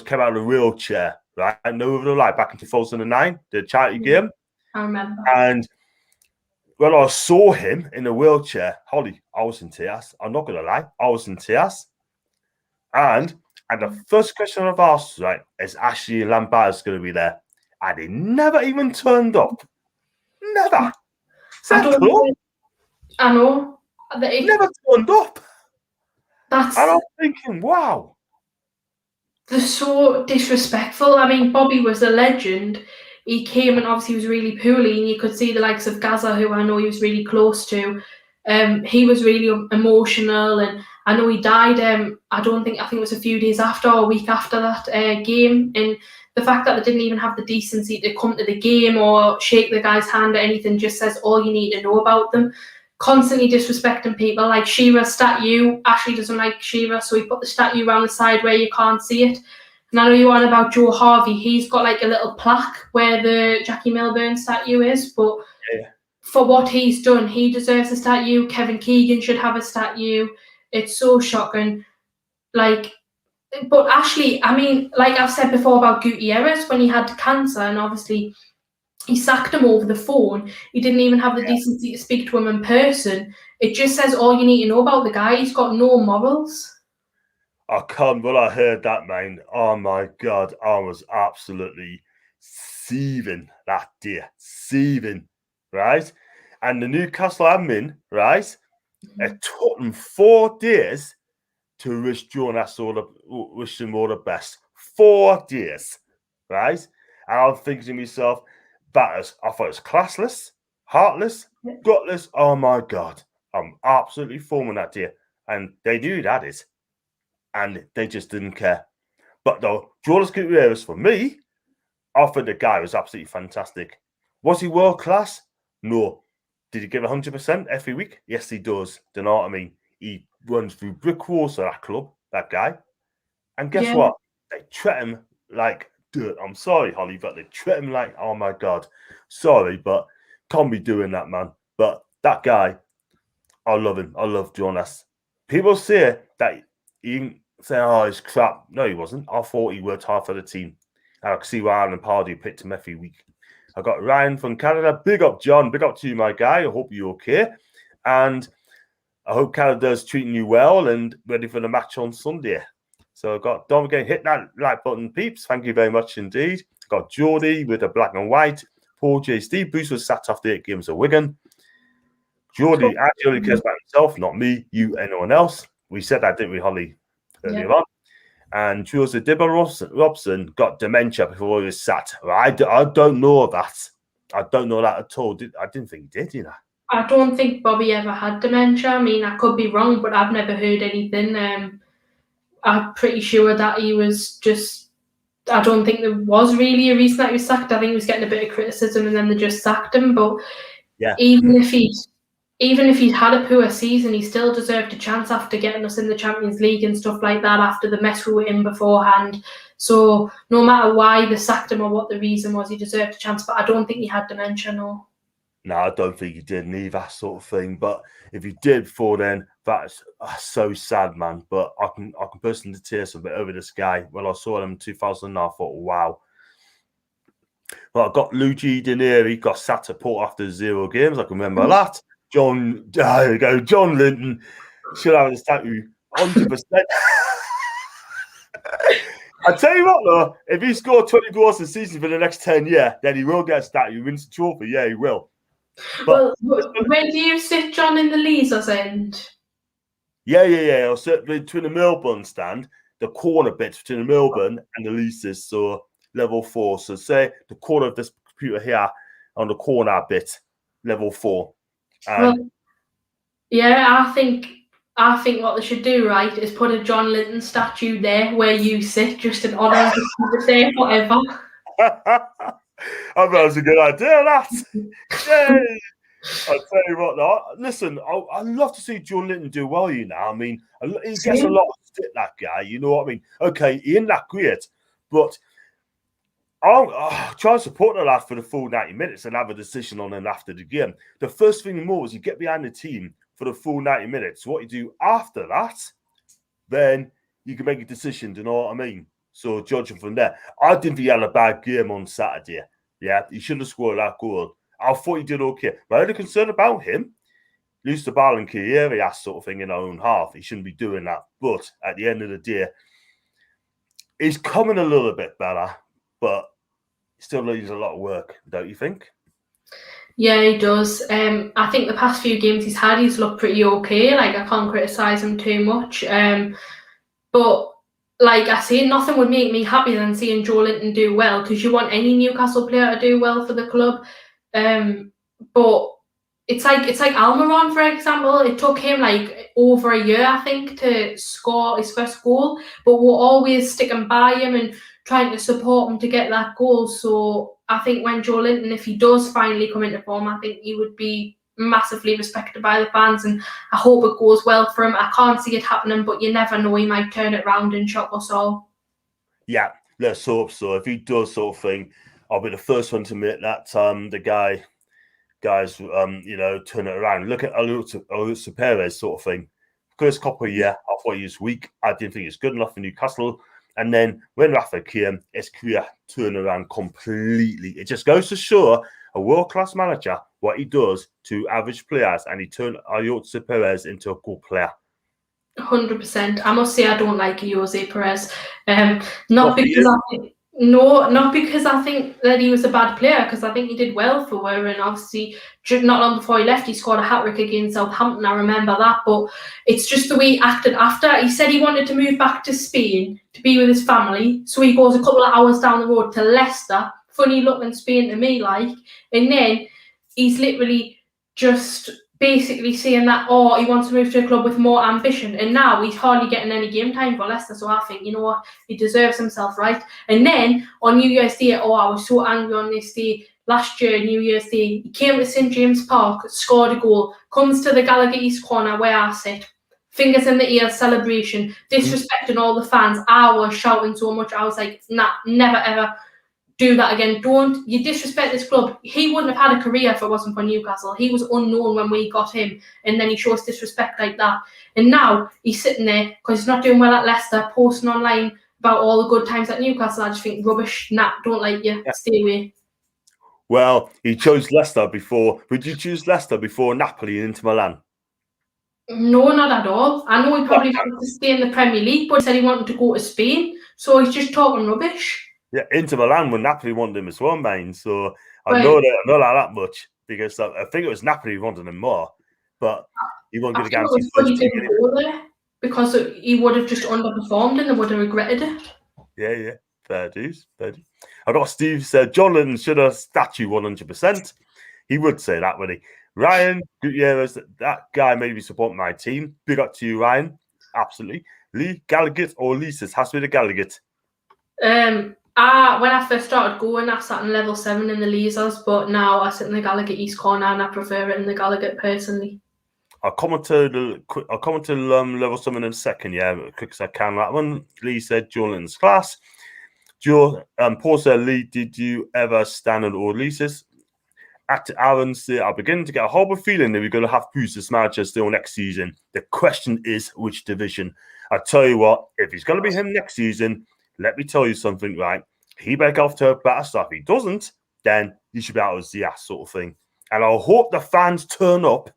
came out of a wheelchair, right? And over the light back in 2009, the charity game. I remember. And when I saw him in a wheelchair, Holly, I was in tears. I'm not going to lie. I was in tears. And the first question I've asked, right, is Ashley Lambert going to be there? And he never even turned up. Never. I know. He never turned up. And I'm thinking, wow. They're so disrespectful. I mean, Bobby was a legend. He came and obviously was really poorly, and you could see the likes of Gaza, who I know he was really close to. He was really emotional, and I know he died. I think it was a few days after or a week after that game. And the fact that they didn't even have the decency to come to the game or shake the guy's hand or anything just says all you need to know about them. Constantly disrespecting people, like Shearer's statue. Ashley doesn't like Shearer, so he put the statue around the side where you can't see it. And I know you're on about Joe Harvey. He's got like a little plaque where the Jackie Milburn statue is, but for what he's done, he deserves a statue. Kevin Keegan should have a statue. It's so shocking. But Ashley, I mean, like I've said before about Gutierrez, when he had cancer, and obviously he sacked him over the phone. He didn't even have the decency to speak to him in person. It just says all you need to know about the guy. He's got no morals. I can't. When I heard that, man, oh my God, I was absolutely seething that day. Seething, right? And the Newcastle admin, right? It took them 4 days to wish Jonas wish him all the best. 4 days, right? And I'm thinking to myself, I thought it was classless, heartless, gutless. Oh my God, I'm absolutely foaming that day. And they knew that is. And they just didn't care. But though, Jonas Gutierrez, for me, I thought the guy was absolutely fantastic. Was he world class? No. Did he give 100% every week? Yes, he does. Do you know what I mean? He runs through brick walls of that club, that guy. And guess what? They treat him like dirt. I'm sorry, Holly, but they treat him like, oh my God. Sorry, but can't be doing that, man. But that guy, I love him. I love Jonas. People say that he say, oh, he's crap. No, he wasn't. I thought he worked hard for the team. I can see why Alan Pardew picked him every week. I got Ryan from Canada. Big up, John. Big up to you, my guy. I hope you're okay. And I hope Canada's treating you well and ready for the match on Sunday. So I got Dom again. Hit that like button, peeps. Thank you very much indeed. Got Geordie with the black and white. Paul J. Steve Bruce was sat after 8 games of Wigan. Geordie actually cares about himself, not me, you, anyone else. We said that, didn't we, Holly, earlier on? And Jules Dibber Robson got dementia before he was sat. I don't know that. I don't know that at all. I didn't think he did, you know. I don't think Bobby ever had dementia. I mean, I could be wrong, but I've never heard anything. I'm pretty sure that he was just. I don't think there was really a reason that he was sacked. I think he was getting a bit of criticism, and then they just sacked him. But Yeah. even if he, even if he'd had a poor season, he still deserved a chance after getting us in the Champions League and stuff like that. After the mess we were in beforehand, so no matter why they sacked him or what the reason was, he deserved a chance. But I don't think he had dementia. No. No, I don't think he did neither, sort of thing. But if he did before then, that's so sad, man. But I can burst into tears a bit over this guy. When I saw him in 2009, I thought, wow. Well, I got Luigi Denieri got sat at Port after 0 games. I can remember that. There you go. John Linton should have a statue 100%. I tell you what, though, if he scored 20 goals a season for the next 10 years, then he will get a statue. He wins the trophy. Yeah, he will. But where do you sit, John, in the Leazer's end? Yeah. I'll sit between the Melbourne stand, the corner bit between the Melbourne and the Leases, so level 4. So say the corner of this computer here on the corner bit, level 4. Well, yeah, I think what they should do, right, is put a John Linton statue there where you sit, just in honour of the day, whatever. I thought that was a good idea, that. Yay! I'll tell you what, though. Listen, I'd love to see John Linton do well, you know. I mean, he gets a lot of stick, that guy, you know what I mean? Okay, he ain't that great, but I'll try and support the lad for the full 90 minutes and have a decision on him after the game. The first thing more is you get behind the team for the full 90 minutes. What you do after that, then you can make a decision, do you know what I mean? So judging from there, I didn't think he had a bad game on Saturday. Yeah, he shouldn't have scored that goal. I thought he did okay. My only concern about him, lose the ball in key area sort of thing in our own half. He shouldn't be doing that. But at the end of the day, he's coming a little bit better, but still needs a lot of work, don't you think? Yeah, he does. I think the past few games he's looked pretty okay. Like, I can't criticise him too much. But like I say, nothing would make me happier than seeing Joe Linton do well, because you want any Newcastle player to do well for the club. But it's like Almiron, for example. It took him like over a year, I think, to score his first goal. But we're always sticking by him and trying to support him to get that goal. So I think when Joe Linton, if he does finally come into form, I think he would be massively respected by the fans, and I hope it goes well for him. I can't see it happening, but you never know, he might turn it around and shock us all. Yeah, let's hope so. If he does sort of thing, I'll be the first one to admit that the guys turn it around. Look at Alonso Perez sort of thing. First couple of years, I thought he was weak. I didn't think he was good enough for Newcastle. And then when Rafa came, his career turned around completely. It just goes to show a world-class manager what he does to average players, and he turned Alonso Perez into a good player. 100%. I must say I don't like Jose Perez. Not because I think that he was a bad player, because I think he did well for her, and obviously not long before he left, he scored a hat-trick against Southampton. I remember that, but it's just the way he acted after. He said he wanted to move back to Spain to be with his family, so he goes a couple of hours down the road to Leicester, funny looking Spain to me, like, and then he's literally just basically saying that, he wants to move to a club with more ambition, and now he's hardly getting any game time for Leicester. So I think, you know what, he deserves himself, right? And then on New Year's Day, I was so angry on this day last year, New Year's Day, he came to St James Park, scored a goal, comes to the Gallagher East corner where I sit, fingers in the ear celebration, disrespecting all the fans. I was shouting so much, I was like, nah, never ever do that again. Don't you disrespect this club. He wouldn't have had a career if it wasn't for Newcastle. He was unknown when we got him, and then he shows disrespect like that. And now he's sitting there because he's not doing well at Leicester, posting online about all the good times at Newcastle. I just think, rubbish. Nah, don't like you. Stay away. Well, he chose Leicester before. Would you choose Leicester before Napoli and Inter Milan? No, not at all. I know he probably wanted to stay in the Premier League, but he said he wanted to go to Spain. So he's just talking rubbish. Yeah, Inter Milan when Napoli wanted him as well, man. So I know that much, because I think it was Napoli who wanted him more, but he won't get a guarantee. He didn't go there because he would have just underperformed and they would have regretted it. Yeah, fair dues. I got Steve said John Lennon should have statue 100%. He would say that, would he? Ryan Gutierrez, that guy made me support my team. Big up to you, Ryan. Absolutely. Lee Gallagher or Lisa's? Has to be the Gallagher. When I first started going, I sat in level 7 in the Leasers, but now I sit in the Gallagher East Corner and I prefer it in the Gallagher personally. I'll come to level 7 in a second, yeah, quick as I can. That one, Lee said, Julian's class. Paul said, Lee, did you ever stand on all leases? At Aaron said, I'm beginning to get a horrible feeling that we're going to have Bruce's manager still next season. The question is, which division? I tell you what, if he's going to be him next season, let me tell you something, right? He better go off to better stuff. If he doesn't, then he should be out of the ass sort of thing. And I hope the fans turn up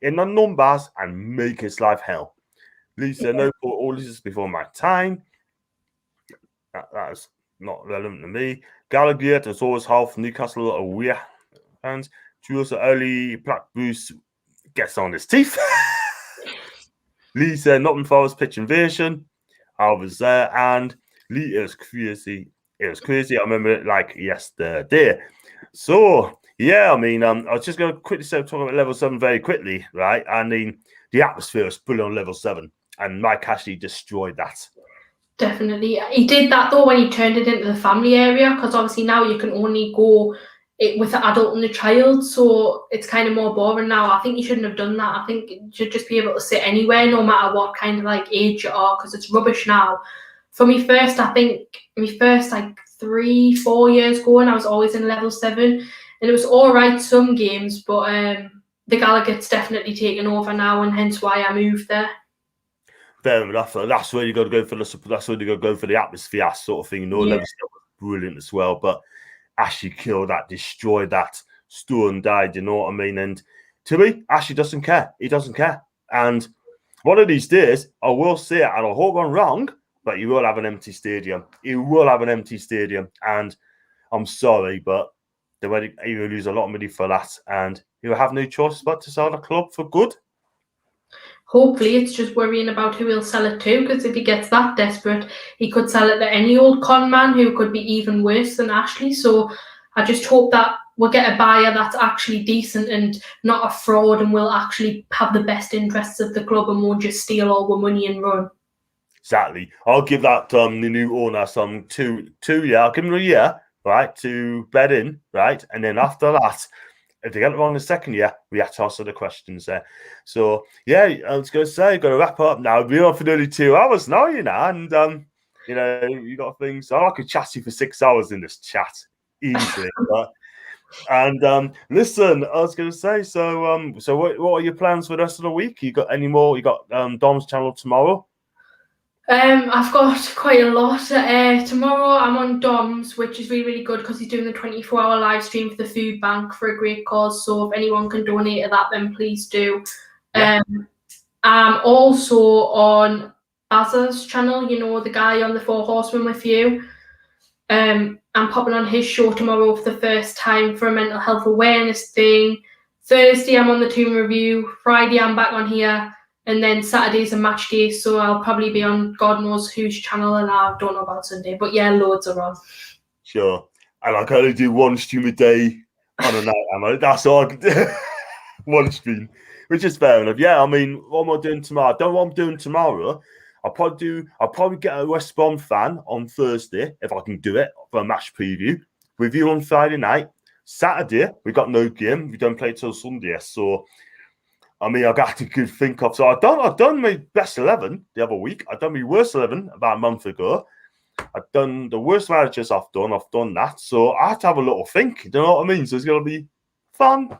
in the numbers and make his life hell. Lee said, no, all this is before my time. That is not relevant to me. Gallagher, there's always half Newcastle aware. And Jules early Black Bruce gets on his teeth. Lee said, Nottingham Forest pitch invasion. I was there, and Lee, it was crazy. It was crazy. I remember it like yesterday. So, yeah, I mean, I was just going to quickly talk about level 7 very quickly, right? I mean, the atmosphere was brilliant on level 7, and Mike Ashley destroyed that. Definitely. He did that, though, when he turned it into the family area, because obviously now you can only go with the adult and the child, so it's kind of more boring now. I think you shouldn't have done that. I think you should just be able to sit anywhere, no matter what kind of like age you are, because it's rubbish now. For me first, I think like 3-4 years going, I was always in level 7, and it was all right some games, but the Gallagher's definitely taken over now, and hence why I moved there. Fair enough. That's where you got to go for the atmosphere sort of thing. You know, level 7 was brilliant as well, but Ashley killed that, destroyed that, stood and died, you know what I mean? And to me, Ashley doesn't care. He doesn't care. And one of these days, I will say it, and I hope I'm wrong, but he will have an empty stadium. He will have an empty stadium. And I'm sorry, but he will lose a lot of money for that. And he will have no choice but to sell the club for good. Hopefully, it's just worrying about who he'll sell it to, because if he gets that desperate, he could sell it to any old con man who could be even worse than Ashley. So I just hope that we'll get a buyer that's actually decent and not a fraud, and will actually have the best interests of the club and won't just steal all the money and run. Exactly. I'll give that the new owner some 2 year. I'll give him a year, right, to bed in, right, and then after that, if they get it wrong the second year, we have to answer the questions there. So, yeah, I was going to say, got to wrap up now. We're on for nearly 2 hours now, you know, and, you know, you got things. I could chat to you for 6 hours in this chat, easily. And listen, I was going to say, so what are your plans for the rest of the week? You got any more? You got Dom's channel tomorrow? I've got quite a lot. Tomorrow I'm on Dom's, which is really, really good because he's doing the 24-hour live stream for the food bank for a great cause. So if anyone can donate to that, then please do. Yeah. I'm also on Bazza's channel, you know, the guy on the 4 Horsemen with you. I'm popping on his show tomorrow for the first time for a mental health awareness thing. Thursday I'm on the Tomb Review. Friday I'm back on here. And then Saturday's a match day, so I'll probably be on God knows whose channel, and I don't know about Sunday. But yeah, loads are on. Sure. And I can only do 1 stream a day on a night. That's all I can do. 1 stream, which is fair enough. Yeah, I mean, what am I doing tomorrow? I don't know what I'm doing tomorrow. I'll probably get a West Brom fan on Thursday, if I can do it, for a match preview. Review on Friday night. Saturday, we got no game. We don't play till Sunday, so I mean, I got to think of. So I've done my best 11 the other week. I've done my worst 11 about a month ago. I've done the worst managers I've done that. So I have to have a little think. You know what I mean? So it's going to be fun.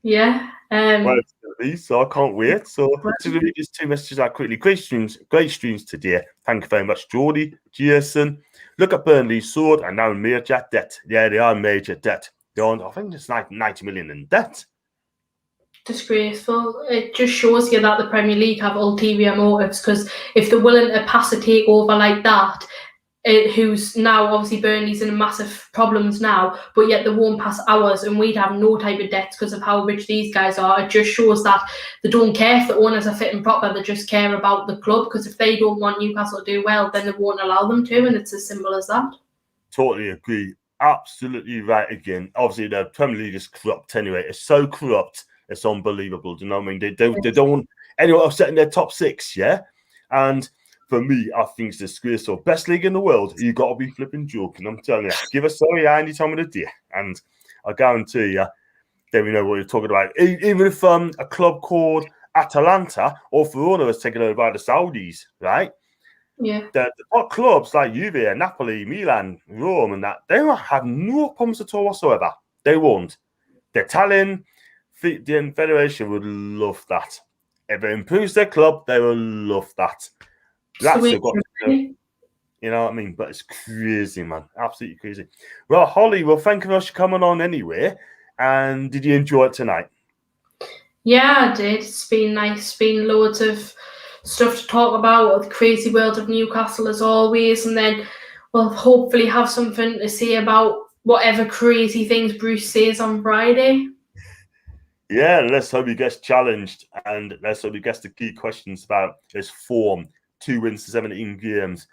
Yeah. Well, it's going to be, so I can't wait. So to read these 2 messages out quickly. Great streams today. Thank you very much, Geordie, Jason. Look at Burnley's sword and now major debt. Yeah, they are major debt. They're on, I think it's like 90 million in debt. Disgraceful. It just shows you that the Premier League have ulterior motives, because if they're willing to pass a takeover like that, who's now obviously Burnley's in massive problems now, but yet they won't pass ours and we'd have no type of debts because of how rich these guys are. It just shows that they don't care if the owners are fit and proper, they just care about the club, because if they don't want Newcastle to do well, then they won't allow them to, and it's as simple as that. Totally agree. absolutely right again. Obviously, the Premier League is corrupt anyway. It's so corrupt, it's unbelievable. Do you know what I mean? They don't want anyone upsetting their top six, yeah? And for me, I think it's disgraceful. Best league in the world, you got to be flipping joking. I'm telling you. Give us sorry any time of the day. And I guarantee you, they will know what you're talking about. Even if a club called Atalanta or Verona was taken over by the Saudis, right? Yeah. The top clubs like Juve, Napoli, Milan, Rome, and that, they will have no problems at all whatsoever. They won't. The Italian Federation would love that. If it improves their club, they will love that. That's got to do. You know what I mean? But it's crazy, man. Absolutely crazy. Well, Holly, well, thank you very much for coming on anyway. And did you enjoy it tonight? Yeah, I did. It's been nice. It's been loads of stuff to talk about, the crazy world of Newcastle as always, and then we'll hopefully have something to say about whatever crazy things Bruce says on Friday. Yeah, let's hope he gets challenged, and let's hope he gets the key questions about his form. 2 wins to 17 games.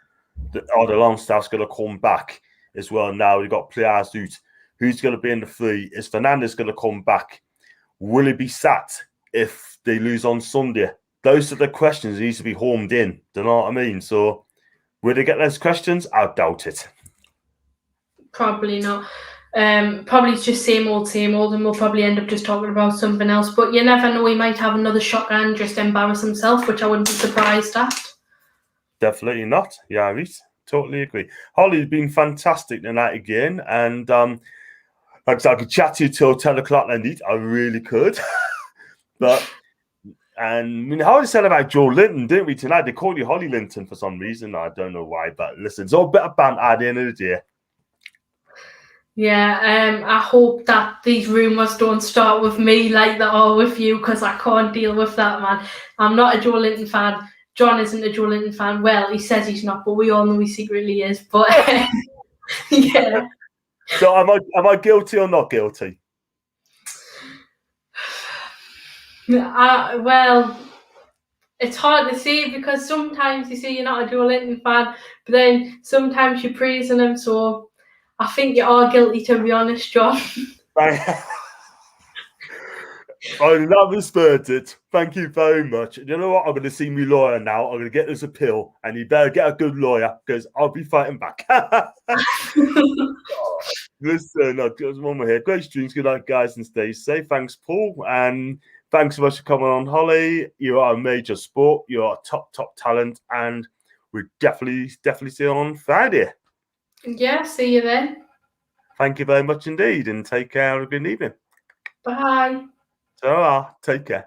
Are the Longstaff's going to come back as well? Now we've got players who's going to be in the free. Is Fernandez going to come back? Will he be sat if they lose on Sunday? Those are the questions that need to be homed in. Do you know what I mean? So, will they get those questions? I doubt it. Probably not. Probably just same old, and we'll probably end up just talking about something else. But you never know, he might have another shocker and just embarrass himself, which I wouldn't be surprised at. Definitely not. Yeah, I totally agree. Holly's been fantastic tonight again, and I could chat to you till 10 o'clock indeed. I really could. But and I mean, how they said about Joe Linton, didn't we, tonight? They called you Holly Linton for some reason. I don't know why, but listen, it's all a bit of banter at the end of the day. Yeah, I hope that these rumours don't start with me like they are with you, because I can't deal with that, man. I'm not a Joe Linton fan. John isn't a Joe Linton fan. Well, he says he's not, but we all know he secretly is. But yeah. So am I guilty or not guilty? Well, it's hard to say, because sometimes you say you're not a Joe Linton fan, but then sometimes you're praising him. So I think you are guilty, to be honest, John. I love the spirited. Thank you very much. You know what? I'm going to see my lawyer now. I'm going to get this appeal, and you better get a good lawyer, because I'll be fighting back. Listen, just one more here. Great streams. Good night, guys, and stay safe. Thanks, Paul, and thanks so much for coming on, Holly. You are a major sport. You are a top talent, and we definitely see you on Friday. Yeah, see you then. Thank you very much indeed, and take care. Have a good evening. Bye. Ta-ra. Take care.